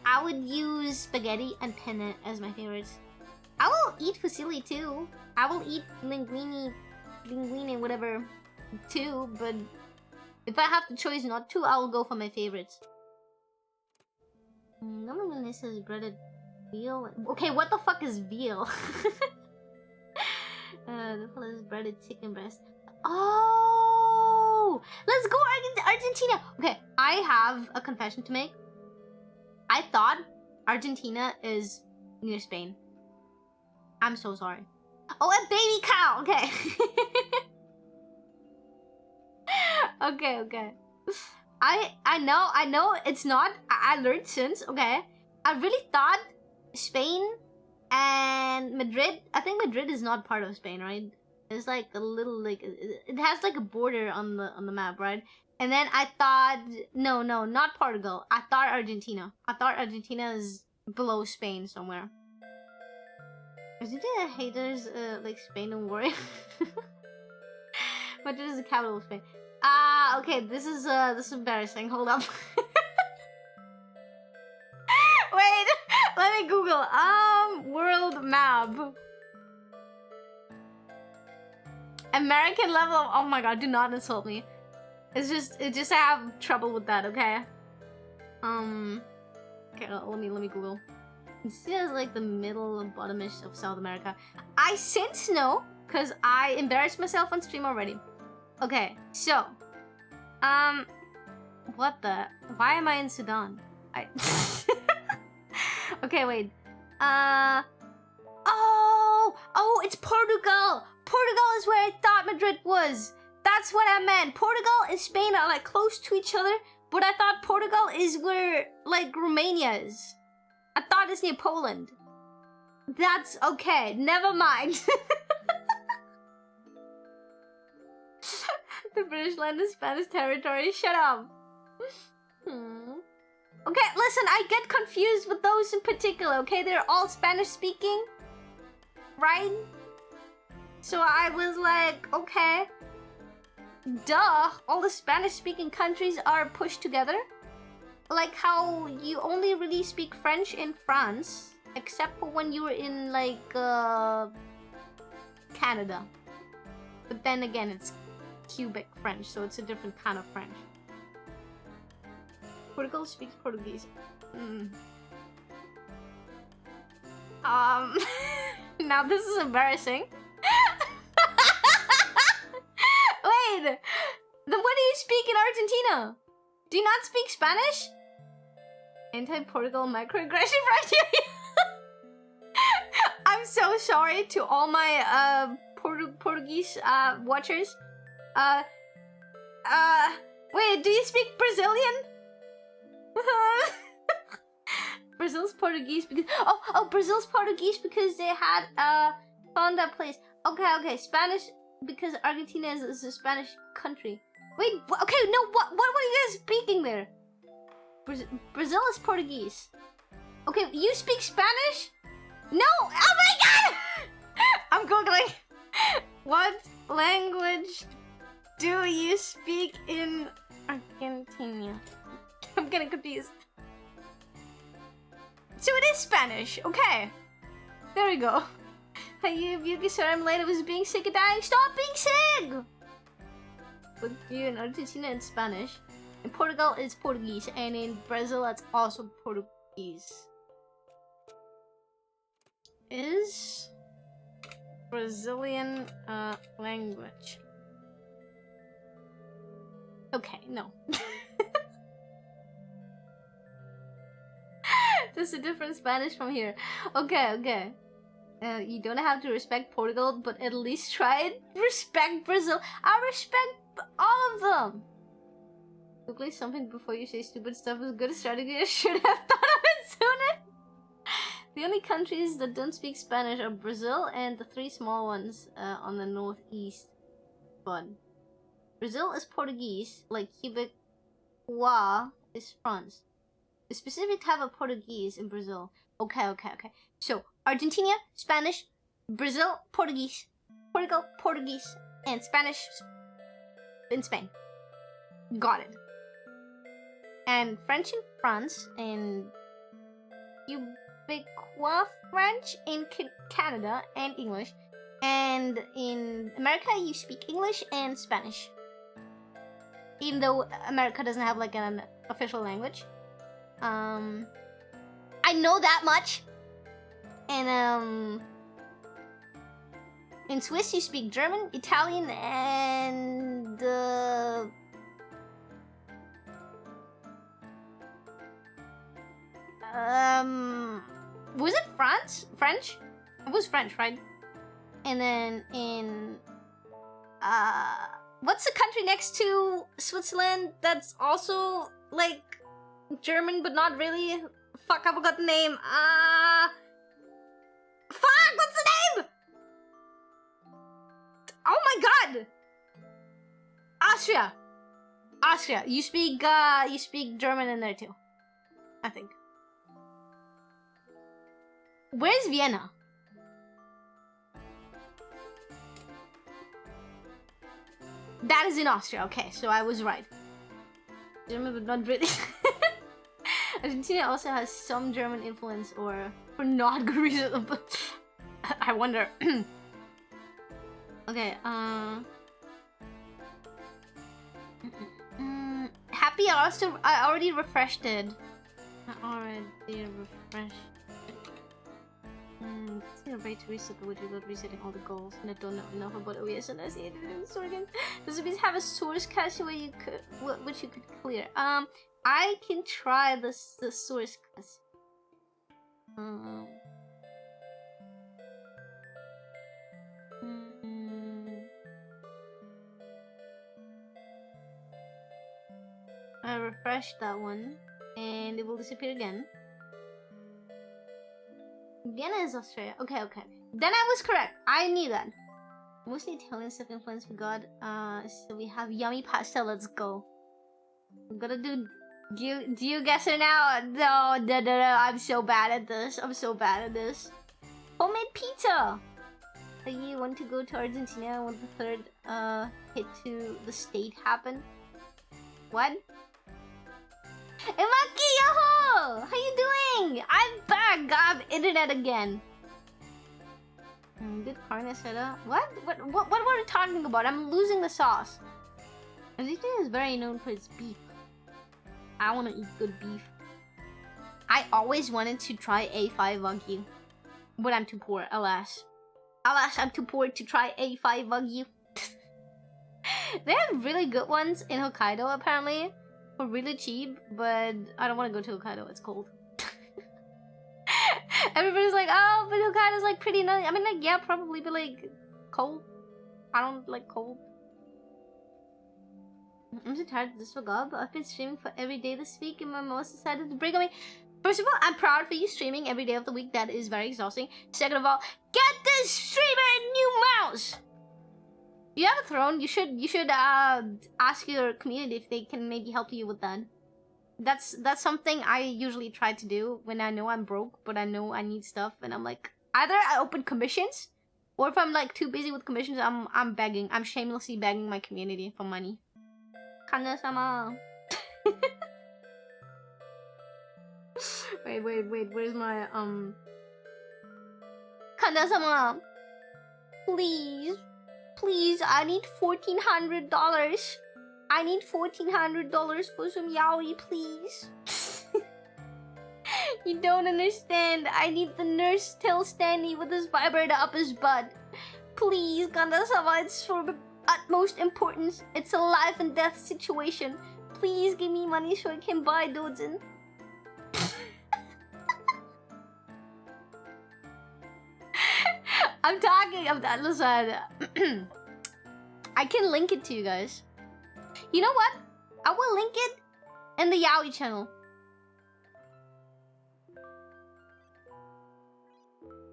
I would use spaghetti and penne as my favorites. I will eat fusilli too. I will eat linguine, whatever, too. But if I have the choice not to, I will go for my favorites. No one is breaded veal. Okay, what the fuck is veal? The fuck is breaded chicken breast. Oh, let's go Argentina. Okay, I have a confession to make. I thought Argentina is near Spain. I'm so sorry. Oh, a baby cow. Okay. Okay. I know it's not. I learned since. Okay. I really thought Spain and Madrid. I think Madrid is not part of Spain, right? It's like a little like it has like a border on the map, right? And then I thought no, not Portugal. I thought Argentina. I thought Argentina is below Spain somewhere. Isn't it haters like Spain and worry? Madrid is the capital of Spain. Okay, this is embarrassing. Hold up. Wait, let me Google. World map. American level of, oh my god, do not insult me. It's just I have trouble with that, okay? Okay, let me Google. This is like the middle and bottomish of South America. I since know, cause I embarrassed myself on stream already. Okay, so what the? Why am I in Sudan? Okay, wait. Oh, it's Portugal. Portugal is where I thought Madrid was. That's what I meant. Portugal and Spain are like close to each other, but I thought Portugal is where like Romania is. I thought it's near Poland. That's okay. Never mind. The British land is Spanish territory. Shut up. Okay, listen, I get confused with those in particular, okay? They're all Spanish speaking, right? So I was like, okay. Duh, all the Spanish speaking countries are pushed together. Like how you only really speak French in France, except for when you were in like Canada. But then again, it's Cubic French, so it's a different kind of French. Portugal speaks Portuguese. Now this is embarrassing. Wait, then what do you speak in Argentina? Do you not speak Spanish? Anti-Portugal microaggression criteria. I'm so sorry to all my Portuguese watchers. Wait, do you speak Brazilian? Brazil's Portuguese because Brazil's Portuguese because they had found that place. Okay, Spanish because Argentina is a Spanish country. Wait, okay, no, what were you guys speaking there? Brazil is Portuguese. Okay, you speak Spanish? No! Oh my god! I'm googling. What language do you speak in Argentina? I'm getting confused. So it is Spanish, okay. There we go. Hey, Yuki, sorry I'm late. I was being sick and dying. Stop being sick! But you in Argentina it's Spanish. In Portugal it's Portuguese. And in Brazil it's also Portuguese. Is Brazilian language. Okay, no. Just a different Spanish from here. Okay. You don't have to respect Portugal, but at least try it. Respect Brazil. I respect all of them. Google something before you say stupid stuff is a good strategy. I should have thought of it sooner. The only countries that don't speak Spanish are Brazil and the three small ones on the northeast. But Brazil is Portuguese, like Quebecois is France. The specific type of Portuguese in Brazil. Okay. So, Argentina, Spanish, Brazil, Portuguese, Portugal, Portuguese, and Spanish in Spain. Got it. And French in France, and Quebecois French in Canada, and English. And in America, you speak English and Spanish. Even though America doesn't have like an official language. I know that much. And in Swiss you speak German, Italian, and was it France? French? It was French, right? And then in what's the country next to Switzerland that's also like German but not really? Fuck, I forgot the name. Fuck, what's the name? Oh my god! Austria. You speak German in there too, I think. Where's Vienna? That is in Austria. Okay, so I was right. German, but not British. Argentina also has some German influence, or for not good reason. I wonder. Okay. Happy. I already refreshed it. I already refreshed. It's a way to reset the widget without resetting all the goals, and I don't know enough about OES and SE to do this again. Does it have a source cache where you could, which you could clear? I can try the source cache. I refreshed that one, and it will disappear again. Vienna is Australia. Okay, okay. Then I was correct. I knew that. Mostly Italian stuff influence we got. So we have yummy pasta. Let's go. I'm gonna do you guess it now? No. I'm so bad at this. I'm so bad at this. Homemade pizza. So you want to go to Argentina when the third hit to the state happen? What? Emaki, yoho! How you doing? I'm back. I have internet again. Good carne asada. What were you talking about? I'm losing the sauce. Argentina is very known for its beef. I want to eat good beef. I always wanted to try A5 Wagyu, but I'm too poor, alas. Alas, I'm too poor to try A5 Wagyu. They have really good ones in Hokkaido, apparently, for really cheap, but I don't want to go to Hokkaido, it's cold. Everybody's like, oh, but Hokkaido's like pretty nice. I mean, like, yeah, probably, but like, cold. I don't like cold. I'm so tired of this vlog. I've been streaming for every day this week, and my mouse decided to break on me. First of all, I'm proud for you streaming every day of the week. That is very exhausting. Second of all, get this streamer a new mouse. You have a throne. You should ask your community if they can maybe help you with that. That's something I usually try to do when I know I'm broke, but I know I need stuff, and I'm like, either I open commissions, or if I'm like too busy with commissions, I'm begging. I'm shamelessly begging my community for money. Kanja-sama. wait, where's my Kanja-sama? Please, I need $1,400. I need $1,400 for some yaoi, please. You don't understand. I need the nurse still standing with his vibrator up his butt. Please, Kanja-sama, it's for the utmost importance. It's a life and death situation. Please give me money so I can buy dojin. I'm listen. I can link it to you guys. You know what? I will link it in the yaoi channel.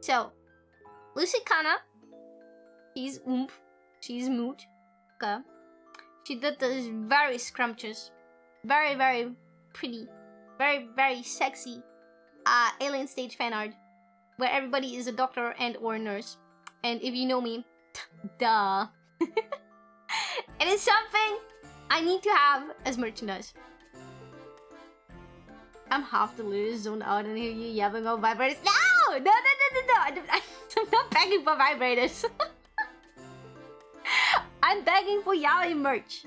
So, Lucy Kana, she's oomph, she's moot, okay? She did this very scrumptious, very, very pretty, very, very sexy alien stage fan art where everybody is a doctor and or nurse. And if you know me, duh. It is something I need to have as merchandise. I'm half delirious, zoned out, and hear you yapping about vibrators. No! I'm not begging for vibrators. I'm begging for yaoi merch.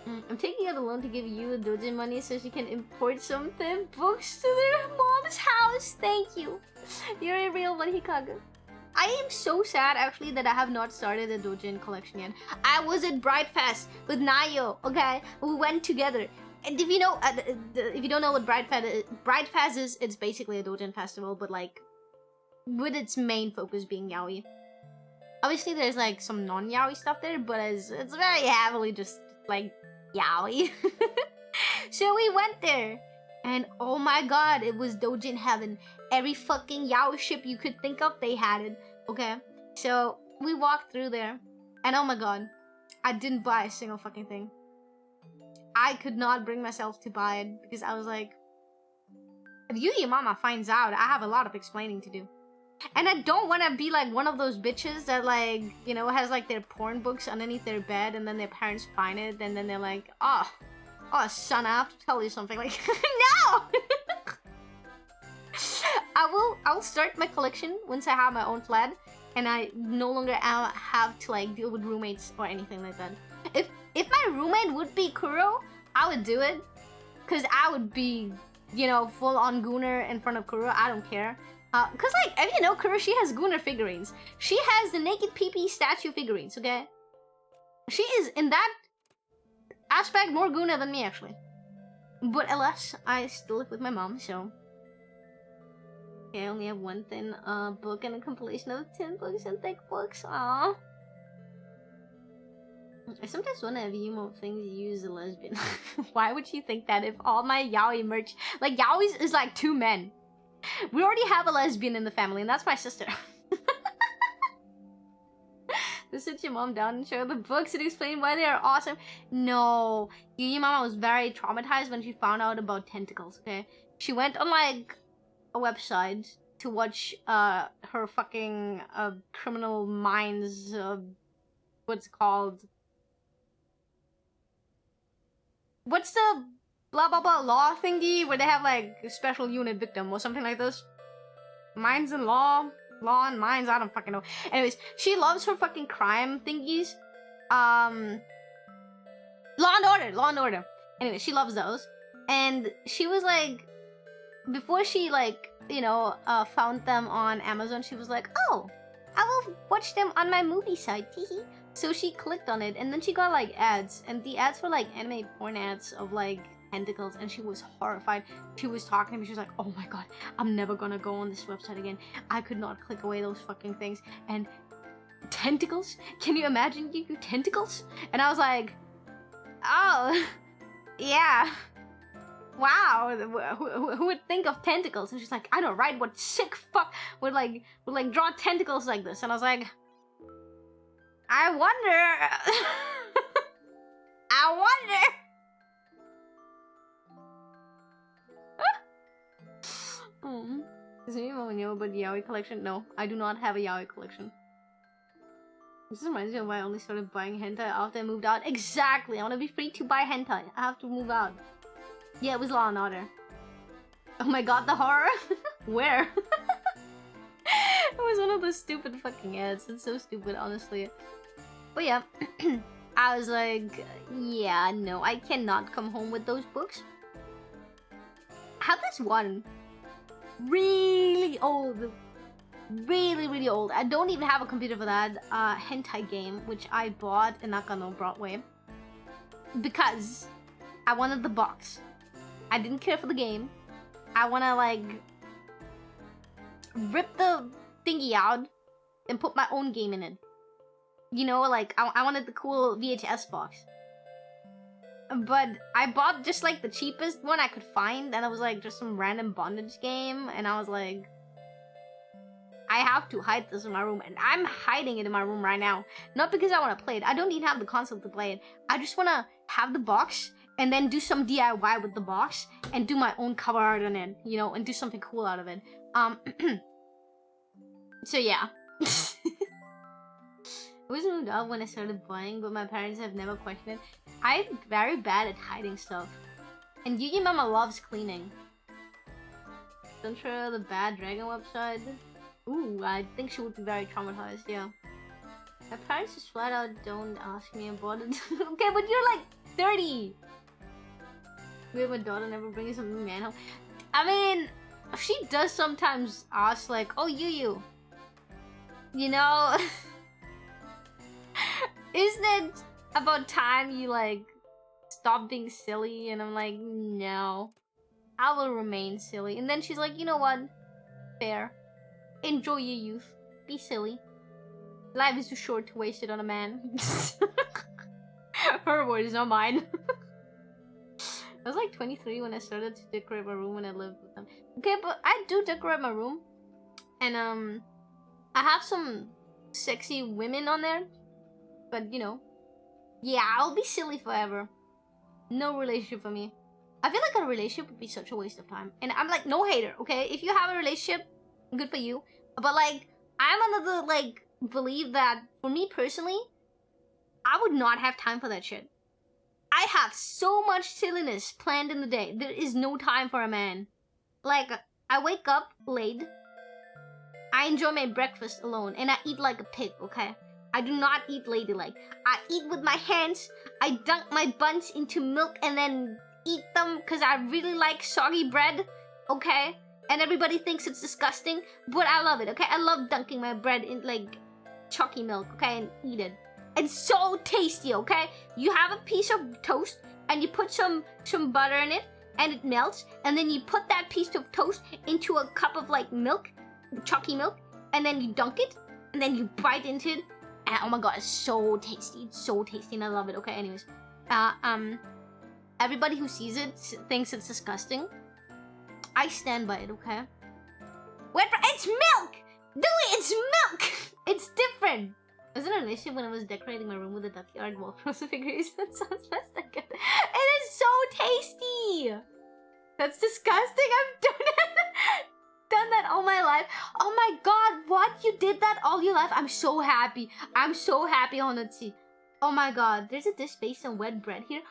I'm taking out a loan to give you dojin money so she can import some thin books to their mom's house. Thank you. You're a real one, Hikaga. I am so sad actually that I have not started a dojin collection yet. I was at Brightfest with Nayo, okay? We went together. And if you know, if you don't know what Brightfest is, it's basically a dojin festival, but like with its main focus being yaoi. Obviously, there's like some non-yaoi stuff there, but it's very heavily just like yaoi. So we went there, and oh my god, it was dojin heaven. Every fucking yaoi ship you could think of, they had it. Okay, so we walked through there, and oh my god, I didn't buy a single fucking thing. I could not bring myself to buy it because I was like, if Yuyu Mama finds out, I have a lot of explaining to do. And I don't want to be like one of those bitches that like, you know, has like their porn books underneath their bed and then their parents find it and then they're like, oh son, I have to tell you something. Like, no! I will start my collection once I have my own flat and I no longer have to like deal with roommates or anything like that. If my roommate would be Kuro, I would do it. Cause I would be, you know, full on Gooner in front of Kuro. I don't care. Cause like, if you know Kuro, she has Gooner figurines. She has the naked pee-pee statue figurines, okay? She is, in that aspect, more Gooner than me, actually. But alas, I still live with my mom, so... Okay, I only have one thin book and a compilation of 10 books and thick books. Aww. I sometimes wonder if emo things use a lesbian. Why would she think that if all my yaoi merch... Like, yaois is like 2 men. We already have a lesbian in the family, and that's my sister. Just sit your mom down and show her the books and explain why they are awesome. No. Yuyu mama was very traumatized when she found out about tentacles, okay? She went on, like, a website to watch, her fucking, Criminal Minds, what's it called? What's the blah blah blah law thingy where they have like a special unit victim or something like this? Minds and law and minds, I don't fucking know. Anyways, she loves her fucking crime thingies. Law and Order. Anyway, she loves those. And she was like, before she like, you know, found them on Amazon, she was like, oh, I will watch them on my movie site, teehee. So she clicked on it, and then she got like ads, and the ads were like anime porn ads of like tentacles, and she was horrified. She was talking to me, she was like, oh my god, I'm never gonna go on this website again. I could not click away those fucking things. And tentacles? Can you imagine you tentacles? And I was like, oh, yeah. Wow, who would think of tentacles? And she's like, I know, right? What sick fuck would like draw tentacles like this? And I was like, I wonder. I wonder. Does anyone know about the yaoi collection? No, I do not have a yaoi collection. This reminds me of why I only started buying hentai after I moved out. Exactly, I want to be free to buy hentai. I have to move out. Yeah, it was Law and Order. Oh my god, the horror? Where? It was one of those stupid fucking ads. It's so stupid, honestly. But yeah, I was like, yeah, no, I cannot come home with those books. I have this one really old, really old. I don't even have a computer for that hentai game, which I bought in Nakano Broadway because I wanted the box. I didn't care for the game. I wanna like rip the thingy out and put my own game in it. You know, like I wanted the cool VHS box. But I bought just like the cheapest one I could find, and it was like just some random bondage game, and I was like, I have to hide this in my room, and I'm hiding it in my room right now. Not because I want to play it. I don't even have the console to play it. I just want to have the box and then do some DIY with the box and do my own cover art on it, you know, and do something cool out of it. So yeah. I was moved out when I started buying, but my parents have never questioned it. I'm very bad at hiding stuff. And Yuyu Mama loves cleaning. Don't try the Bad Dragon website. Ooh, I think she would be very traumatized, yeah. My parents just flat out don't ask me about it. Okay, but you're like 30! Weird, my daughter never brings something man home. I mean, she does sometimes ask like, oh, Yuyu, you know, isn't it about time you like stop being silly? And I'm like, no, I will remain silly. And then she's like, you know what? Fair. Enjoy your youth. Be silly. Life is too short to waste it on a man. Her words, not mine. I was like 23 when I started to decorate my room when I lived with them. Okay, but I do decorate my room. And I have some sexy women on there. But, you know, yeah, I'll be silly forever. No relationship for me. I feel like a relationship would be such a waste of time. And I'm like, no hater, okay? If you have a relationship, good for you. But like, I'm under the like belief that for me personally, I would not have time for that shit. I have so much silliness planned in the day. There is no time for a man. Like, I wake up late. I enjoy my breakfast alone, and I eat like a pig, okay? I do not eat ladylike. I eat with my hands. I dunk my buns into milk and then eat them because I really like soggy bread, okay? And everybody thinks it's disgusting, but I love it, okay? I love dunking my bread in like chalky milk, okay? And eat it. It's so tasty, okay? You have a piece of toast and you put some butter in it and it melts, and then you put that piece of toast into a cup of like milk, chalky milk, and then you dunk it and then you bite into it, and oh my god, it's so tasty. It's so tasty and I love it. Okay, anyways. Everybody who sees it thinks it's disgusting. I stand by it, okay? Wait for it's milk! Dewey, it's milk! It's different! Wasn't it an issue when I was decorating my room with a ducky art wall figures? That sounds less than good. It is so tasty! That's disgusting. I've done that all my life. Oh my god, what? You did that all your life? I'm so happy. I'm so happy, Honotsi. Oh my god, there's a dish based on wet bread here.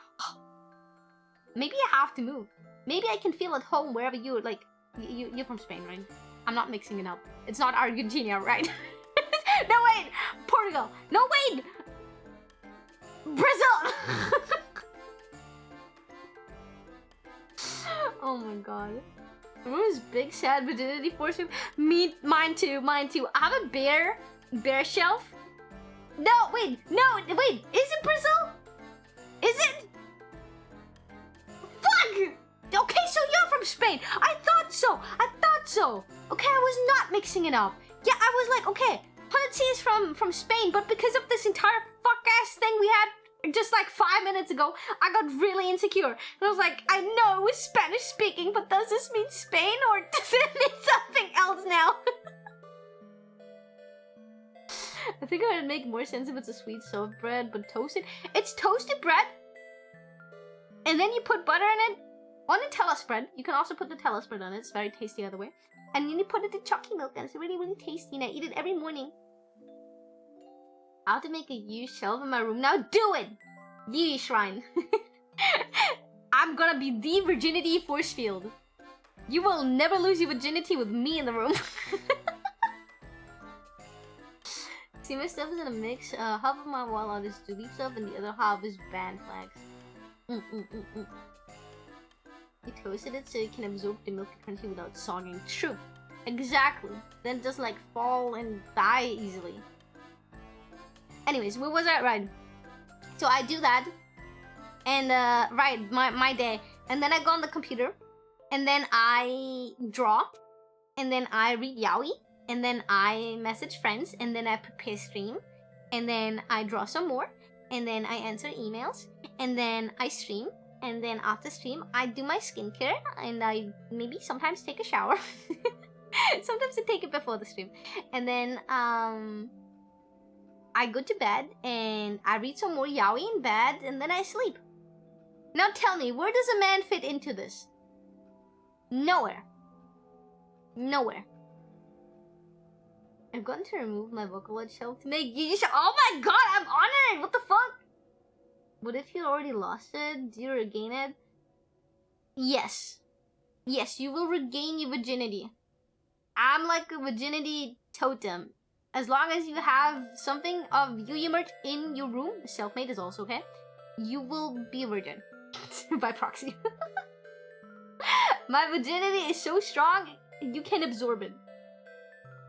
Maybe I have to move. Maybe I can feel at home wherever you're like. You're from Spain, right? I'm not mixing it up. It's not Argentina, right? No, wait! Portugal! No, wait! Brazil! Oh my god. The room is big, sad virginity force. Mine too, mine too. I have a bear shelf. No, wait, is it Brazil? Is it? Fuck! Okay, so you're from Spain. I thought so. Okay, I was not mixing it up. Yeah, I was like, okay, Hanatsi is from Spain, but because of this entire fuck-ass thing we had just like 5 minutes ago, I got really insecure. And I was like, I know it was Spanish speaking, but does this mean Spain or does it mean something else now? I think it would make more sense if it's a sweet soft bread, but toasted. It's toasted bread, and then you put butter in it on Nutella spread. You can also put Nutella spread on it. It's very tasty either way. And then you put it in chalky milk, and it's really, really tasty. And I eat it every morning. I have to make a huge shelf in my room. Now do it! Yuyu shrine. I'm gonna be the virginity force field. You will never lose your virginity with me in the room. See, my stuff is in a mix. Half of my wall art is doobie stuff, and the other half is band flags. You toasted it so you can absorb the milky crunchy without sogging. True. Exactly. Then just like fall and die easily. Anyways, where was I? Right. So I do that. And right, my day. And then I go on the computer. And then I draw. And then I read yaoi. And then I message friends. And then I prepare stream. And then I draw some more. And then I answer emails. And then I stream. And then after stream, I do my skincare, and I maybe sometimes take a shower. Sometimes I take it before the stream. And then I go to bed, and I read some more yaoi in bed, and then I sleep. Now tell me, where does a man fit into this? Nowhere. Nowhere. I've gotten to remove my Vocaloid shelf to make Yuyu. Oh my god, I'm honored! What the fuck? But if you already lost it, do you regain it? Yes. Yes, you will regain your virginity. I'm like a virginity totem. As long as you have something of Yuyu merch in your room, self-made is also okay, you will be a virgin. By proxy. My virginity is so strong, you can absorb it.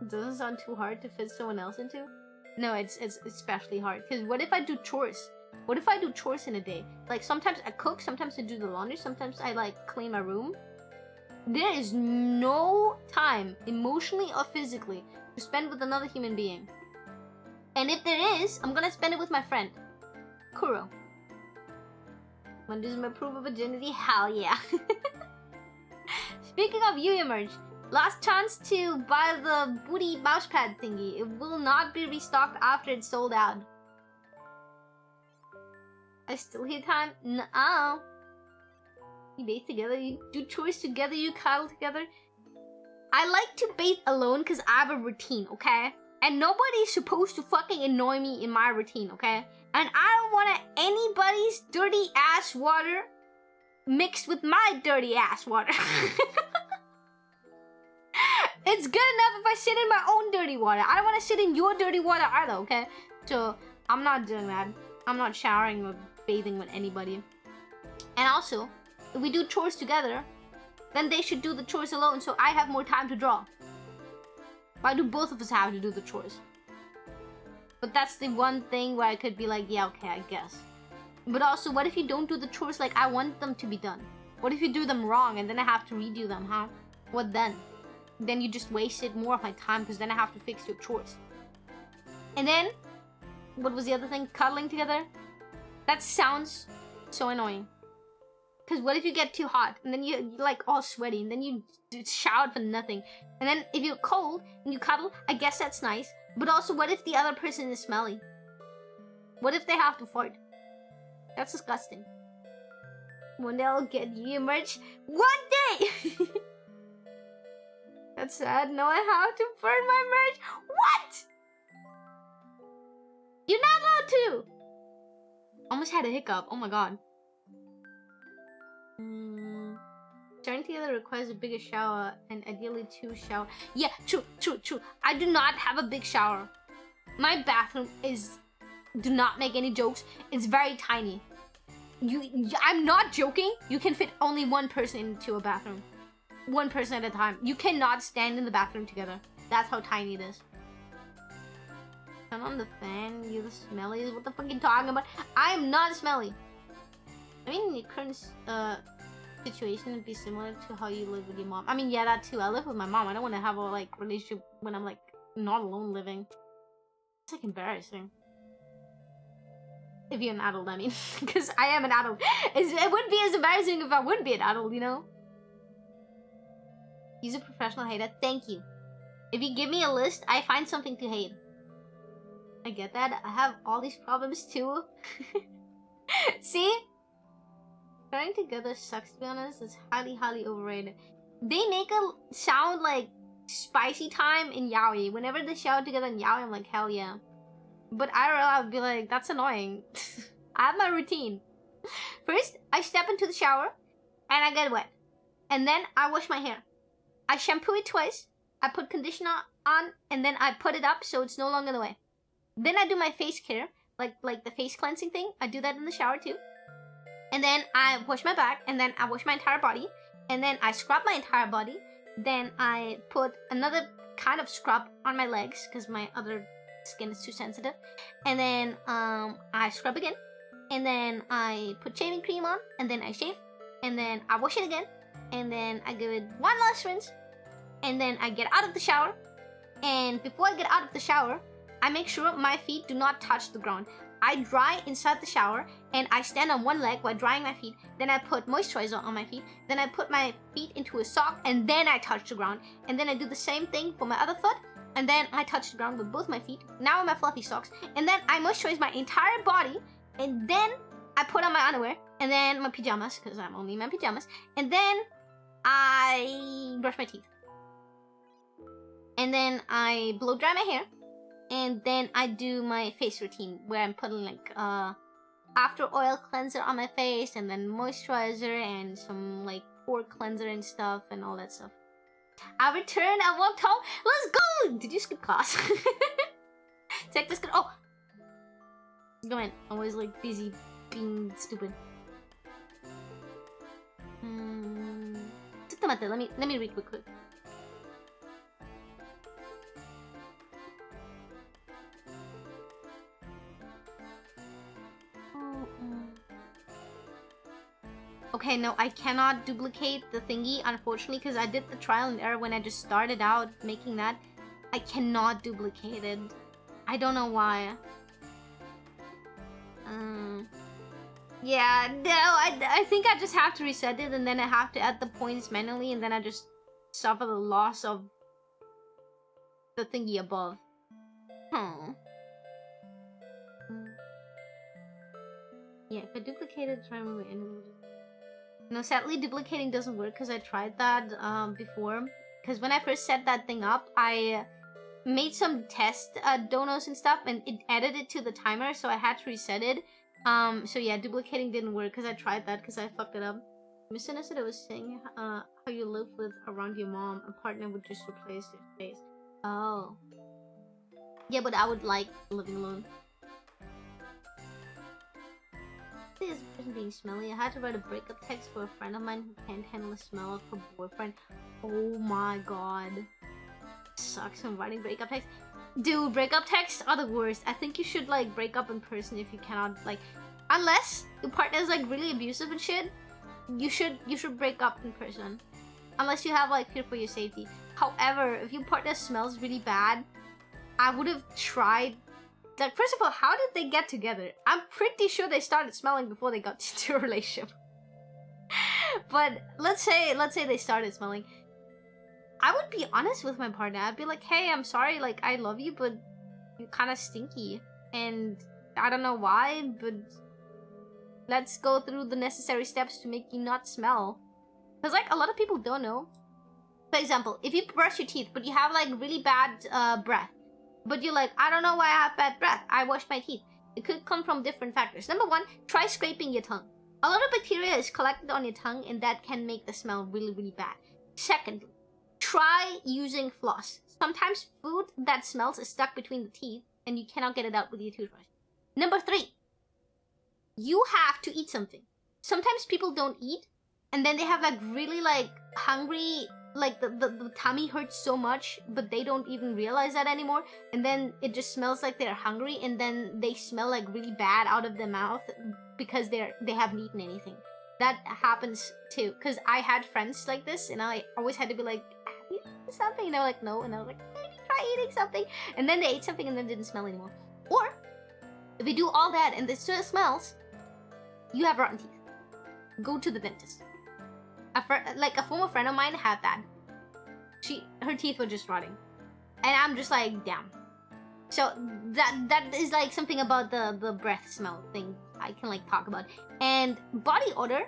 It doesn't sound too hard to fit someone else into. No, it's especially hard. Because what if I do chores? What if I do chores in a day? Like sometimes I cook, sometimes I do the laundry, sometimes I like clean my room. There is no time, emotionally or physically, to spend with another human being. And if there is, I'm gonna spend it with my friend, Kuro. When this is my proof of virginity, hell yeah. Speaking of Yuyu merch, last chance to buy the booty mousepad thingy. It will not be restocked after it's sold out. I still hear time? No. You bathe together, you do chores together, you cuddle together. I like to bathe alone because I have a routine, okay? And nobody's supposed to fucking annoy me in my routine, okay? And I don't want anybody's dirty ass water mixed with my dirty ass water. It's good enough if I sit in my own dirty water. I don't want to sit in your dirty water either, okay? So I'm not doing that. I'm not showering or bathing with anybody. And also, if we do chores together, then they should do the chores alone so I have more time to draw. Why do both of us have to do the chores? But that's the one thing where I could be like, yeah, okay, I guess. But also, what if you don't do the chores like I want them to be done? What if you do them wrong and then I have to redo them, huh? What then? Then you just wasted more of my time because then I have to fix your chores. And then, what was the other thing? Cuddling together? That sounds so annoying. Because what if you get too hot and then you're like all sweaty and then you showered for nothing? And then if you're cold and you cuddle, I guess that's nice. But also, what if the other person is smelly? What if they have to fart? That's disgusting. One day I'll get you merch. One day! That's sad. No, I have to burn my merch. What? You're not allowed to! Almost had a hiccup. Oh my god. Sharing together requires a bigger shower and ideally 2 shower. Yeah, true. I do not have a big shower. My bathroom is... Do not make any jokes. It's very tiny. I'm not joking. You can fit only one person into a bathroom. One person at a time. You cannot stand in the bathroom together. That's how tiny it is. Turn on the fan. You're the smelliest. What the fuck are you talking about? I am not smelly. I mean, the current situation would be similar to how you live with your mom. I mean, yeah, that too. I live with my mom. I don't want to have a like relationship when I'm like not alone living. It's like embarrassing. If you're an adult, I mean, because I am an adult. It wouldn't be as embarrassing if I wouldn't be an adult, you know. He's a professional hater. Thank you. If you give me a list, I find something to hate. I get that. I have all these problems too. See? Sharing together sucks, to be honest. It's highly, highly overrated. They make a sound like spicy time in yaoi. Whenever they shower together in yaoi, I'm like, hell yeah. But I would be like, that's annoying. I have my routine. First, I step into the shower and I get wet. And then I wash my hair. I shampoo it twice. I put conditioner on and then I put it up so it's no longer in the way. Then I do my face care, like the face cleansing thing. I do that in the shower too. And then I wash my back and then I wash my entire body. And then I scrub my entire body. Then I put another kind of scrub on my legs because my other skin is too sensitive. And then I scrub again. And then I put shaving cream on and then I shave. And then I wash it again. And then I give it one last rinse. And then I get out of the shower. And before I get out of the shower, I make sure my feet do not touch the ground. I dry inside the shower and I stand on one leg while drying my feet. Then I put moisturizer on my feet. Then I put my feet into a sock and then I touch the ground. And then I do the same thing for my other foot. And then I touch the ground with both my feet. Now in my fluffy socks. And then I moisturize my entire body. And then I put on my underwear. And then my pajamas, because I'm only in my pajamas. And then I brush my teeth. And then I blow dry my hair. And then I do my face routine where I'm putting like after oil cleanser on my face and then moisturizer and some like pore cleanser and stuff and all that stuff. I returned, I walked home. Let's go! Did you skip class? Check this. Oh! Go in. I was like busy being stupid. Let me read quick. Okay, no, I cannot duplicate the thingy, unfortunately, because I did the trial and error when I just started out making that. I cannot duplicate it. I don't know why. Yeah, no, I think I just have to reset it and then I have to add the points manually and then I just suffer the loss of the thingy above. Yeah, if I duplicate it, try to remove it. No, sadly, duplicating doesn't work because I tried that before Because when I first set that thing up, I made some test donos and stuff, and it added it to the timer, so I had to reset it. So yeah, duplicating didn't work because I tried that because I fucked it up. Miss Innocent was saying how you live with around your mom, a partner would just replace your space. Oh. Yeah, but I would like living alone. This person being smelly. I had to write a breakup text for a friend of mine who can't handle the smell of her boyfriend. Oh my god. Sucks when writing breakup text. Dude, breakup texts are the worst. I think you should like break up in person if you cannot like, unless your partner is like really abusive and shit. You should break up in person, unless you have like fear for your safety. However, if your partner smells really bad, I would have tried. Like, first of all, how did they get together? I'm pretty sure they started smelling before they got into a relationship. But let's say they started smelling. I would be honest with my partner. I'd be like, hey, I'm sorry, like, I love you, but you're kind of stinky. And I don't know why, but let's go through the necessary steps to make you not smell. Because, like, a lot of people don't know. For example, if you brush your teeth, but you have, like, really bad breath, but you're like, I don't know why I have bad breath. I wash my teeth. It could come from different factors. Number one, try scraping your tongue. A lot of bacteria is collected on your tongue, and that can make the smell really, really bad. Secondly, try using floss. Sometimes food that smells is stuck between the teeth, and you cannot get it out with your toothbrush. Number three, you have to eat something. Sometimes people don't eat, and then they have like really like hungry, like the tummy hurts so much, but they don't even realize that anymore, and then it just smells like they're hungry, and then they smell like really bad out of their mouth because they haven't eaten anything. That happens too, because I had friends like this, and I always had to be like, have you eaten something? And they're like, no, and I was like, maybe try eating something, and then they ate something and then didn't smell anymore. Or if you do all that and this still smells, you have rotten teeth. Go to the dentist. A former friend of mine had that. Her teeth were just rotting, and I'm just like, damn. So that is like something about the breath smell thing I can like talk about. And body odor,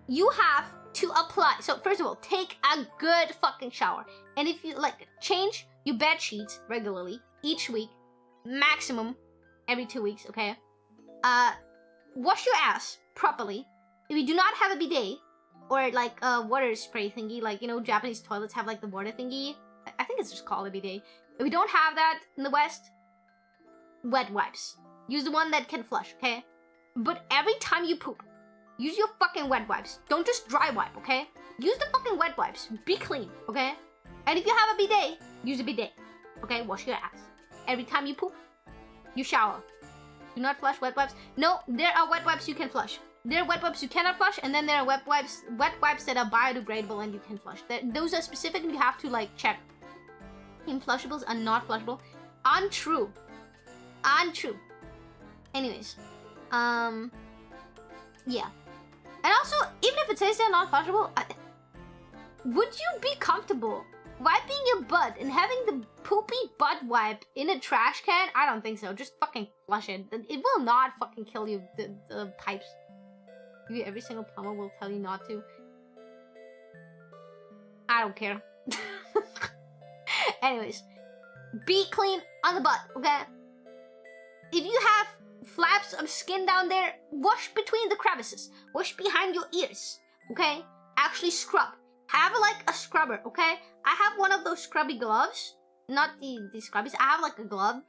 you have to apply. So first of all, take a good fucking shower, and if you like, change your bed sheets regularly each week, maximum every 2 weeks. Okay. Wash your ass properly. If you do not have a bidet, or like a water spray thingy, like, you know, Japanese toilets have like the water thingy. I think it's just called a bidet. If we don't have that in the West, wet wipes. Use the one that can flush, okay? But every time you poop, use your fucking wet wipes. Don't just dry wipe, okay? Use the fucking wet wipes. Be clean, okay? And if you have a bidet, use a bidet, okay? Wash your ass. Every time you poop, you shower. Do not flush wet wipes. No, there are wet wipes you can flush. There are wet wipes you cannot flush, and then there are wet wipes that are biodegradable and you can flush. Those are specific, and you have to like check. Influshables are not flushable. Untrue. Anyways, yeah. And also, even if it says they're not flushable, would you be comfortable wiping your butt and having the poopy butt wipe in a trash can? I don't think so. Just fucking flush it. It will not fucking kill you. The pipes. Every single plumber will tell you not to. I don't care. Anyways, be clean on the butt, okay? If you have flaps of skin down there, wash between the crevices. Wash behind your ears, okay? Actually scrub. Have like a scrubber, okay? I have one of those scrubby gloves. Not the scrubbies. I have like a glove.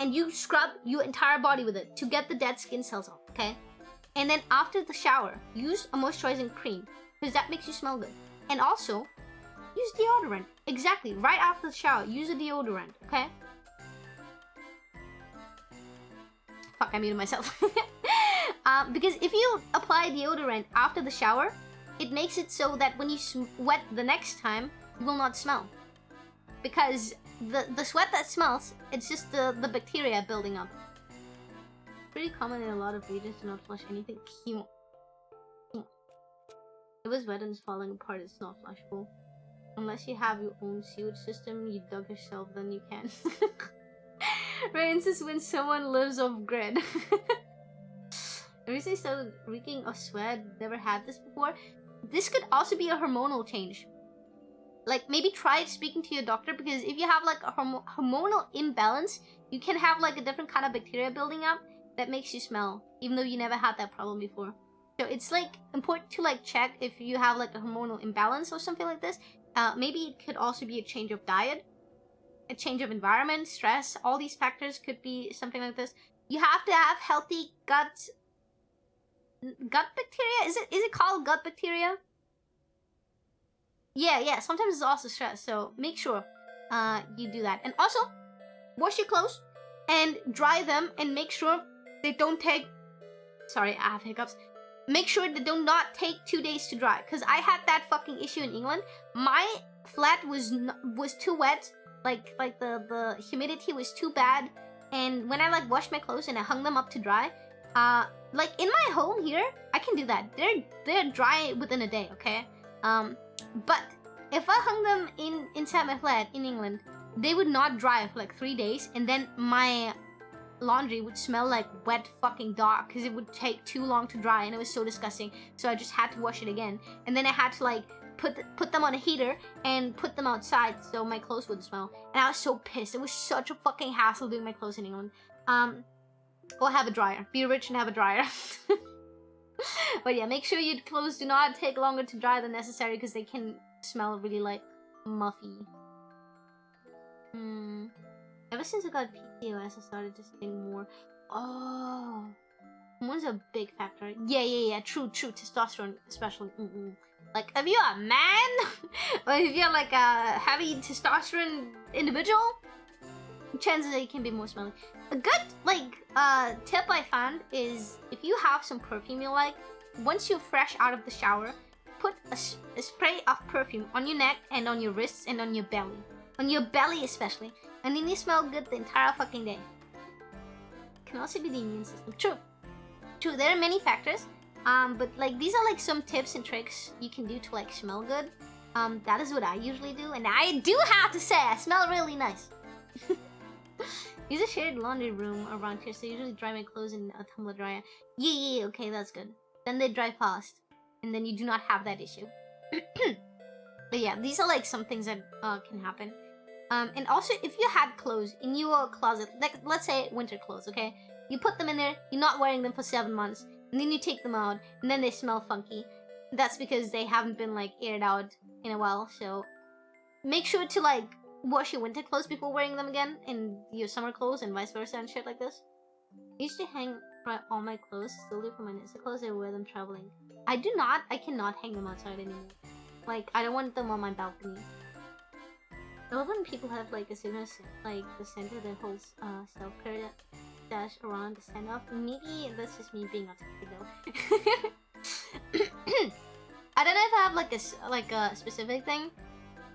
And you scrub your entire body with it to get the dead skin cells off, okay? And then after the shower, use a moisturizing cream, because that makes you smell good. And also, use deodorant. Exactly, right after the shower, use a deodorant, okay? Fuck, I muted myself. Because if you apply deodorant after the shower, it makes it so that when you sweat the next time, you will not smell. Because the sweat that smells, it's just the bacteria building up. Pretty common in a lot of regions to not flush anything. Chemo. It was wet and it's falling apart, it's not flushable. Unless you have your own sewage system, you dug yourself, then you can. Rains is when someone lives off grid. I recently started reeking of sweat, never had this before. This could also be a hormonal change. like maybe try speaking to your doctor, because if you have like a hormonal imbalance, you can have like a different kind of bacteria building up that makes you smell, even though you never had that problem before. So it's like important to like check if you have like a hormonal imbalance or something like this. Maybe it could also be a change of diet, a change of environment, stress. All these factors could be something like this. You have to have healthy gut bacteria. Is it called gut bacteria? Yeah. Sometimes it's also stress. So make sure you do that. And also, wash your clothes and dry them, and make sure they don't take. Sorry, I have hiccups. Make sure they do not take 2 days to dry, because I had that fucking issue in England. My flat was too wet, like the humidity was too bad, and when I like washed my clothes and I hung them up to dry, like in my home here, I can do that. They're dry within a day, okay? But if I hung them inside my flat in England, they would not dry for like 3 days, and then my laundry would smell like wet fucking dog, because it would take too long to dry, and it was so disgusting. So I just had to wash it again, and then I had to like put them on a heater and put them outside so my clothes wouldn't smell. And I was so pissed. It was such a fucking hassle doing my clothes in England. Go have a dryer. Be rich and have a dryer. But yeah, make sure your clothes do not take longer to dry than necessary, because they can smell really like muffy. Ever since I got PCOS, I started to think more. Oh, hormones are a big factor. Yeah. True. Testosterone, especially. Like, if you're a man, or if you're like a heavy testosterone individual, chances are you can be more smelly. A good tip I found is, if you have some perfume you like, once you're fresh out of the shower, put a spray of perfume on your neck and on your wrists and on your belly. On your belly especially. And then you smell good the entire fucking day. Can also be the immune system. True, there are many factors. But like, these are like some tips and tricks you can do to like smell good. That is what I usually do, and I do have to say, I smell really nice. Use a shared laundry room around here, so I usually dry my clothes in a tumbler dryer. Yeah, okay, that's good. Then they dry fast, and then you do not have that issue. But yeah, these are like some things that can happen. And also, if you had clothes in your closet, like let's say winter clothes, okay? You put them in there, you're not wearing them for 7 months, and then you take them out, and then they smell funky. That's because they haven't been like aired out in a while. So make sure to like wash your winter clothes before wearing them again, and your summer clothes, and vice versa and shit like this. I used to hang all my clothes solely for my knit clothes. I wear them traveling. I cannot hang them outside anymore. Like, I don't want them on my balcony. I love when people have like a signature, like the center that holds self-care dash around the stand-off. Maybe that's just me being autistic though. I don't know if I have like a specific thing.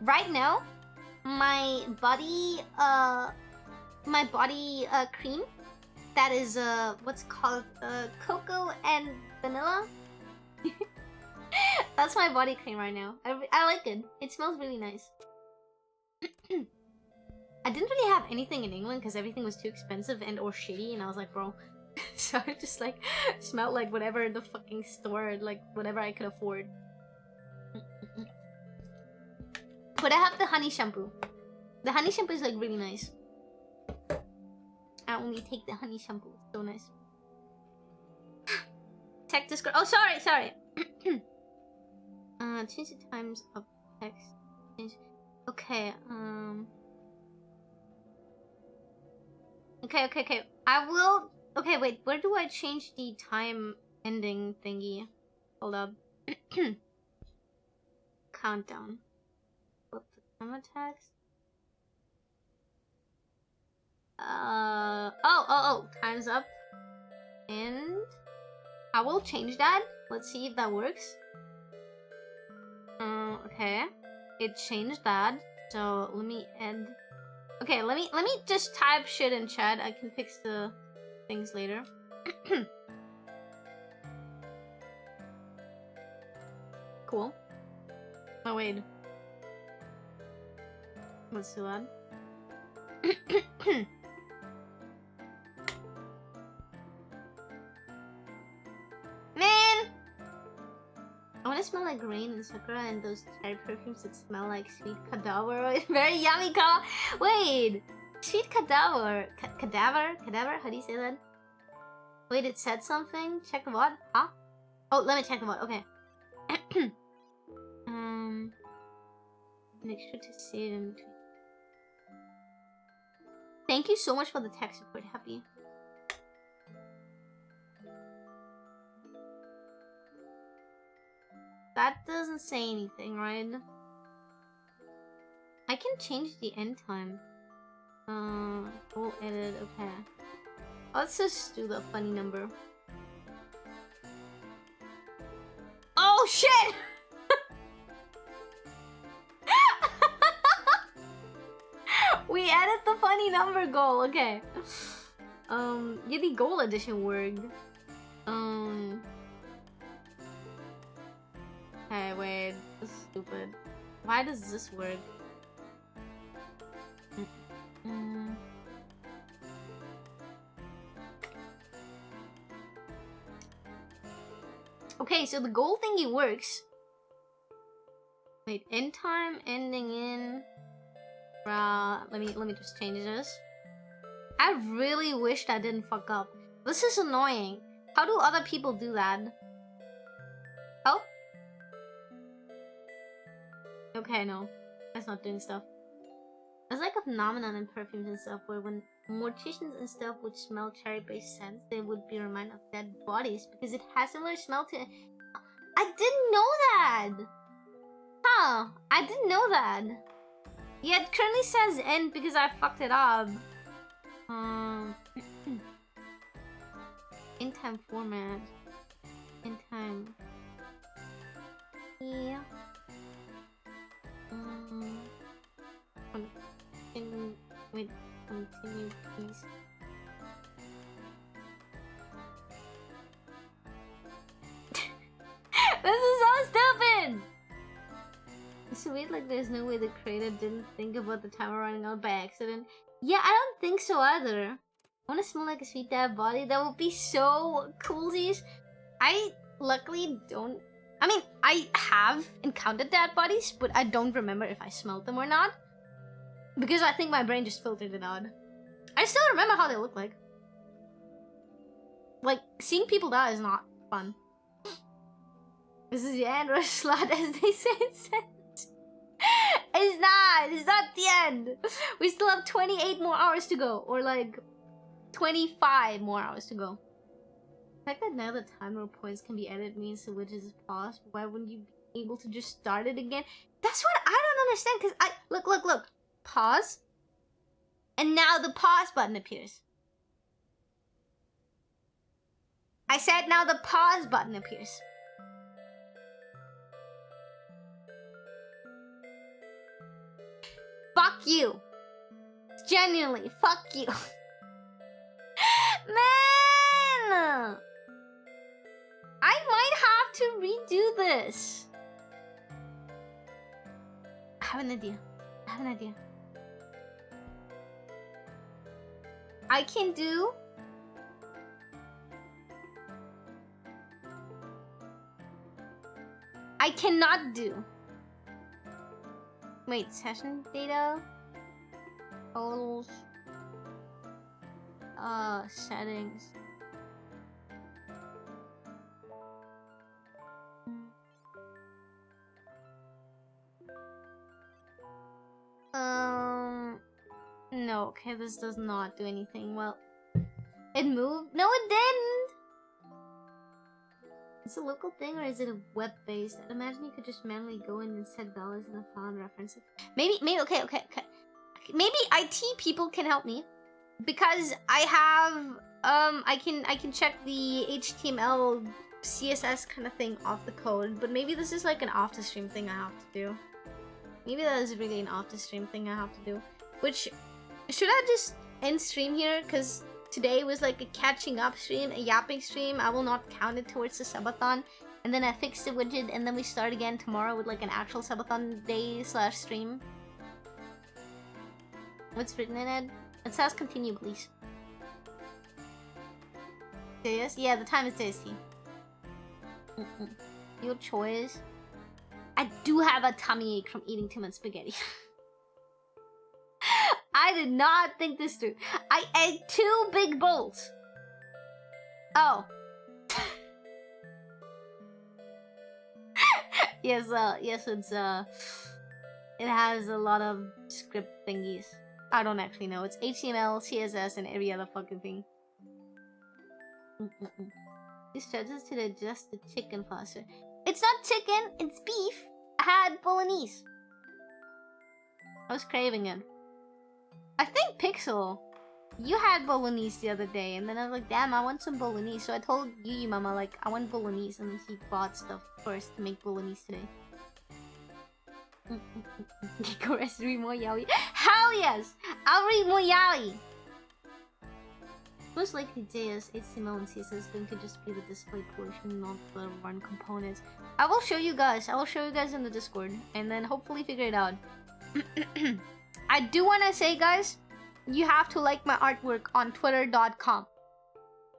Right now, my body cream that is what's called cocoa and vanilla. That's my body cream right now. I like it. It smells really nice. I didn't really have anything in England because everything was too expensive and or shitty, and I was like, bro. So I just like smelled like whatever in the fucking store, like whatever I could afford. But I have the honey shampoo. The honey shampoo is like really nice. I only take the honey shampoo. It's so nice. Tech Discord. Oh, sorry. Change the times of text. Change. Okay. Okay. I will. Okay, wait. Where do I change the time ending thingy? Hold up. Countdown. Flip the camera text. Oh. Time's up. And I will change that. Let's see if that works. Okay. It changed that. So let me end. Okay, let me just type shit in chat. I can fix the things later. Cool. Oh wait. Let's do that. Man! I want to I smell like rain and sakura and those cherry perfumes that smell like sweet cadaver. Very yummy, Ka. Wait, sweet cadaver. Cadaver? Cadaver? How do you say that? Wait, it said something? Check what? Huh? Oh, let me check what. Okay. Make sure to save him. Thank you so much for the tech support, Happy. That doesn't say anything, right? I can change the end time. We'll edit, okay. Let's just do the funny number. Oh shit! We added the funny number goal, okay. Yeah, the goal edition worked. Hey, wait, this is stupid. Why does this work? Okay, so the goal thingy works. Wait, end time ending in. Let me just change this. I really wished I didn't fuck up. This is annoying. How do other people do that? Oh? Okay, no. That's not doing stuff. There's like a phenomenon in perfumes and stuff where when morticians and stuff would smell cherry-based scents, they would be reminded of dead bodies because it has similar smell to... I didn't know that! Huh, I didn't know that. Yeah, it currently says end because I fucked it up. In time format. In time. Yeah. Continue. Wait, continue, please. This is so stupid! So wait, like there's no way the creator didn't think about the timer running out by accident. Yeah, I don't think so either. I wanna smell like a sweet dead body. That would be so coolsies. I luckily don't. I mean, I have encountered dead bodies, but I don't remember if I smelled them or not. Because I think my brain just filtered it out. I still remember how they look like. Like, seeing people die is not fun. This is the end, or slut, as they say in sense. It's not the end. We still have 28 more hours to go, or like 25 more hours to go. The fact that now the timer points can be edited means the widget is paused. Why wouldn't you be able to just start it again? That's what I don't understand, because look. Pause. And now the pause button appears. I said now the pause button appears. Fuck you. Genuinely, fuck you. Man! I might have to redo this. I have an idea. I can do... I cannot do... Wait, session data? Totals... settings... No, okay, this does not do anything. Well, it moved? No, it didn't! Is it a local thing or is it a web-based? I'd imagine you could just manually go in and set dollars in the file and reference it. Maybe, okay. Maybe IT people can help me. Because I have, I can check the HTML, CSS kind of thing off the code. But maybe this is like an off-the-stream thing I have to do. Maybe that is really an off-the-stream thing I have to do. Which, should I just end stream here? Because today was like a catching up stream, a yapping stream. I will not count it towards the subathon. And then I fix the widget and then we start again tomorrow with like an actual subathon day / stream. What's written in it? It says continue, please. Yes? Yeah, the time is JST. Your choice. I do have a tummy ache from eating too much spaghetti. I did not think this through. I ate 2 big bowls. Oh. Yes, it's it has a lot of script thingies. I don't actually know. It's HTML, CSS, and every other fucking thing. This strategies to digest the chicken faster. It's not chicken, it's beef. I had bolognese. I was craving it. I think Pixel, you had bolognese the other day, and then I was like, damn, I want some bolognese. So I told Yuyu Mama, like, I want bolognese, and he bought stuff first to make bolognese today. Go rest, read more yaoi. Hell yes! I'll read more yaoi! Most likely JS, HTML, and CSS is going to just be the display portion, not the run components. I will show you guys. I will show you guys in the Discord, and then hopefully figure it out. I do want to say, guys, you have to like my artwork on twitter.com.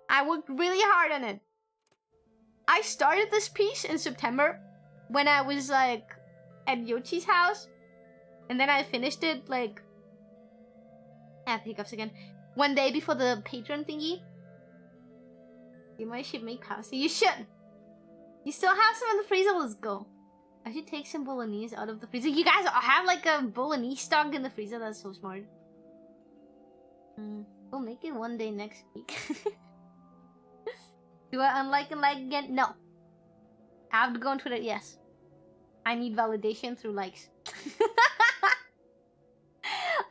I worked really hard on it. I started this piece in September when I was like at Yochi's house, and then I finished it like I have hiccups again. One day before the Patreon thingy. You might should make pasta. You should. You still have some in the freezer. Let's go. I should take some bolognese out of the freezer. You guys have like a bolognese stock in the freezer. That's so smart. We'll make it one day next week. Do I unlike and like again? No. I have to go on Twitter. Yes. I need validation through likes.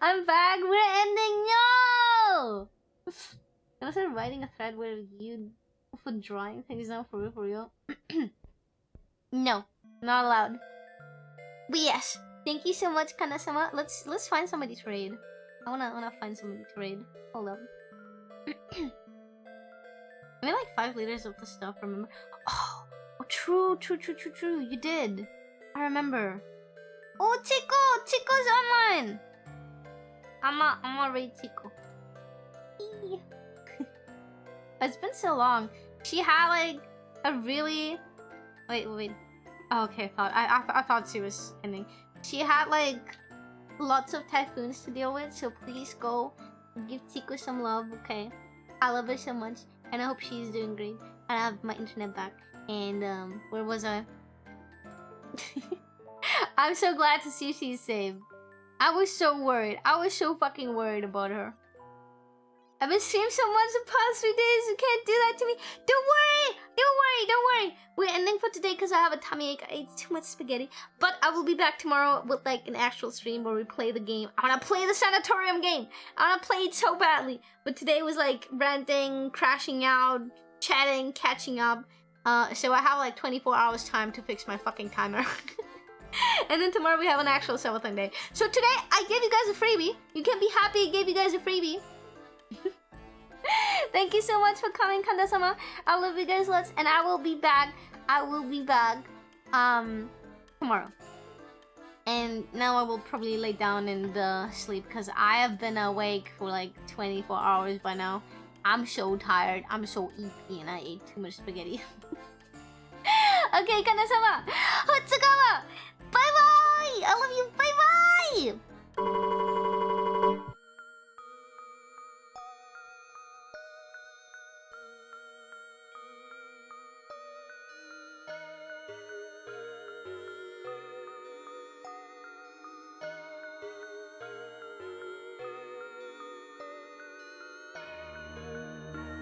I'm back. We're ending. No. I was writing a thread where you for drawing things now for real. No, not allowed. But yes, thank you so much, Kanja-sama. Let's find somebody to raid. I wanna find somebody to raid. Hold up. I made like 5 liters of the stuff. Remember? Oh, true. You did. I remember. Oh, Chico's online. I'ma raid Chico. It's been so long. She had like a really wait. Oh, okay, I thought she was ending. She had like lots of typhoons to deal with, so please go give Chico some love, okay? I love her so much, and I hope she's doing great. And I have my internet back. And where was I? I'm so glad to see she's safe. I was so worried. I was so fucking worried about her. I've been streaming so much the past 3 days. You can't do that to me. Don't worry. We're ending for today because I have a tummy ache. I ate too much spaghetti. But I will be back tomorrow with like an actual stream where we play the game. I want to play the sanatorium game. I want to play it so badly. But today was like ranting, crashing out, chatting, catching up. So I have like 24 hours time to fix my fucking timer. And then tomorrow we have an actual subathon day. So today I gave you guys a freebie. You can be happy I gave you guys a freebie. Thank you so much for coming, Kanja-sama. I love you guys lots, and I will be back. Tomorrow. And now I will probably lay down and sleep because I have been awake for like 24 hours by now. I'm so tired. I'm so eepy, and I ate too much spaghetti. Okay, Kanja-sama. Hotsugama. Bye bye. I love you. Bye bye.